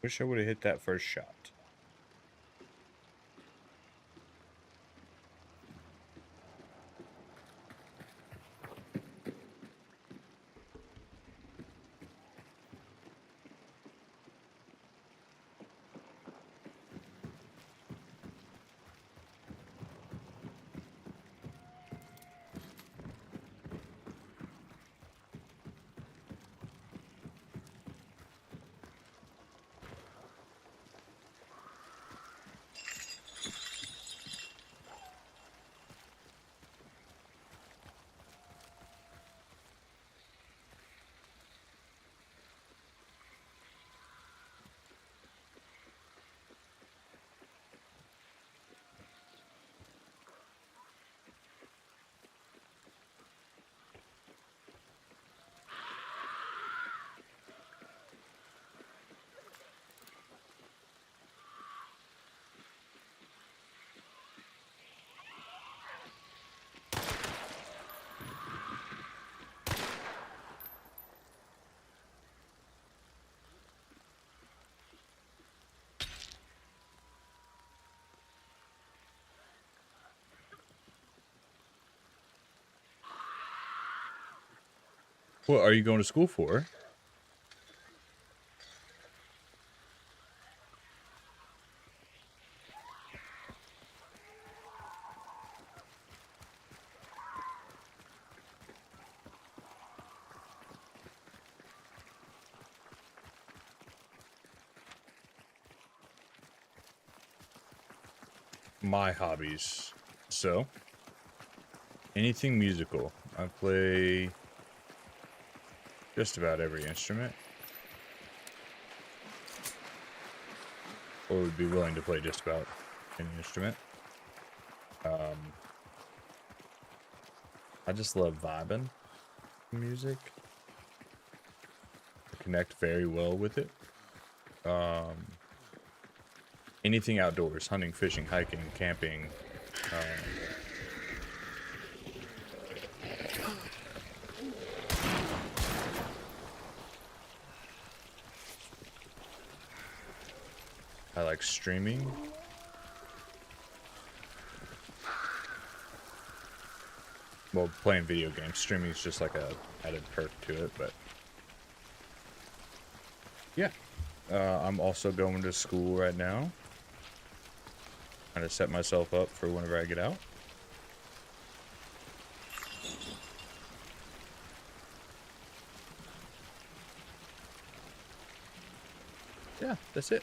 Wish I would have hit that first shot. What are you going to school for? My hobbies. So, anything musical. I play just about every instrument. Or would be willing to play just about any instrument. I just love vibing to music. I connect very well with it. Anything outdoors, hunting, fishing, hiking, camping. I like streaming. Well, playing video games. Streaming is just like a added perk to it, but yeah. I'm also going to school right now. Kind of set myself up for whenever I get out. Yeah, that's it.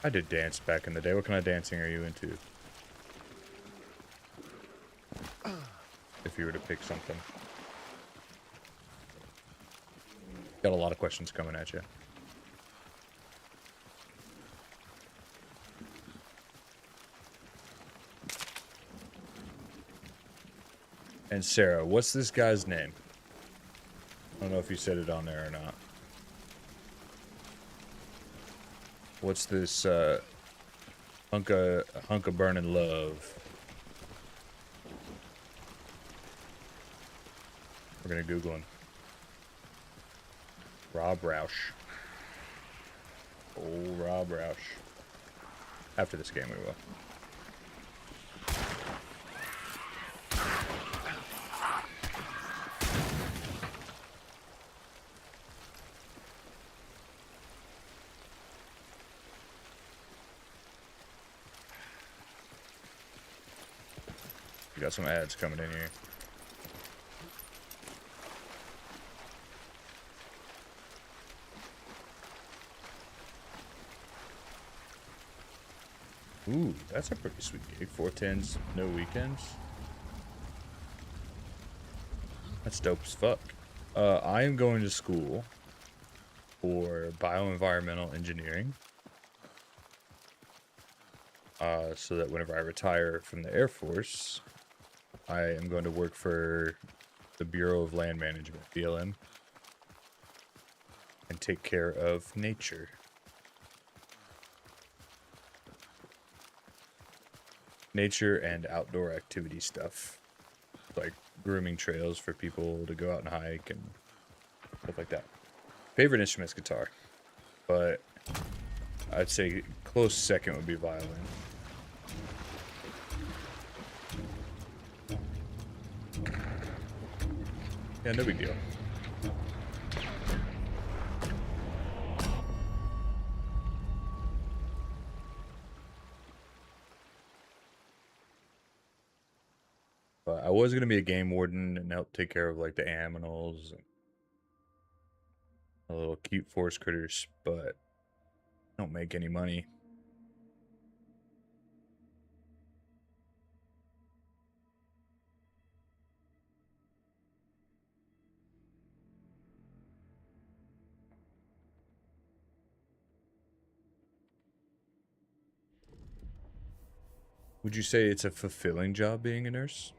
I did dance back in the day. What kind of dancing are you into? If you were to pick something. Got a lot of questions coming at you. And Sarah, what's this guy's name? I don't know if you said it on there or not. What's this hunk of burning love? We're gonna Google him. Rob Roush. Oh, Rob Roush. After this game, we will. We got some ads coming in here. Ooh, that's a pretty sweet gig. 410s, no weekends. That's dope as fuck. I am going to school for bioenvironmental engineering. So that whenever I retire from the Air Force, I am going to work for the Bureau of Land Management, BLM, and take care of nature. Nature and outdoor activity stuff, like grooming trails for people to go out and hike and stuff like that. Favorite instrument's guitar, but I'd say close second would be violin. Yeah, no big deal. But I was gonna be a game warden and help take care of like the aminals and the little cute forest critters, but don't make any money. Would you say it's a fulfilling job being a nurse?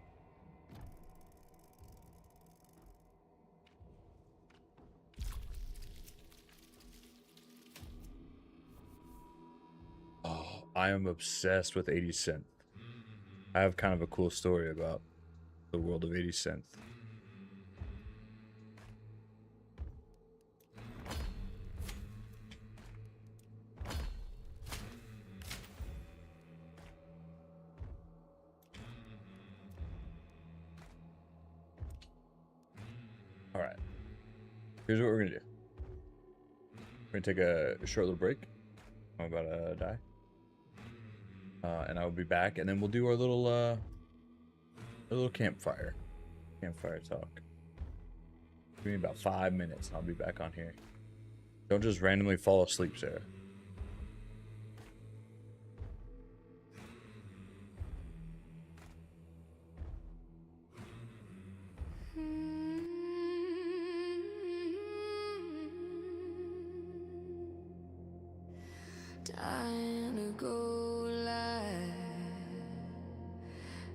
Oh, I am obsessed with 80 Cent. I have kind of a cool story about the world of 80 Cent. Alright. Here's what we're gonna do. We're gonna take a short little break. I'm about to die. And I will be back, and then we'll do our little campfire talk. Give me about 5 minutes, and I'll be back on here. Don't just randomly fall asleep, Sarah. Time to go live.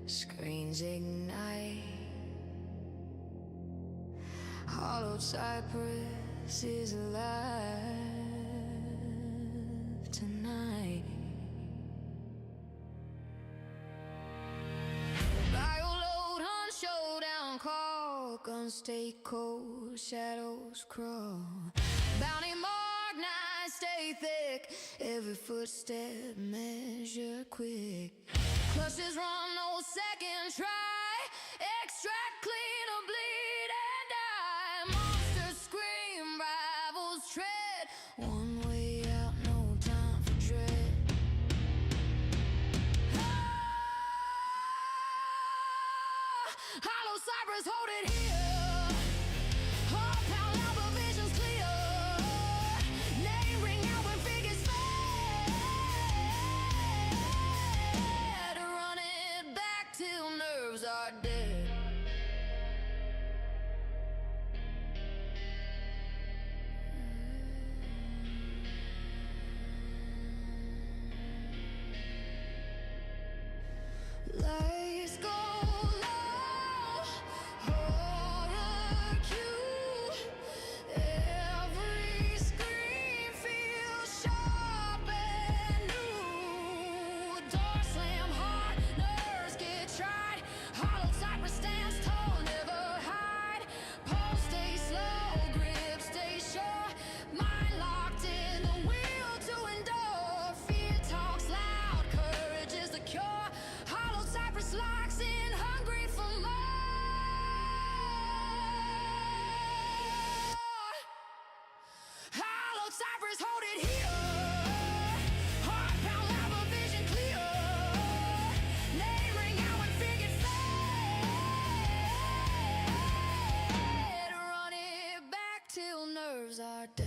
Screens ignite. Hollowed cypress is alive tonight. Load on showdown call. Guns stay cold. Shadows crawl. Bounty mark nights stay thick. Every footstep measure quick. Clutches run, no second try. Extract clean or bleed and die. Monsters scream, rivals tread. One way out, no time for dread. Hollow Cypress, hold it here. Heart pound loud, but vision's clear. Name ring out when figures fade. Run it back till nerves are dead. Lights go low, horror cue. Every scream feels sharp and new. Door slam hard, nerves get tried. Hollow Cypress stands tall, never hide. Pulse stay slow, grip stay sure. Mind locked in the will to endure. Fear talks loud, courage is the cure. Hollow Cypress locks in, hungry for more. Hollow Cypress, hold it here. Heart pound loud, but vision clear. Name ring out when figures fade. Run it back till nerves are dead.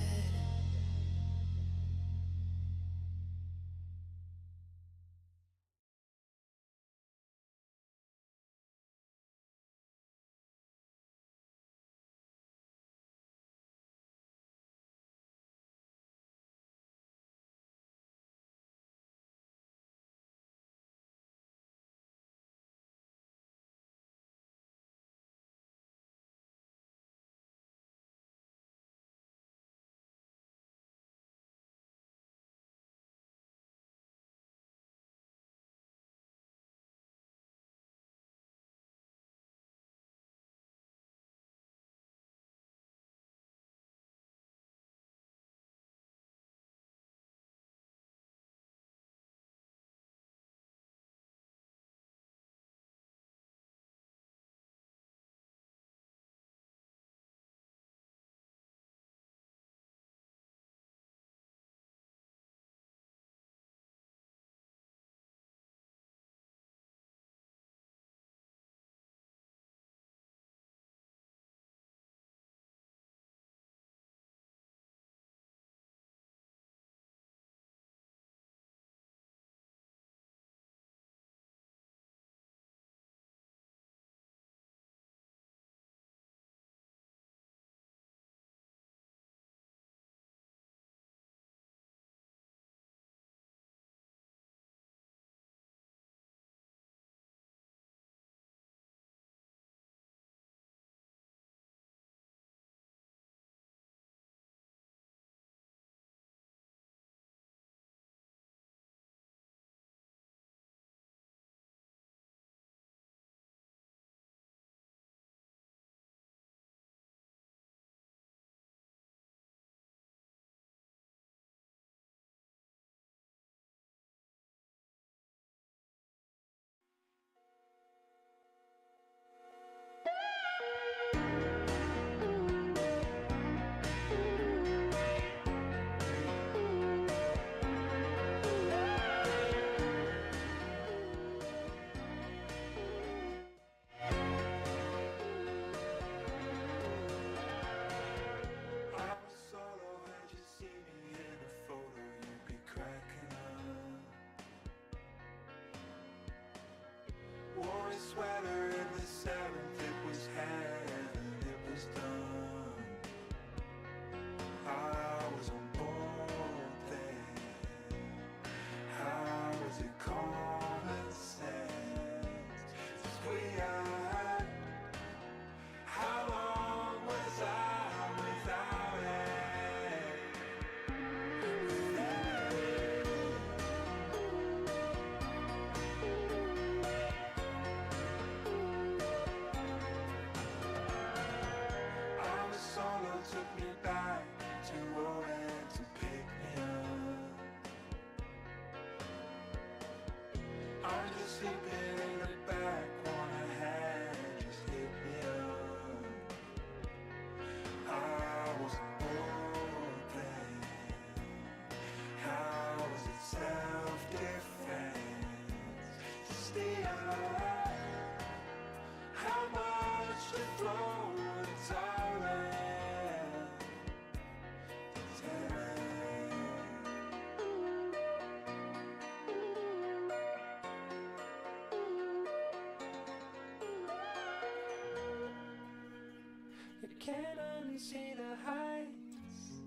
You can't unsee the heights.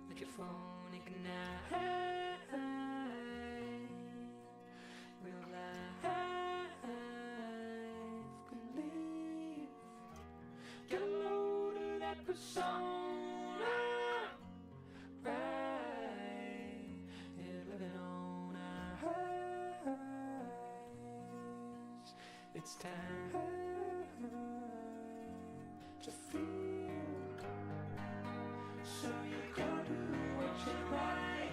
Let your phone ignite. Real life can leave. Get a load of that persona. Right. You're living on highs. It's time to feel. So you go do what you like.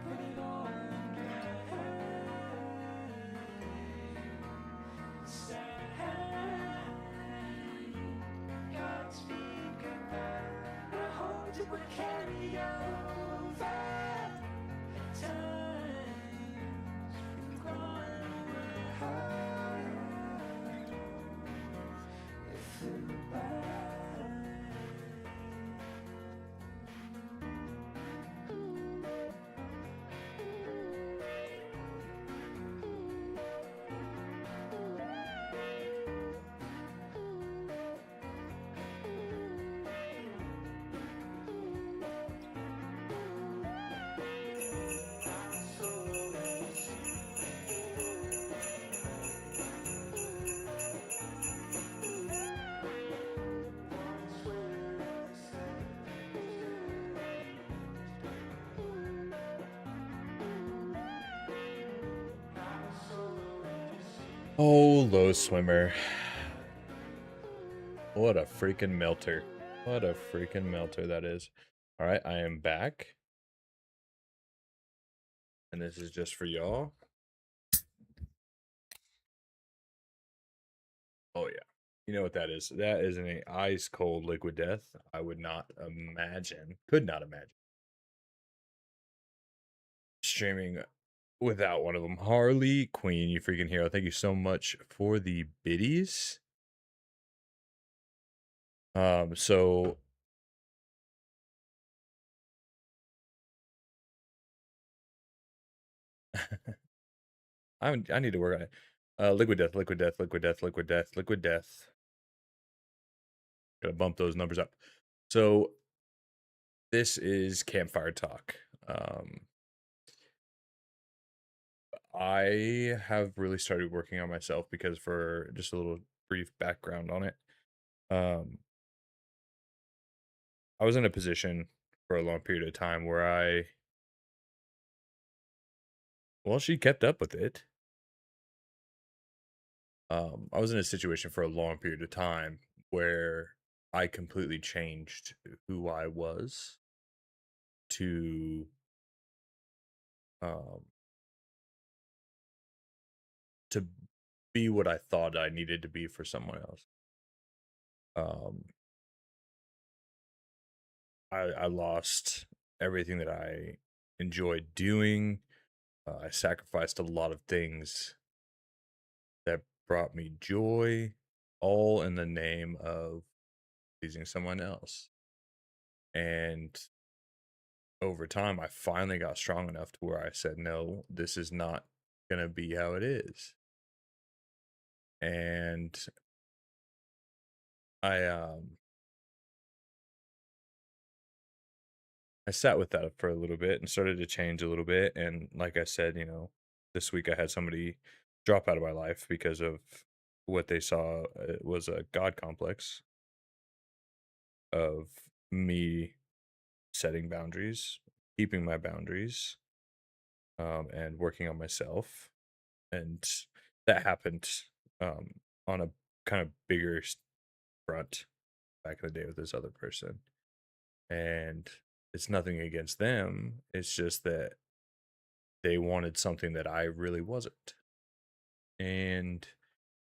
Put it on side. Godspeed, goodbye. I hope it will carry over. Times been gone high. It flew by. Oh, low swimmer. What a freaking melter. What a freaking melter that is. All right, I am back. And this is just for y'all. Oh, yeah. You know what that is? That is an ice cold liquid death. I would not imagine, could not imagine streaming without one of them. Harley Quinn, you freaking hero. Thank you so much for the biddies. So I need to work on it. Liquid death, liquid death, liquid death, liquid death, liquid death. Gotta bump those numbers up. So this is Campfire Talk. I have really started working on myself because, for just a little brief background on it, I was in a position for a long period of time where she kept up with it. I was in a situation for a long period of time where I completely changed who I was to um to be what I thought I needed to be for someone else. Um I lost everything that I enjoyed doing. I sacrificed a lot of things that brought me joy, all in the name of pleasing someone else. And over time, I finally got strong enough to where I said, no, this is not going to be how it is. And I sat with that for a little bit and started to change a little bit. And like I said, this week I had somebody drop out of my life because of what they saw was a God complex of me setting boundaries, keeping my boundaries, and working on myself. And that happened on a kind of bigger front back in the day with this other person. And it's nothing against them. It's just that they wanted something that I really wasn't. And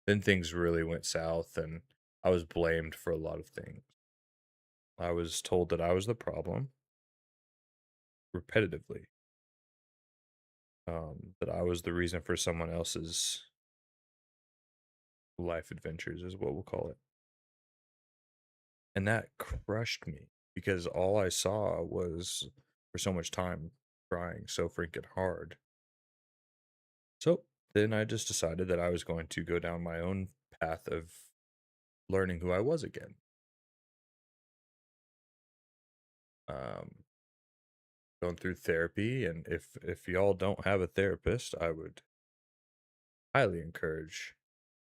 then things really went south, and I was blamed for a lot of things. I was told that I was the problem repetitively. That I was the reason for someone else's life adventures, is what we'll call it. And that crushed me because all I saw was for so much time trying so freaking hard. So then I just decided that I was going to go down my own path of learning who I was again. Going through therapy, and if y'all don't have a therapist, I would highly encourage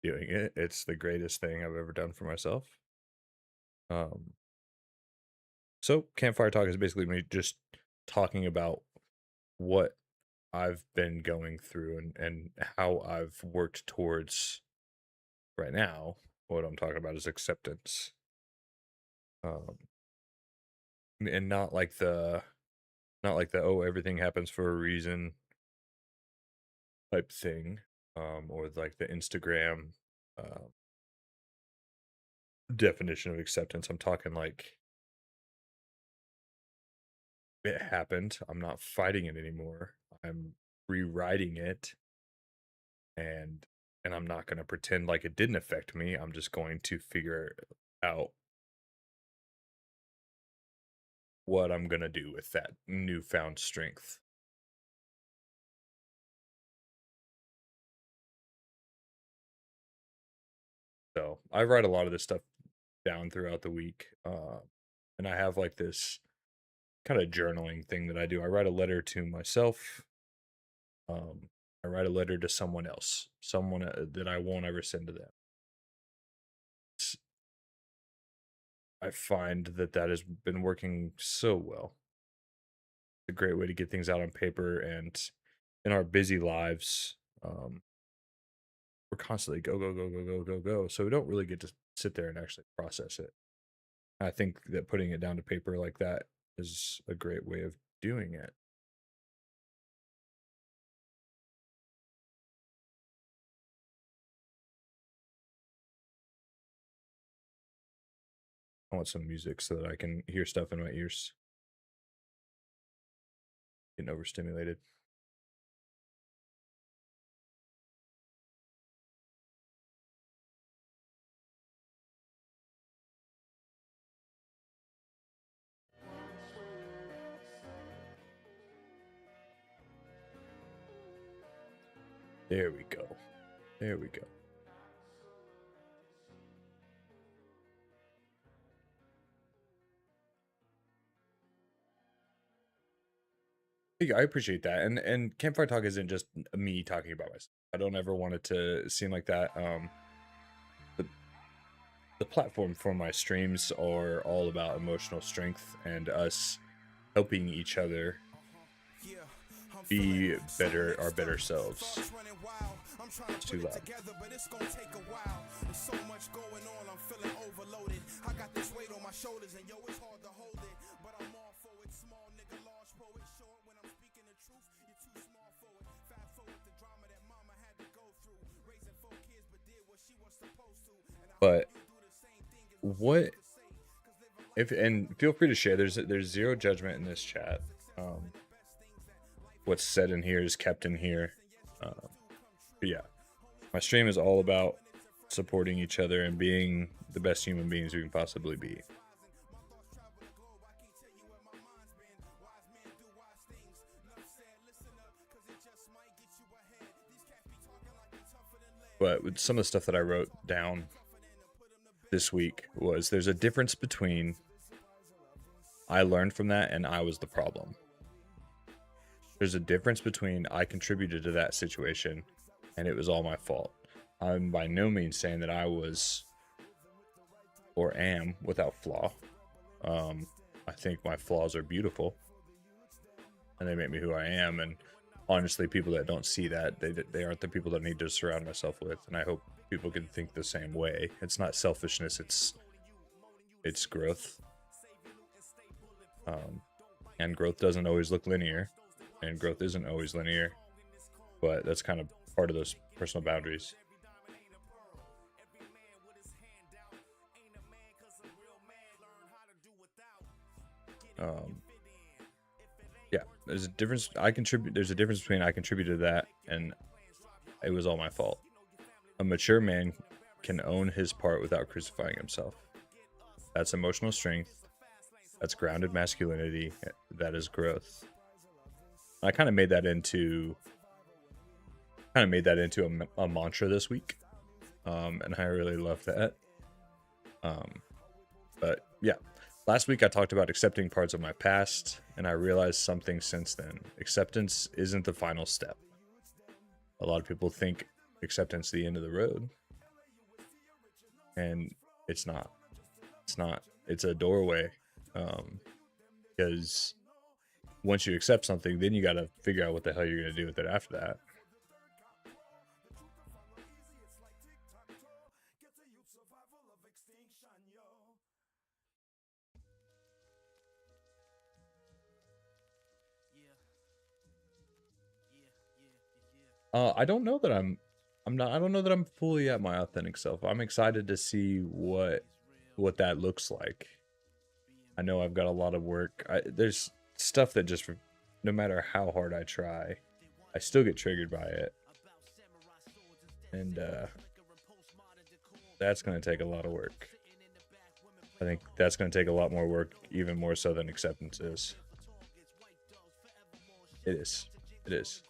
doing it. It's the greatest thing I've ever done for myself. So Campfire Talk is basically me just talking about what I've been going through and how I've worked towards right now. What I'm talking about is acceptance. And not like the oh, everything happens for a reason type thing. Or like the Instagram definition of acceptance. I'm talking like it happened. I'm not fighting it anymore. I'm rewriting it, and I'm not going to pretend like it didn't affect me. I'm just going to figure out what I'm going to do with that newfound strength. So I write a lot of this stuff down throughout the week. And I have like this kind of journaling thing that I do. I write a letter to myself. I write a letter to someone else, someone that I won't ever send to them. I find that has been working so well. It's a great way to get things out on paper, and in our busy lives, we're constantly go. So we don't really get to sit there and actually process it. I think that putting it down to paper like that is a great way of doing it. I want some music so that I can hear stuff in my ears. Getting overstimulated. There we go. There we go. I appreciate that. And Campfire Talk isn't just me talking about myself. I don't ever want it to seem like that. The platform for my streams are all about emotional strength and us helping each other be better, our better selves. It's too loud. But what if, and feel free to share, there's zero judgment in this chat. What's said in here is kept in here. But yeah, my stream is all about supporting each other and being the best human beings we can possibly be. But with some of the stuff that I wrote down this week was, there's a difference between I learned from that and I was the problem. There's a difference between I contributed to that situation and it was all my fault. I'm by no means saying that I was or am without flaw. I think my flaws are beautiful and they make me who I am. And honestly, people that don't see that, they aren't the people that I need to surround myself with. And I hope people can think the same way. It's not selfishness, it's growth. And growth doesn't always look linear, and growth isn't always linear, but that's kind of part of those personal boundaries. Yeah, there's a difference. There's a difference between I contributed to that and it was all my fault. A mature man can own his part without crucifying himself. That's emotional strength. That's grounded masculinity. That is growth. I kind of made that into kind of made that into a mantra this week. And I really love that. But yeah, last week I talked about accepting parts of my past, and I realized something since then. Acceptance isn't the final step. A lot of people think acceptance is the end of the road, and it's not. It's not. It's a doorway, because once you accept something, then you got to figure out what the hell you're going to do with it after that. I don't know that I don't know that I'm fully at my authentic self. I'm excited to see what that looks like. I know I've got a lot of work. There's stuff that just, no matter how hard I try, I still get triggered by it. And that's going to take a lot of work. I think that's going to take a lot more work, even more so than acceptance is. It is. It is.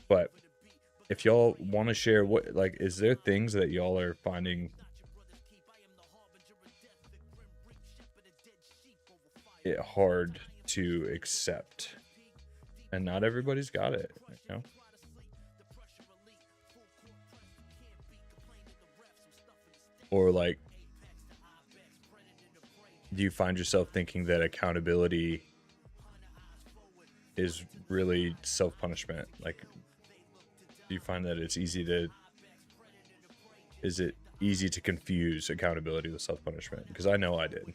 But if y'all want to share, what, like, is there things that y'all are finding it hard to accept? And not everybody's got it, you know? Or like, do you find yourself thinking that accountability is really self-punishment? Like, do you find that it's easy to, is it easy to confuse accountability with self-punishment? Because I know I did.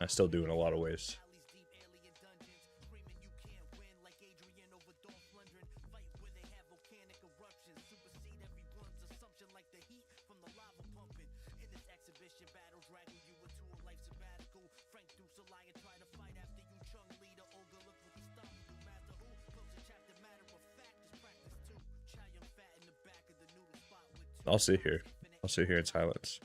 I still do in a lot of ways. I'll sit here. I'll sit here in silence.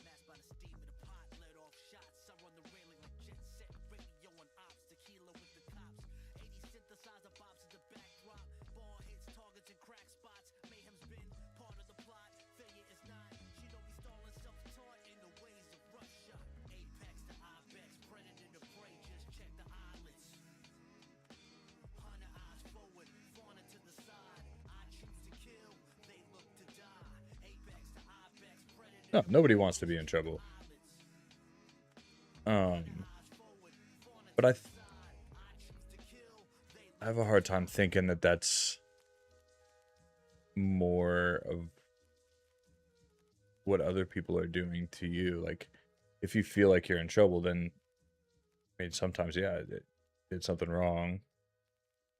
No, nobody wants to be in trouble. But I have a hard time thinking that that's more of what other people are doing to you. Like, if you feel like you're in trouble, then, I mean, sometimes, yeah, it did something wrong.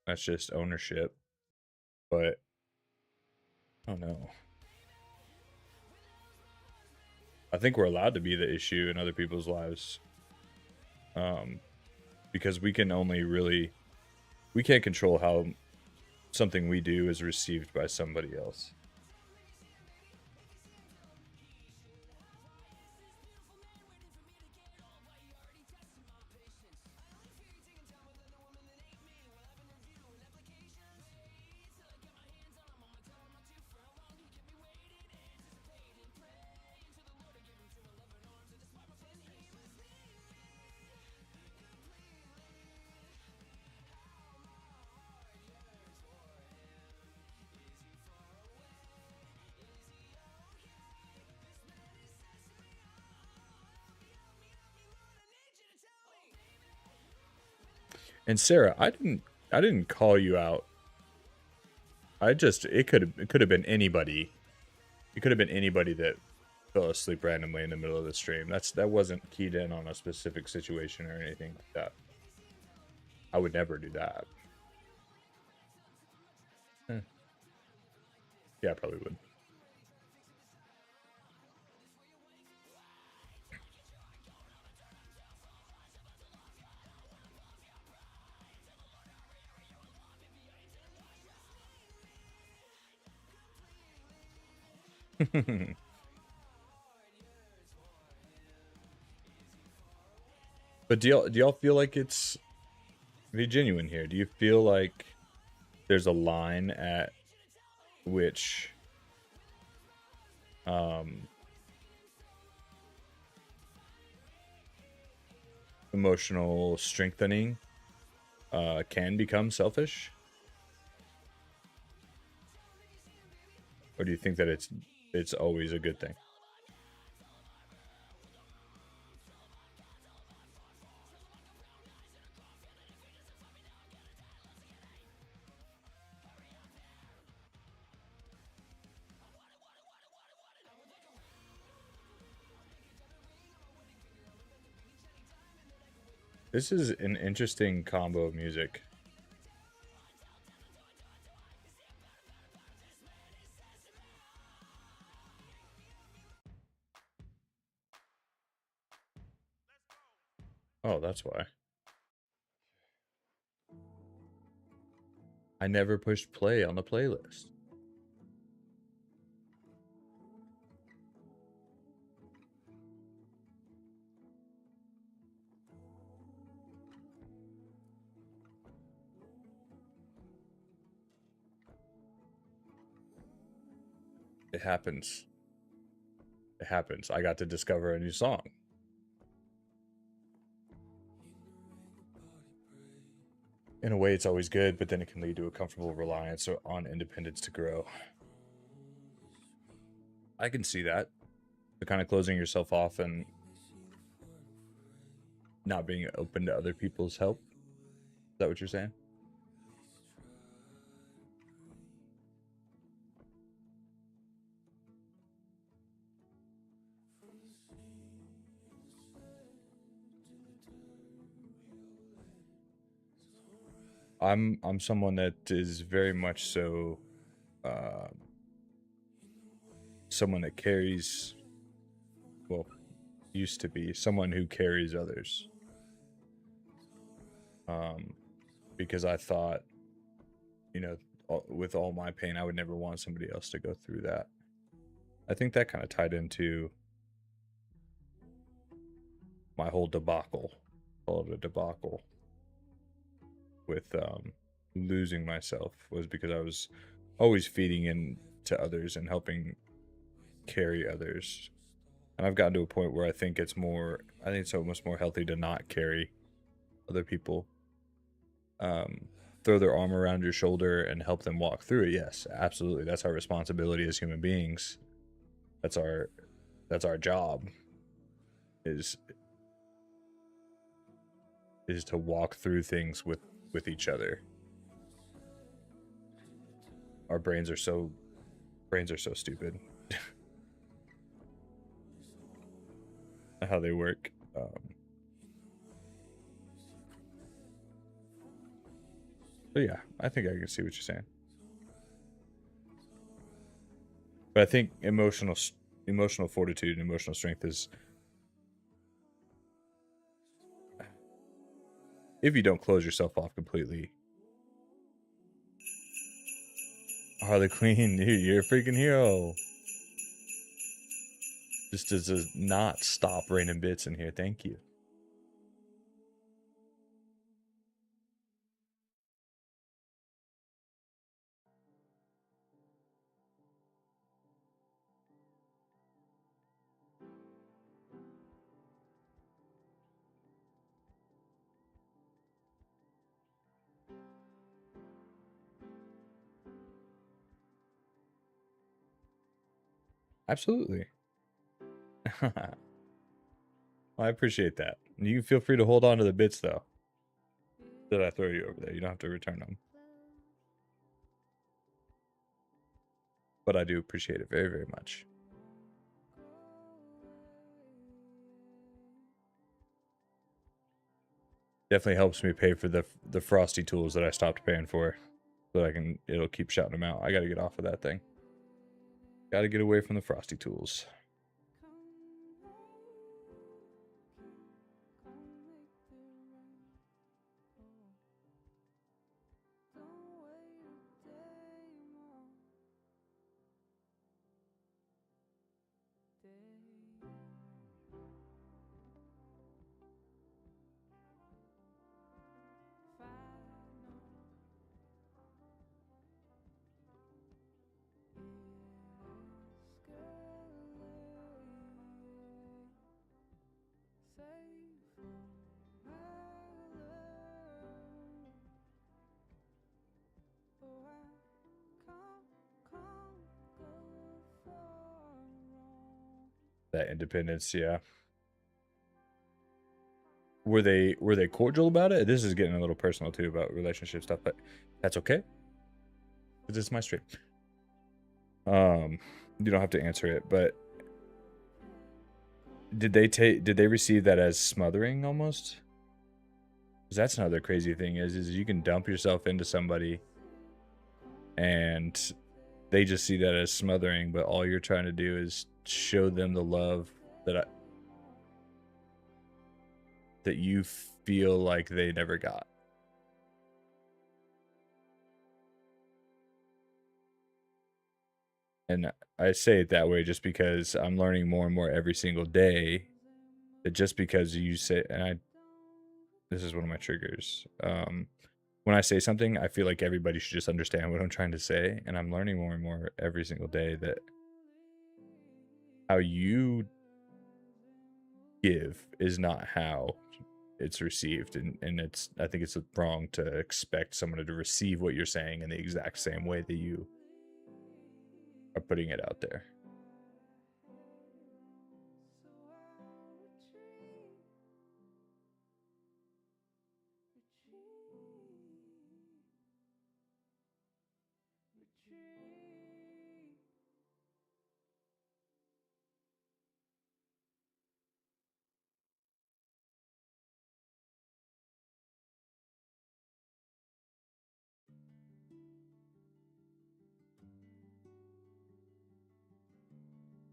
That's just ownership. But I don't know. I think we're allowed to be the issue in other people's lives. Because we can only really, we can't control how something we do is received by somebody else. And Sarah, I didn't call you out. It could have been anybody. It could have been anybody that fell asleep randomly in the middle of the stream. That wasn't keyed in on a specific situation or anything like that. I would never do that. Yeah, I probably would. But do y'all feel like it's, be genuine here, do you feel like there's a line at which emotional strengthening can become selfish? Or do you think that it's always a good thing? This is an interesting combo of music. Oh, that's why. I never pushed play on the playlist. It happens. It happens. I got to discover a new song. In a way, it's always good, but then it can lead to a comfortable reliance on independence to grow. I can see that. The kind of closing yourself off and not being open to other people's help. Is that what you're saying? I'm someone that is very much so someone that carries, well, used to be someone who carries others. Because I thought, you know, with all my pain, I would never want somebody else to go through that. I think that kind of tied into my whole debacle, call it a debacle, with losing myself, was because I was always feeding into others and helping carry others. And I've gotten to a point where I think it's almost more healthy to not carry other people. Throw their arm around your shoulder and help them walk through it. Yes, absolutely. That's our responsibility as human beings. That's our job, is to walk through things with each other. Our brains are so stupid. How they work. But yeah, I think I can see what you're saying. But I think emotional fortitude and emotional strength is, if you don't close yourself off completely. Harley Quinn, you're a freaking hero. Just does not stop raining bits in here. Thank you. Absolutely. I appreciate that. You feel free to hold on to the bits, though, that I throw you over there. You don't have to return them. But I do appreciate it very, very much. Definitely helps me pay for the frosty tools that I stopped paying for, so that it'll keep shouting them out. I gotta get off of that thing. Gotta get away from the frosty tools. That independence, yeah. Were they cordial about it? This is getting a little personal too about relationship stuff, but that's okay. This is my stream. You don't have to answer it, but did they receive that as smothering almost? Because that's another crazy thing is you can dump yourself into somebody and they just see that as smothering, but all you're trying to do is show them the love that you feel like they never got. And I say it that way just because I'm learning more and more every single day that just because you say, and this is one of my triggers. When I say something, I feel like everybody should just understand what I'm trying to say. And I'm learning more and more every single day that how you give is not how it's received. And I think it's wrong to expect someone to receive what you're saying in the exact same way that you are putting it out there.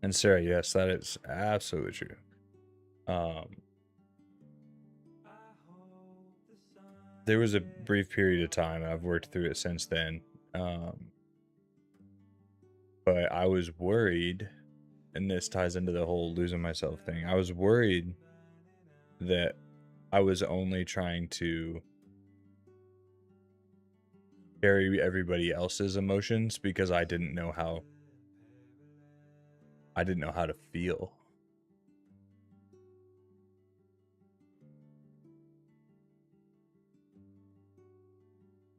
And Sarah, yes, that is absolutely true. There was a brief period of time, I've worked through it since then. But I was worried, and this ties into the whole losing myself thing. I was worried that I was only trying to carry everybody else's emotions because I didn't know how to feel.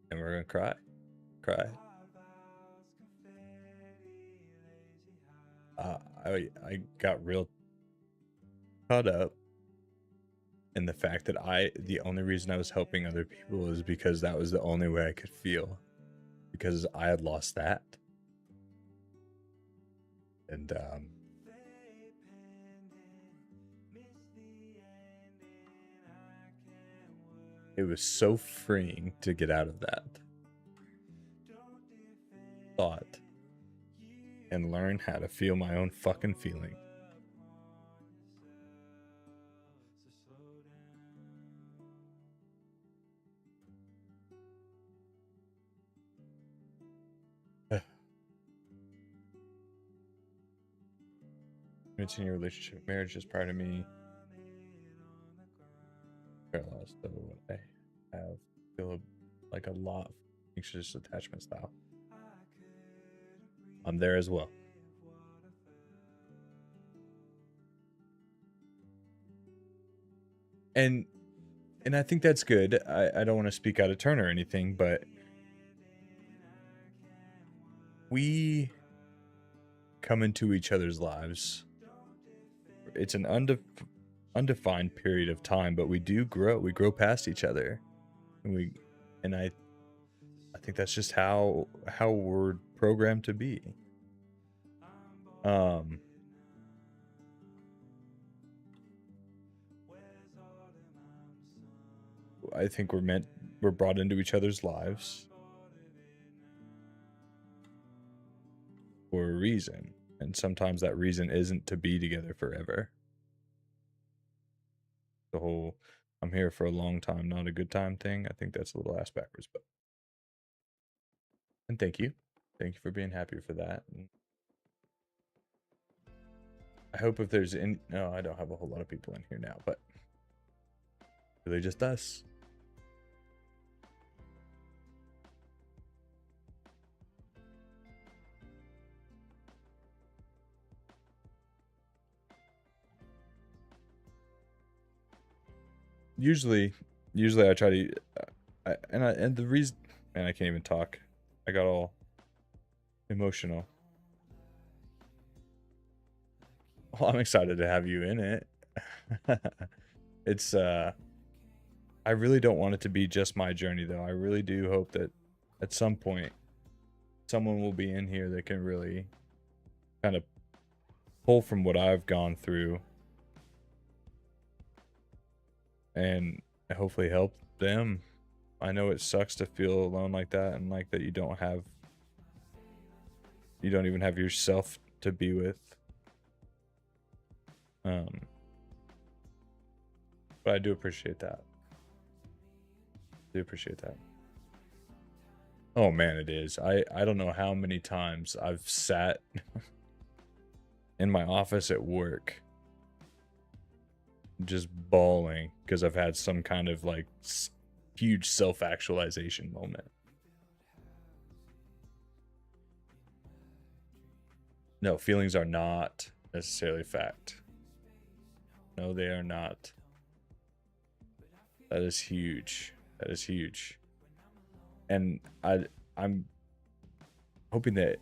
And we're gonna cry. I got real caught up in the fact that the only reason I was helping other people is because that was the only way I could feel, because I had lost that. And it was so freeing to get out of that thought and learn how to feel my own fucking feeling. Continue relationship, marriages prior to me. Paralyzed, though what I have feel like a lot of anxious attachment style. I'm there as well. And I think that's good. I don't want to speak out of turn or anything, but we come into each other's lives. It's an undefined period of time, but we do grow. We grow past each other, and I think that's just how we're programmed to be. I think we're brought into each other's lives for a reason, and sometimes that reason isn't to be together forever. The whole "I'm here for a long time, not a good time" thing, I think that's a little ass backwards, but. And thank you for being happy for that. And I hope if there's no, I don't have a whole lot of people in here now, but really just us. Usually I try to, and the reason, man, I can't even talk. I got all emotional. Well, I'm excited to have you in it. It's I really don't want it to be just my journey though. I really do hope that at some point someone will be in here that can really kind of pull from what I've gone through and hopefully help them. I know it sucks to feel alone like that, and like that you don't even have yourself to be with. But I do appreciate that. Oh man, it is. I don't know how many times I've sat in my office at work just bawling because I've had some kind of like huge self-actualization moment. No, feelings are not necessarily fact. No, they are not. That is huge. That is huge. And I'm hoping that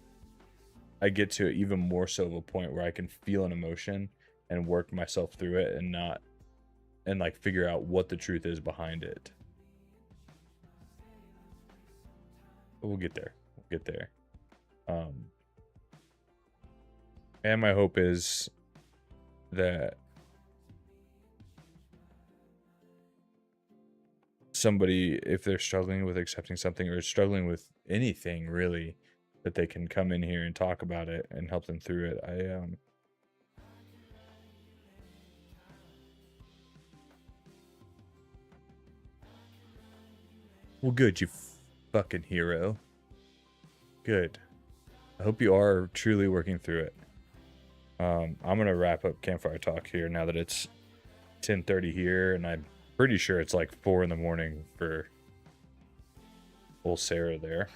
I get to even more so of a point where I can feel an emotion and work myself through it and like figure out what the truth is behind it. But we'll get there. And my hope is that somebody, if they're struggling with accepting something or struggling with anything really, that they can come in here and talk about it and help them through it. Well, good, you fucking hero. Good. I hope you are truly working through it. I'm gonna wrap up Campfire Talk here now that it's 10:30 here, and I'm pretty sure it's like 4 in the morning for old Sarah there.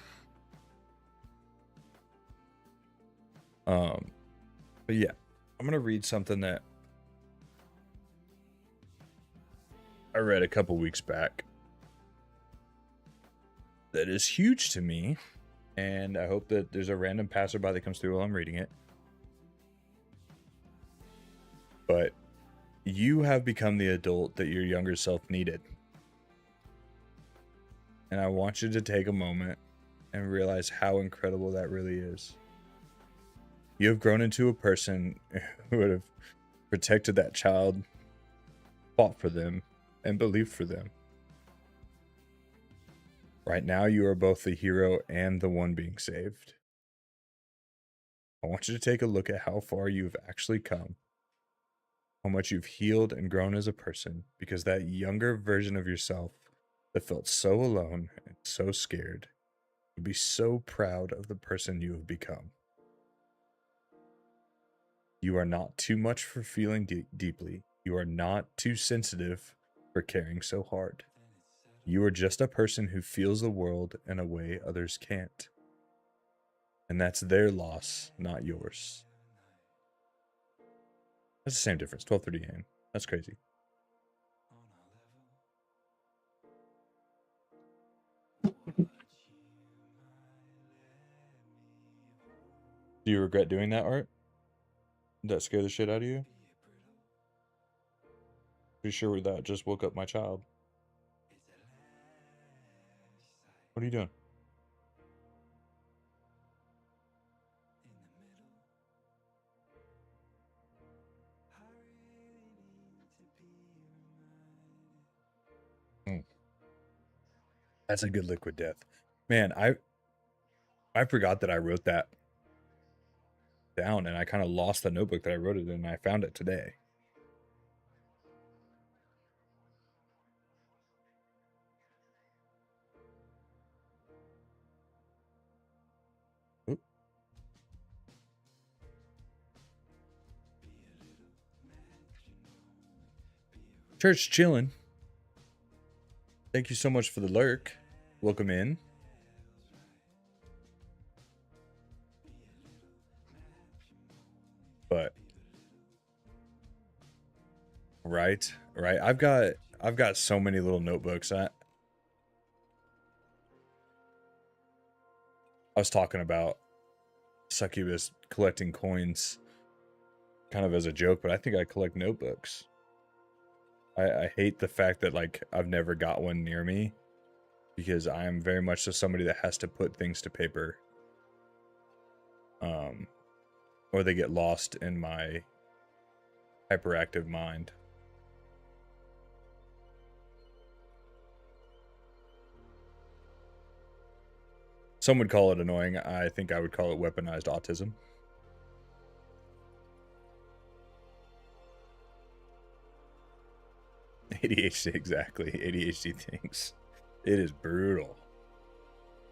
But yeah, I'm gonna read something that I read a couple weeks back that is huge to me, and I hope that there's a random passerby that comes through while I'm reading it. But you have become the adult that your younger self needed. And I want you to take a moment and realize how incredible that really is. You have grown into a person who would have protected that child, fought for them, and believed for them. Right now, you are both the hero and the one being saved. I want you to take a look at how far you've actually come, how much you've healed and grown as a person, because that younger version of yourself that felt so alone and so scared would be so proud of the person you have become. You are not too much for feeling deeply. You are not too sensitive for caring so hard. You are just a person who feels the world in a way others can't. And that's their loss, not yours. That's the same difference, 12:30 a.m. That's crazy. Do you regret doing that, Art? Did that scare the shit out of you? Pretty sure that just woke up my child. What are you doing? That's a good liquid death. Man, I forgot that I wrote that down, and I kind of lost the notebook that I wrote it in, and I found it today. Oop. Church chilling. Thank you so much for the lurk. Welcome in. But right. I've got so many little notebooks. I was talking about Succubus collecting coins kind of as a joke, but I think I collect notebooks. I hate the fact that like I've never got one near me, because I am very much so somebody that has to put things to paper. Or they get lost in my hyperactive mind. Some would call it annoying. I think I would call it weaponized autism. ADHD, exactly. ADHD things. It is brutal.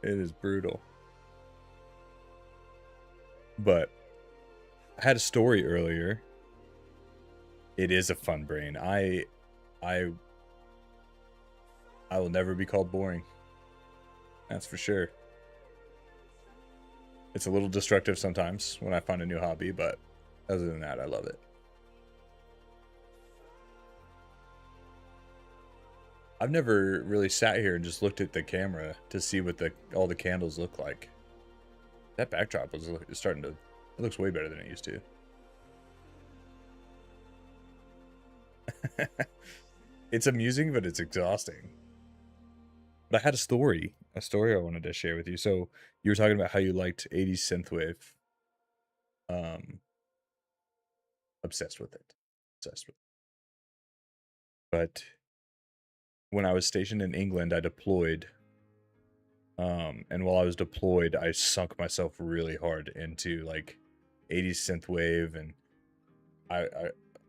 It is brutal. But I had a story earlier. It is a fun brain. I will never be called boring. That's for sure. It's a little destructive sometimes when I find a new hobby, but other than that, I love it. I've never really sat here and just looked at the camera to see what all the candles look like. That backdrop is starting to... It looks way better than it used to. It's amusing, but it's exhausting. But I had a story I wanted to share with you. So you were talking about how you liked 80s synthwave. Obsessed with it. Obsessed with it. But when I was stationed in England, I deployed. And while I was deployed, I sunk myself really hard into like 80s synthwave, and I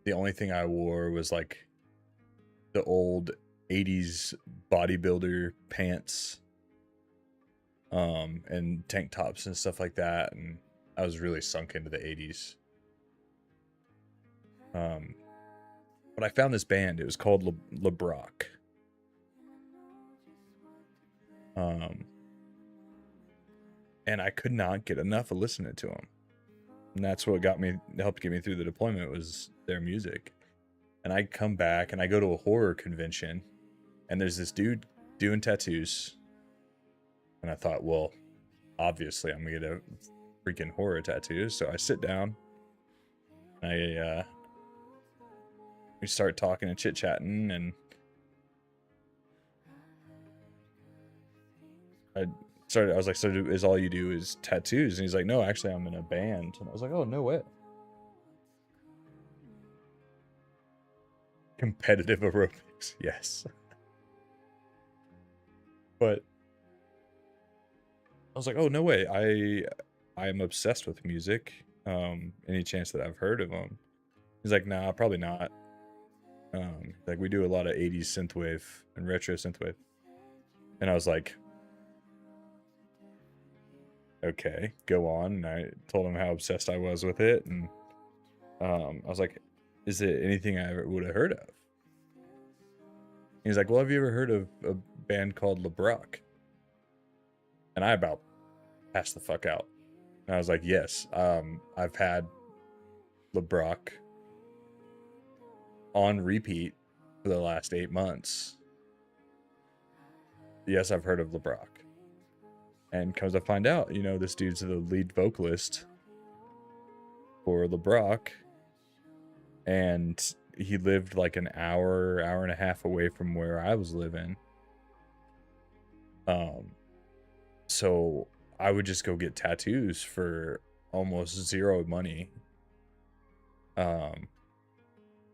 the only thing I wore was like the old 80s bodybuilder pants, and tank tops and stuff like that, and I was really sunk into the 80s. But I found this band. It was called Le Broc. And I could not get enough of listening to them. And that's what helped get me through the deployment, was their music. And I come back and I go to a horror convention, and there's this dude doing tattoos. And I thought, well, obviously I'm gonna get a freaking horror tattoo. So I sit down, we start talking and chit-chatting, and I was like, so is all you do is tattoos? And he's like, no, actually I'm in a band. And I was like, oh, no way. Competitive aerobics, yes. But I was like, oh, no way. I am obsessed with music. Any chance that I've heard of him? He's like, nah, probably not. Like, we do a lot of 80s synthwave and retro synthwave. And I was like, okay, go on. And I told him how obsessed I was with it, and I was like, is it anything I ever would have heard of? He's like, well, have you ever heard of a band called Le Broc? And I about passed the fuck out. And I was like, yes, I've had Le Broc on repeat for the last 8 months. Yes, I've heard of Le Broc. And comes to find out, you know, this dude's the lead vocalist for Le Broc, and he lived like an hour and a half away from where I was living. So I would just go get tattoos for almost zero money.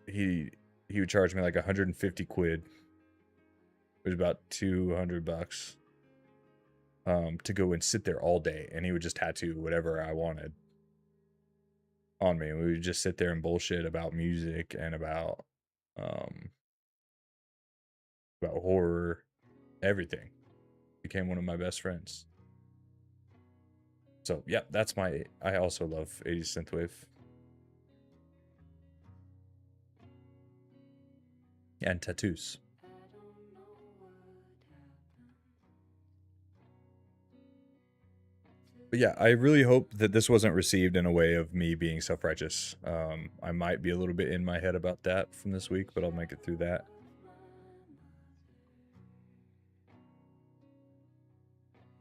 He would charge me like 150 quid. It was about $200. To go and sit there all day, and he would just tattoo whatever I wanted on me. We would just sit there and bullshit about music and about horror, everything. Became one of my best friends. So yeah, I also love 80s synthwave. And tattoos. But yeah, I really hope that this wasn't received in a way of me being self-righteous. I might be a little bit in my head about that from this week, but I'll make it through that.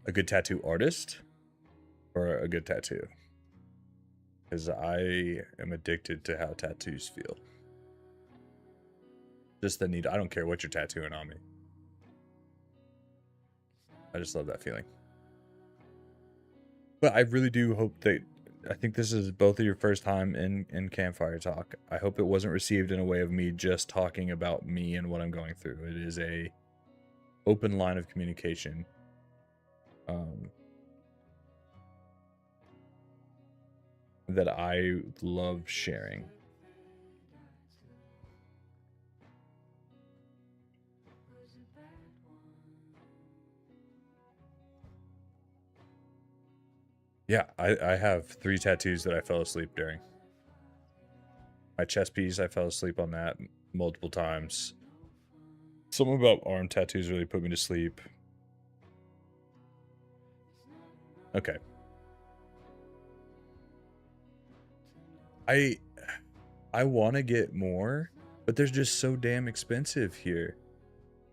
A good tattoo artist or a good tattoo? because I am addicted to how tattoos feel. Just the need. I don't care what you're tattooing on me. I just love that feeling. But I really do hope that, I think this is both of your first time in Campfire Talk. I hope it wasn't received in a way of me just talking about me and what I'm going through. It is a open line of communication. That I love sharing. Yeah, I have 3 tattoos that I fell asleep during. My chest piece, I fell asleep on that multiple times. Something about arm tattoos really put me to sleep. Okay. I want to get more, but they're just so damn expensive here.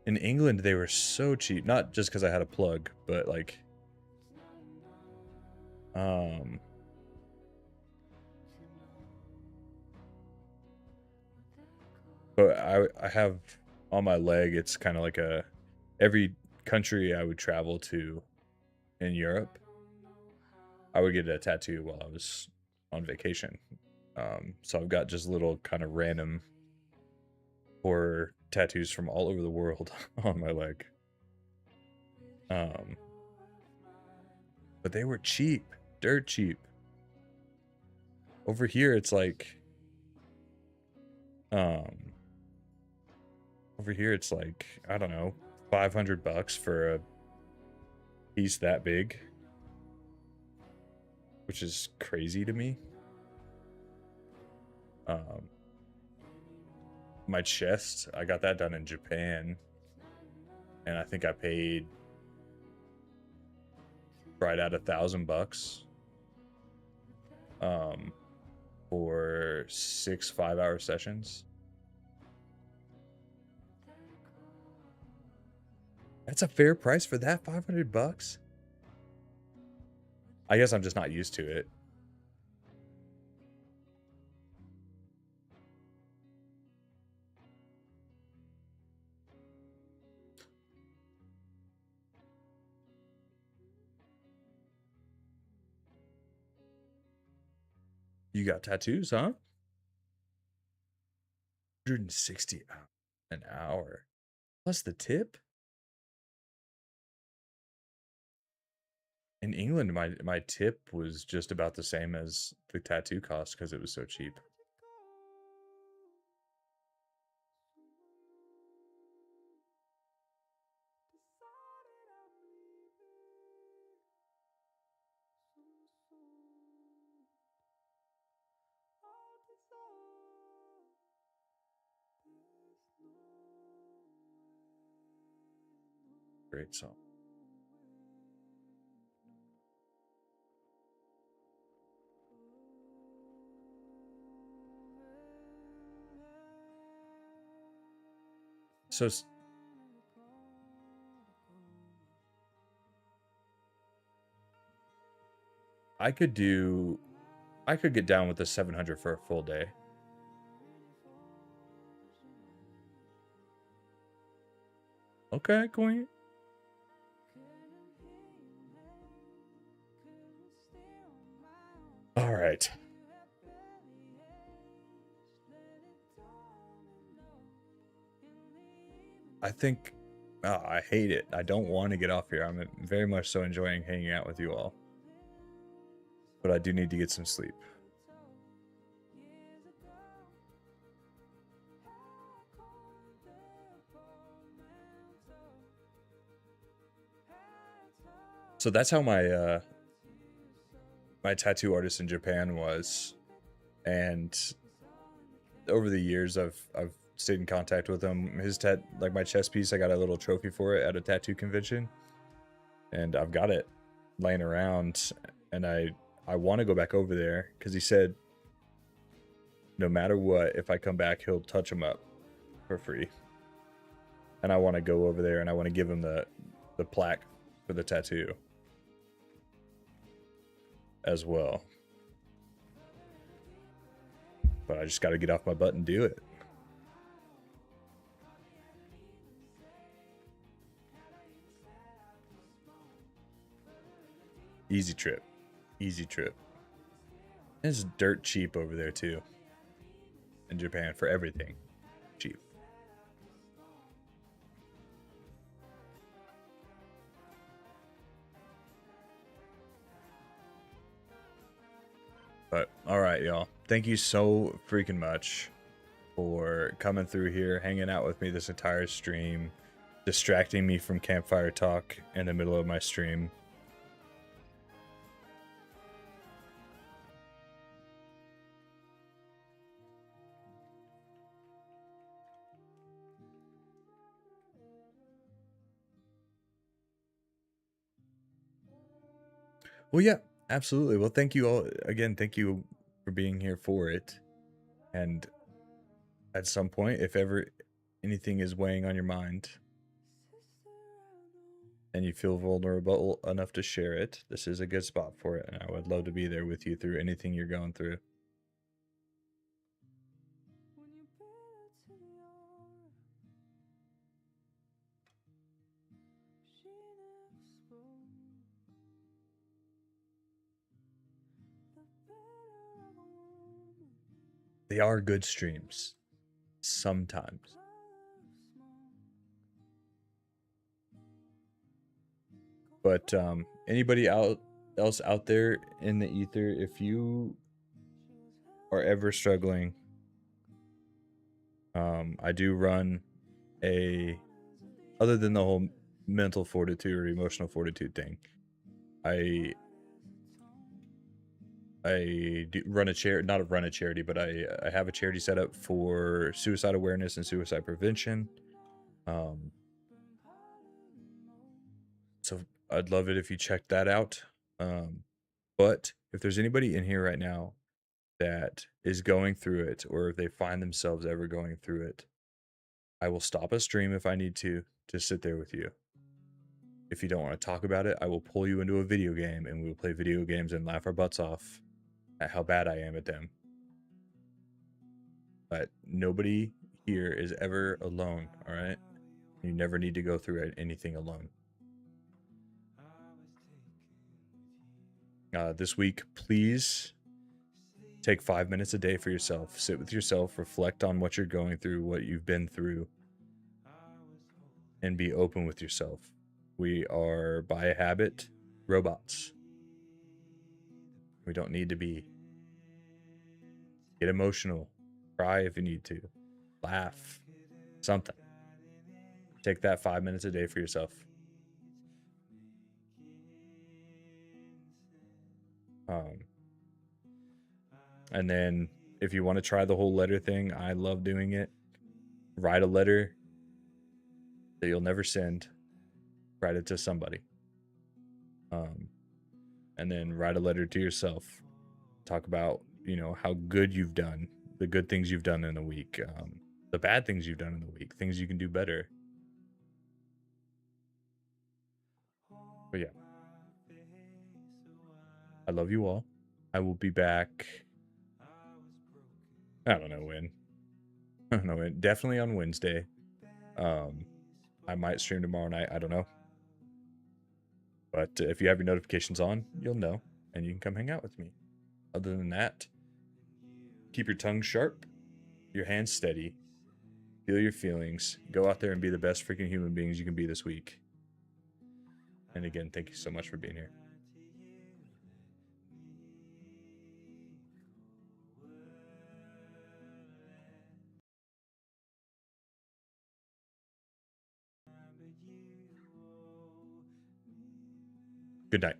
In England, they were so cheap. Not just because I had a plug, but like... But I have on my leg, it's kind of like a... Every country I would travel to in Europe, I would get a tattoo while I was on vacation. So I've got just little kind of random horror tattoos from all over the world on my leg. But they were cheap, dirt cheap. Over here, it's like, over here, it's like, I don't know, $500 for a piece that big, which is crazy to me. My chest, I got that done in Japan, and I think I paid right at $1,000 for 6 5-hour sessions. That's a fair price for that, $500. I guess I'm just not used to it. You got tattoos, huh? 160 an hour. Plus the tip? In England, my tip was just about the same as the tattoo cost because it was so cheap. Great song. So I could get down with the 700 for a full day. Okay, Queen. All right. I think I hate it. I don't want to get off here. I'm very much so enjoying hanging out with you all. But I do need to get some sleep. So that's how my my tattoo artist in Japan was, and over the years I've stayed in contact with him. His like my chest piece, I got a little trophy for it at a tattoo convention, and I've got it laying around, and I want to go back over there because he said no matter what, if I come back, he'll touch them up for free. And I want to go over there and I want to give him the plaque for the tattoo as well. But I just got to get off my butt and do it. Easy trip. Easy trip. It's dirt cheap over there too. In Japan for everything. Cheap. But all right, y'all. Thank you so freaking much for coming through here, hanging out with me this entire stream, distracting me from Campfire Talk in the middle of my stream. Well, yeah, absolutely. Well, thank you all again. Thank you for being here for it. And at some point, if ever anything is weighing on your mind and you feel vulnerable enough to share it, this is a good spot for it. And I would love to be there with you through anything you're going through. They are good streams. Sometimes. But anybody else out there in the ether, if you are ever struggling, I do run other than the whole mental fortitude or emotional fortitude thing, I do run a charity, but I have a charity set up for suicide awareness and suicide prevention. So I'd love it if you check that out. But if there's anybody in here right now that is going through it, or if they find themselves ever going through it, I will stop a stream if I need to sit there with you. If you don't want to talk about it, I will pull you into a video game and we will play video games and laugh our butts off at how bad I am at them. But nobody here is ever alone, all right? You never need to go through anything alone. This week, please take 5 minutes a day for yourself. Sit with yourself, reflect on what you're going through, what you've been through, and be open with yourself. We are, by habit, robots. We don't need to be. Get emotional. Cry if you need to. Laugh. Something. Take that 5 minutes a day for yourself. And then if you want to try the whole letter thing, I love doing it. Write a letter that you'll never send. Write it to somebody. And then write a letter to yourself. Talk about, how good you've done, the good things you've done in the week, the bad things you've done in the week, things you can do better. But yeah. I love you all. I will be back. I don't know when. Definitely on Wednesday. I might stream tomorrow night. I don't know. But if you have your notifications on, you'll know. And you can come hang out with me. Other than that, keep your tongue sharp. Your hands steady. Feel your feelings. Go out there and be the best freaking human beings you can be this week. And again, thank you so much for being here. Good night.